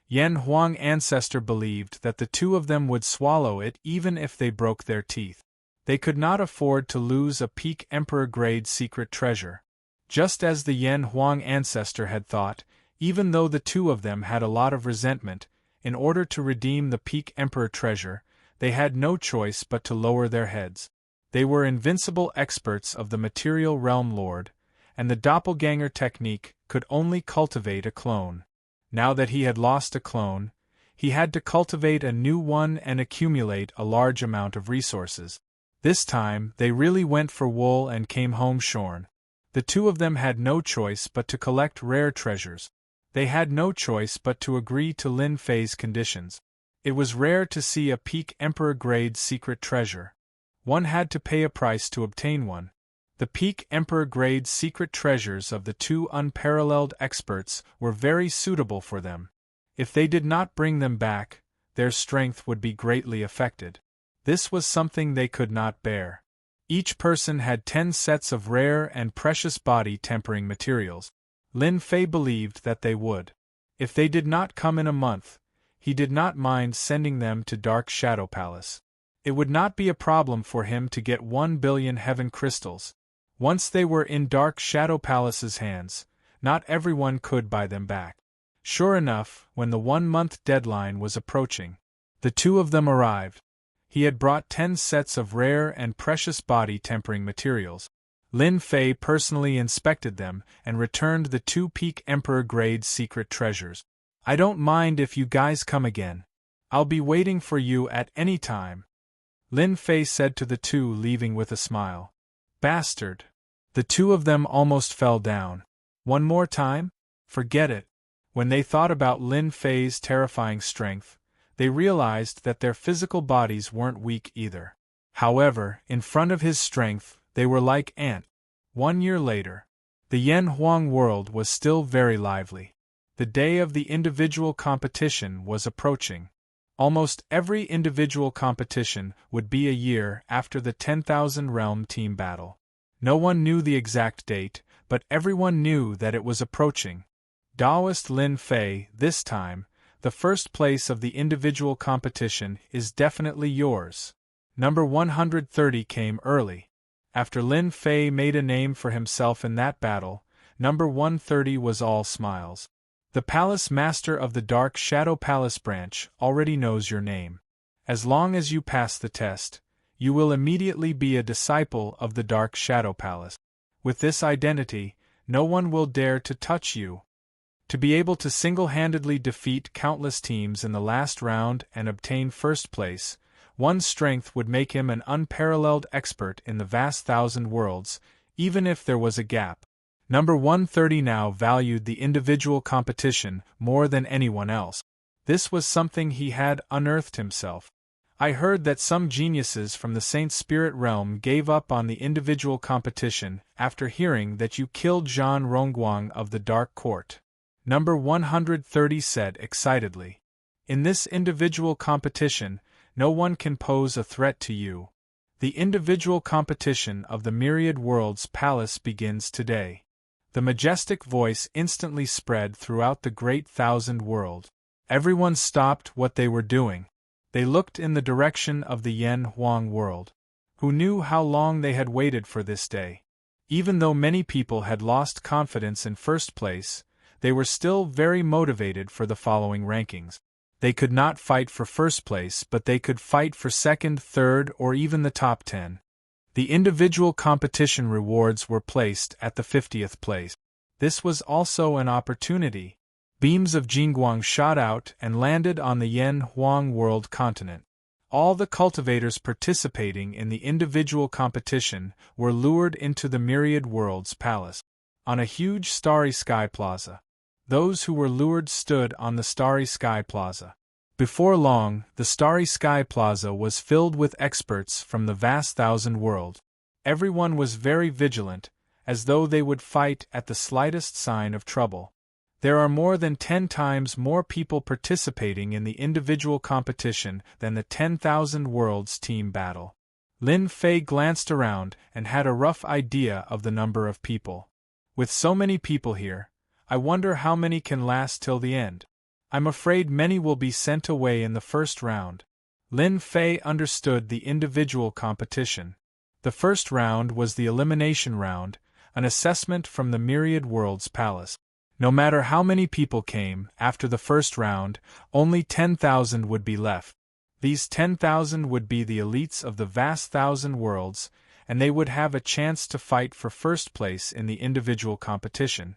Yen Huang ancestor believed that the 2 of them would swallow it even if they broke their teeth. They could not afford to lose a Peak Emperor-grade secret treasure. Just as the Yen Huang ancestor had thought, even though the 2 of them had a lot of resentment, in order to redeem the Peak Emperor treasure, they had no choice but to lower their heads. They were invincible experts of the material realm lord, and the doppelganger technique could only cultivate a clone. Now that he had lost a clone, he had to cultivate a new one and accumulate a large amount of resources. This time, they really went for wool and came home shorn. The 2 of them had no choice but to collect rare treasures. They had no choice but to agree to Lin Fei's conditions. It was rare to see a Peak Emperor-grade secret treasure. One had to pay a price to obtain one. The Peak Emperor-grade secret treasures of the 2 unparalleled experts were very suitable for them. If they did not bring them back, their strength would be greatly affected. This was something they could not bear. Each person had 10 sets of rare and precious body-tempering materials. Lin Fei believed that they would. If they did not come in a month, he did not mind sending them to Dark Shadow Palace. It would not be a problem for him to get 1 billion heaven crystals. Once they were in Dark Shadow Palace's hands, not everyone could buy them back. Sure enough, when the 1-month deadline was approaching, the 2 of them arrived. He had brought 10 sets of rare and precious body-tempering materials. Lin Fei personally inspected them and returned the 2 Peak Emperor-grade secret treasures. I don't mind if you guys come again. I'll be waiting for you at any time. Lin Fei said to the 2, leaving with a smile. Bastard. The 2 of them almost fell down. One more time? Forget it. When they thought about Lin Fei's terrifying strength, they realized that their physical bodies weren't weak either. However, in front of his strength, they were like ants. 1 year later, the Yen Huang world was still very lively. The day of the individual competition was approaching. Almost every individual competition would be a year after the 10,000 Realm team battle. No one knew the exact date, but everyone knew that it was approaching. Taoist Lin Fei, this time, The first place of the individual competition is definitely yours. Number 130 came early. After Lin Fei made a name for himself in that battle, number 130 was all smiles. The Palace Master of the Dark Shadow Palace branch already knows your name. As long as you pass the test, you will immediately be a disciple of the Dark Shadow Palace. With this identity, no one will dare to touch you. To be able to single-handedly defeat countless teams in the last round and obtain first place, one's strength would make him an unparalleled expert in the vast thousand worlds, even if there was a gap. Number 130 now valued the individual competition more than anyone else. This was something he had unearthed himself. I heard that some geniuses from the Saint Spirit realm gave up on the individual competition after hearing that you killed Zhan Rongguang of the Dark Court. Number 130 said excitedly. In this individual competition, no one can pose a threat to you. The individual competition of the Myriad Worlds Palace begins today. The majestic voice instantly spread throughout the great thousand world. Everyone stopped what they were doing. They looked in the direction of the Yen Huang world. Who knew how long they had waited for this day? Even though many people had lost confidence in first place, they were still very motivated for the following rankings. They could not fight for first place, but they could fight for second, third, or even the top 10. The individual competition rewards were placed at the 50th place. This was also an opportunity. Beams of Jingguang shot out and landed on the Yen Huang world continent. All the cultivators participating in the individual competition were lured into the Myriad Worlds Palace. On a huge starry sky plaza. Those who were lured stood on the starry sky plaza. Before long, the starry sky plaza was filled with experts from the vast thousand world. Everyone was very vigilant, as though they would fight at the slightest sign of trouble. There are more than 10 times more people participating in the individual competition than the 10,000 Worlds team battle. Lin Fei glanced around and had a rough idea of the number of people. With so many people here, I wonder how many can last till the end. I'm afraid many will be sent away in the first round. Lin Fei understood the individual competition. The first round was the elimination round, an assessment from the Myriad Worlds Palace. No matter how many people came, after the first round, only 10,000 would be left. These 10,000 would be the elites of the vast thousand worlds, and they would have a chance to fight for first place in the individual competition.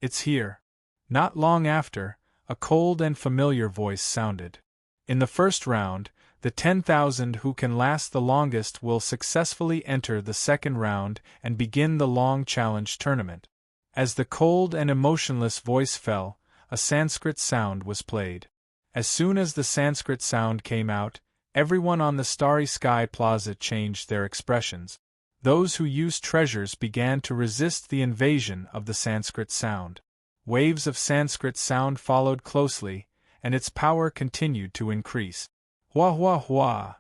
It's here. Not long after, a cold and familiar voice sounded. In the first round, the 10,000 who can last the longest will successfully enter the second round and begin the long challenge tournament. As the cold and emotionless voice fell, a Sanskrit sound was played. As soon as the Sanskrit sound came out, everyone on the Starry Sky Plaza changed their expressions. Those who used treasures began to resist the invasion of the Sanskrit sound. Waves of Sanskrit sound followed closely, and its power continued to increase. Hua hua hua!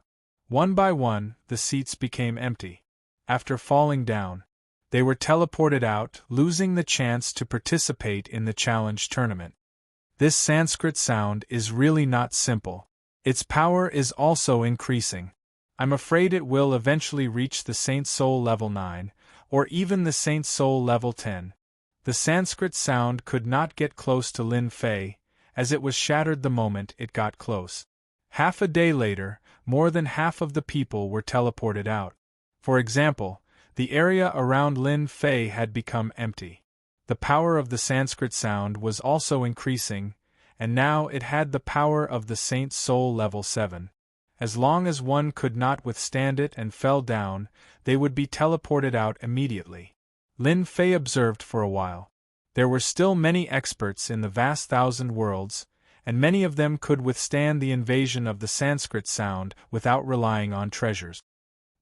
One by one, the seats became empty. After falling down, they were teleported out, losing the chance to participate in the challenge tournament. This Sanskrit sound is really not simple. Its power is also increasing. I'm afraid it will eventually reach the Saint Soul level 9, or even the Saint Soul level 10. The Sanskrit sound could not get close to Lin Fei, as it was shattered the moment it got close. Half a day later, more than half of the people were teleported out. For example, the area around Lin Fei had become empty. The power of the Sanskrit sound was also increasing, and now it had the power of the Saint Soul level 7. As long as one could not withstand it and fell down, they would be teleported out immediately. Lin Fei observed for a while. There were still many experts in the vast thousand worlds, and many of them could withstand the invasion of the Sanskrit sound without relying on treasures.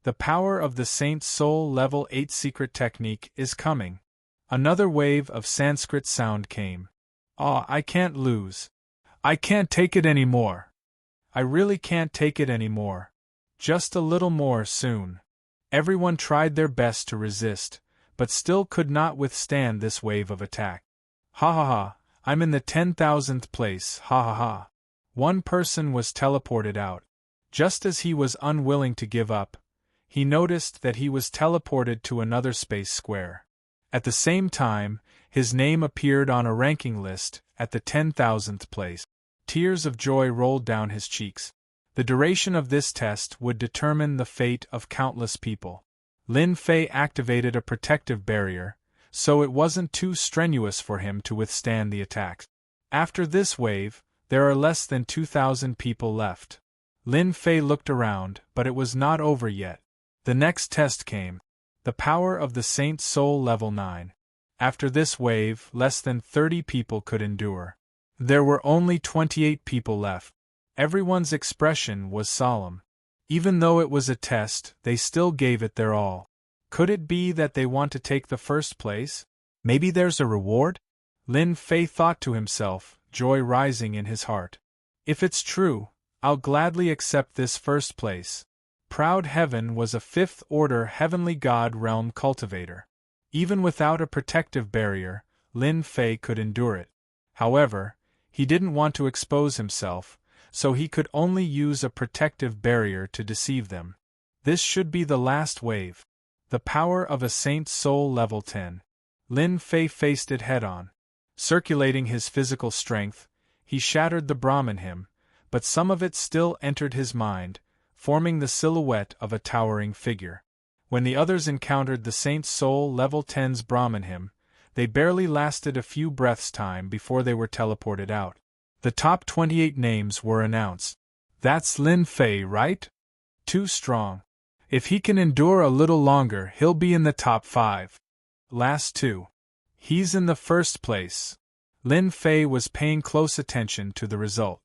The power of the Saint Soul level 8 secret technique is coming. Another wave of Sanskrit sound came. I can't lose. I can't take it anymore. I really can't take it anymore. Just a little more soon. Everyone tried their best to resist, but still could not withstand this wave of attack. Ha ha ha, I'm in the 10,000th place, ha ha ha. One person was teleported out. Just as he was unwilling to give up, he noticed that he was teleported to another space square. At the same time, his name appeared on a ranking list at the 10,000th place. Tears of joy rolled down his cheeks. The duration of this test would determine the fate of countless people. Lin Fei activated a protective barrier, so it wasn't too strenuous for him to withstand the attacks. After this wave, there are less than 2,000 people left. Lin Fei looked around, but it was not over yet. The next test came. The power of the Saint's Soul level 9. After this wave, less than 30 people could endure. There were only 28 people left. Everyone's expression was solemn. Even though it was a test, they still gave it their all. Could it be that they want to take the first place? Maybe there's a reward? Lin Fei thought to himself, joy rising in his heart. If it's true, I'll gladly accept this first place. Proud Heaven was a fifth-order heavenly god realm cultivator. Even without a protective barrier, Lin Fei could endure it. However, he didn't want to expose himself, so he could only use a protective barrier to deceive them. This should be the last wave. The power of a Saint's Soul level 10. Lin Fei faced it head-on. Circulating his physical strength, he shattered the Brahmin him, but some of it still entered his mind, forming the silhouette of a towering figure. When the others encountered the Saint's Soul level 10's Brahmin him, they barely lasted a few breaths' time before they were teleported out. The top 28 names were announced. That's Lin Fei, right? Too strong. If he can endure a little longer, he'll be in the top 5. Last 2. He's in the first place. Lin Fei was paying close attention to the result.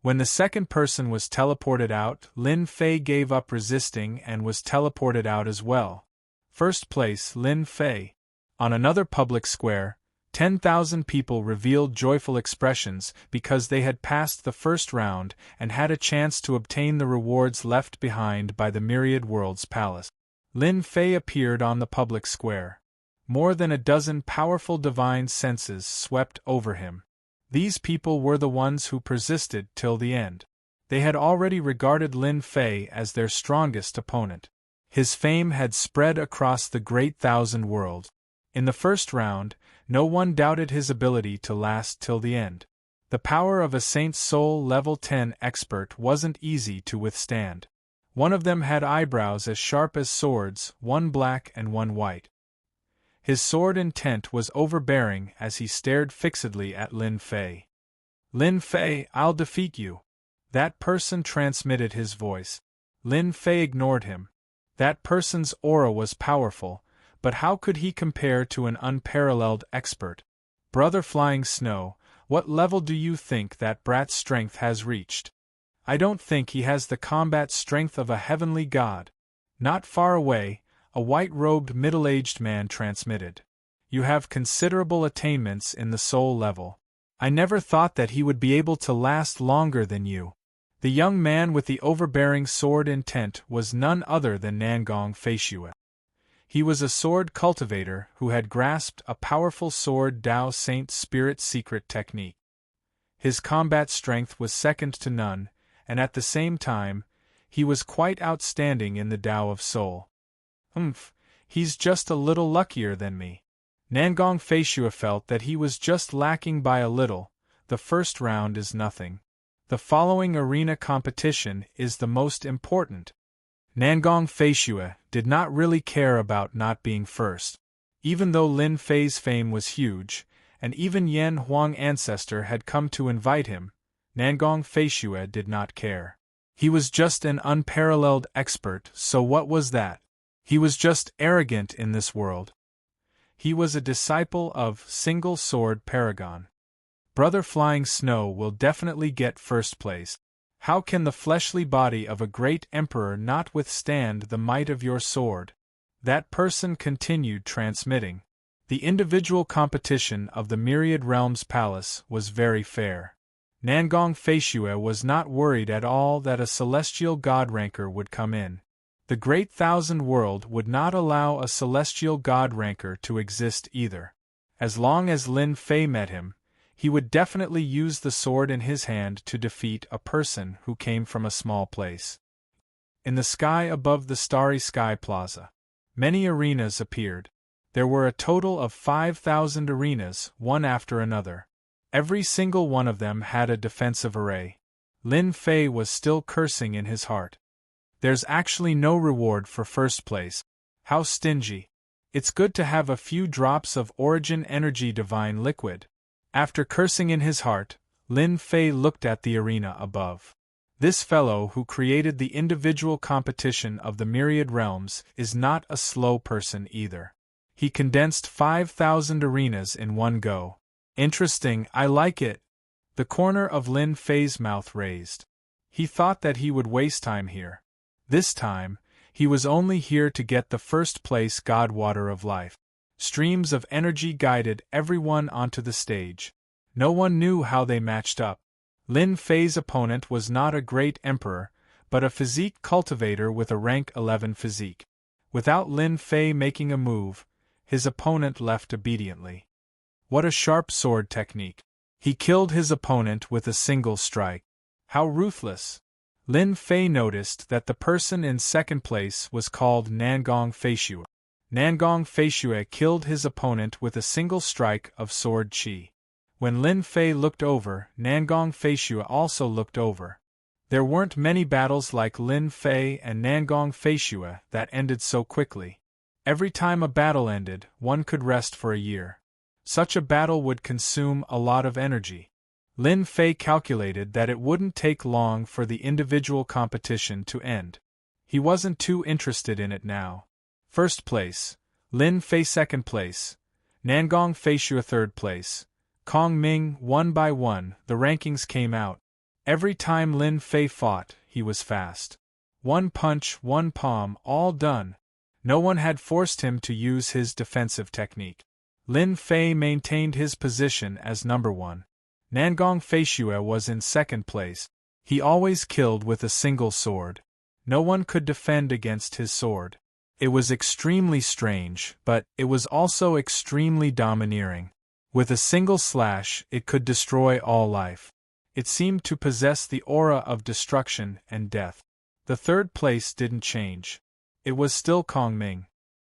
When the second person was teleported out, Lin Fei gave up resisting and was teleported out as well. First place, Lin Fei. On another public square, 10,000 people revealed joyful expressions because they had passed the first round and had a chance to obtain the rewards left behind by the Myriad Worlds Palace. Lin Fei appeared on the public square. More than a dozen powerful divine senses swept over him. These people were the ones who persisted till the end. They had already regarded Lin Fei as their strongest opponent. His fame had spread across the great thousand worlds. In the first round, no one doubted his ability to last till the end. The power of a Saint's Soul level 10 expert wasn't easy to withstand. One of them had eyebrows as sharp as swords, one black and one white. His sword intent was overbearing as he stared fixedly at Lin Fei. Lin Fei, I'll defeat you. That person transmitted his voice. Lin Fei ignored him. That person's aura was powerful, but how could he compare to an unparalleled expert? Brother Flying Snow, what level do you think that brat's strength has reached? I don't think he has the combat strength of a heavenly god. Not far away, a white-robed middle-aged man transmitted. You have considerable attainments in the soul level. I never thought that he would be able to last longer than you. The young man with the overbearing sword intent was none other than Nangong Feishue. He was a sword cultivator who had grasped a powerful sword Tao Saint Spirit secret technique. His combat strength was second to none, and at the same time, he was quite outstanding in the Tao of Soul. He's just a little luckier than me. Nangong Feishue felt that he was just lacking by a little. The first round is nothing. The following arena competition is the most important. Nangong Feishue did not really care about not being first. Even though Lin Fei's fame was huge, and even Yan Huang Ancestor had come to invite him, Nangong Feishue did not care. He was just an unparalleled expert, so what was that? He was just arrogant in this world. He was a disciple of Single Sword Paragon. Brother Flying Snow will definitely get first place. How can the fleshly body of a great emperor not withstand the might of your sword? That person continued transmitting. The individual competition of the Myriad Realms Palace was very fair. Nangong Feishue was not worried at all that a celestial god ranker would come in. The Great Thousand World would not allow a celestial god ranker to exist either. As long as Lin Fei met him, He would definitely use the sword in his hand to defeat a person who came from a small place. In the sky above the starry sky plaza, many arenas appeared. There were a total of 5,000 arenas, one after another. Every single one of them had a defensive array. Lin Fei was still cursing in his heart. There's actually no reward for first place. How stingy. It's good to have a few drops of origin energy divine liquid. After cursing in his heart, Lin Fei looked at the arena above. This fellow who created the individual competition of the myriad realms is not a slow person either. He condensed 5,000 arenas in one go. Interesting, I like it. The corner of Lin Fei's mouth raised. He thought that he would waste time here. This time, he was only here to get the first place God Water of Life. Streams of energy guided everyone onto the stage. No one knew how they matched up. Lin Fei's opponent was not a great emperor, but a physique cultivator with a rank 11 physique. Without Lin Fei making a move, his opponent left obediently. What a sharp sword technique. He killed his opponent with a single strike. How ruthless. Lin Fei noticed that the person in second place was called Nangong Feishue. Nangong Feishue killed his opponent with a single strike of sword chi. When Lin Fei looked over, Nangong Feishue also looked over. There weren't many battles like Lin Fei and Nangong Feishue that ended so quickly. Every time a battle ended, one could rest for a year. Such a battle would consume a lot of energy. Lin Fei calculated that it wouldn't take long for the individual competition to end. He wasn't too interested in it now. First place, Lin Fei second place, Nangong Feishue third place, Kong Ming one by one, the rankings came out. Every time Lin Fei fought, he was fast. One punch, one palm, all done. No one had forced him to use his defensive technique. Lin Fei maintained his position as number one. Nangong Feishue was in second place. He always killed with a single sword. No one could defend against his sword. It was extremely strange, but it was also extremely domineering. With a single slash, it could destroy all life. It seemed to possess the aura of destruction and death. The third place didn't change. It was still Kong Ming.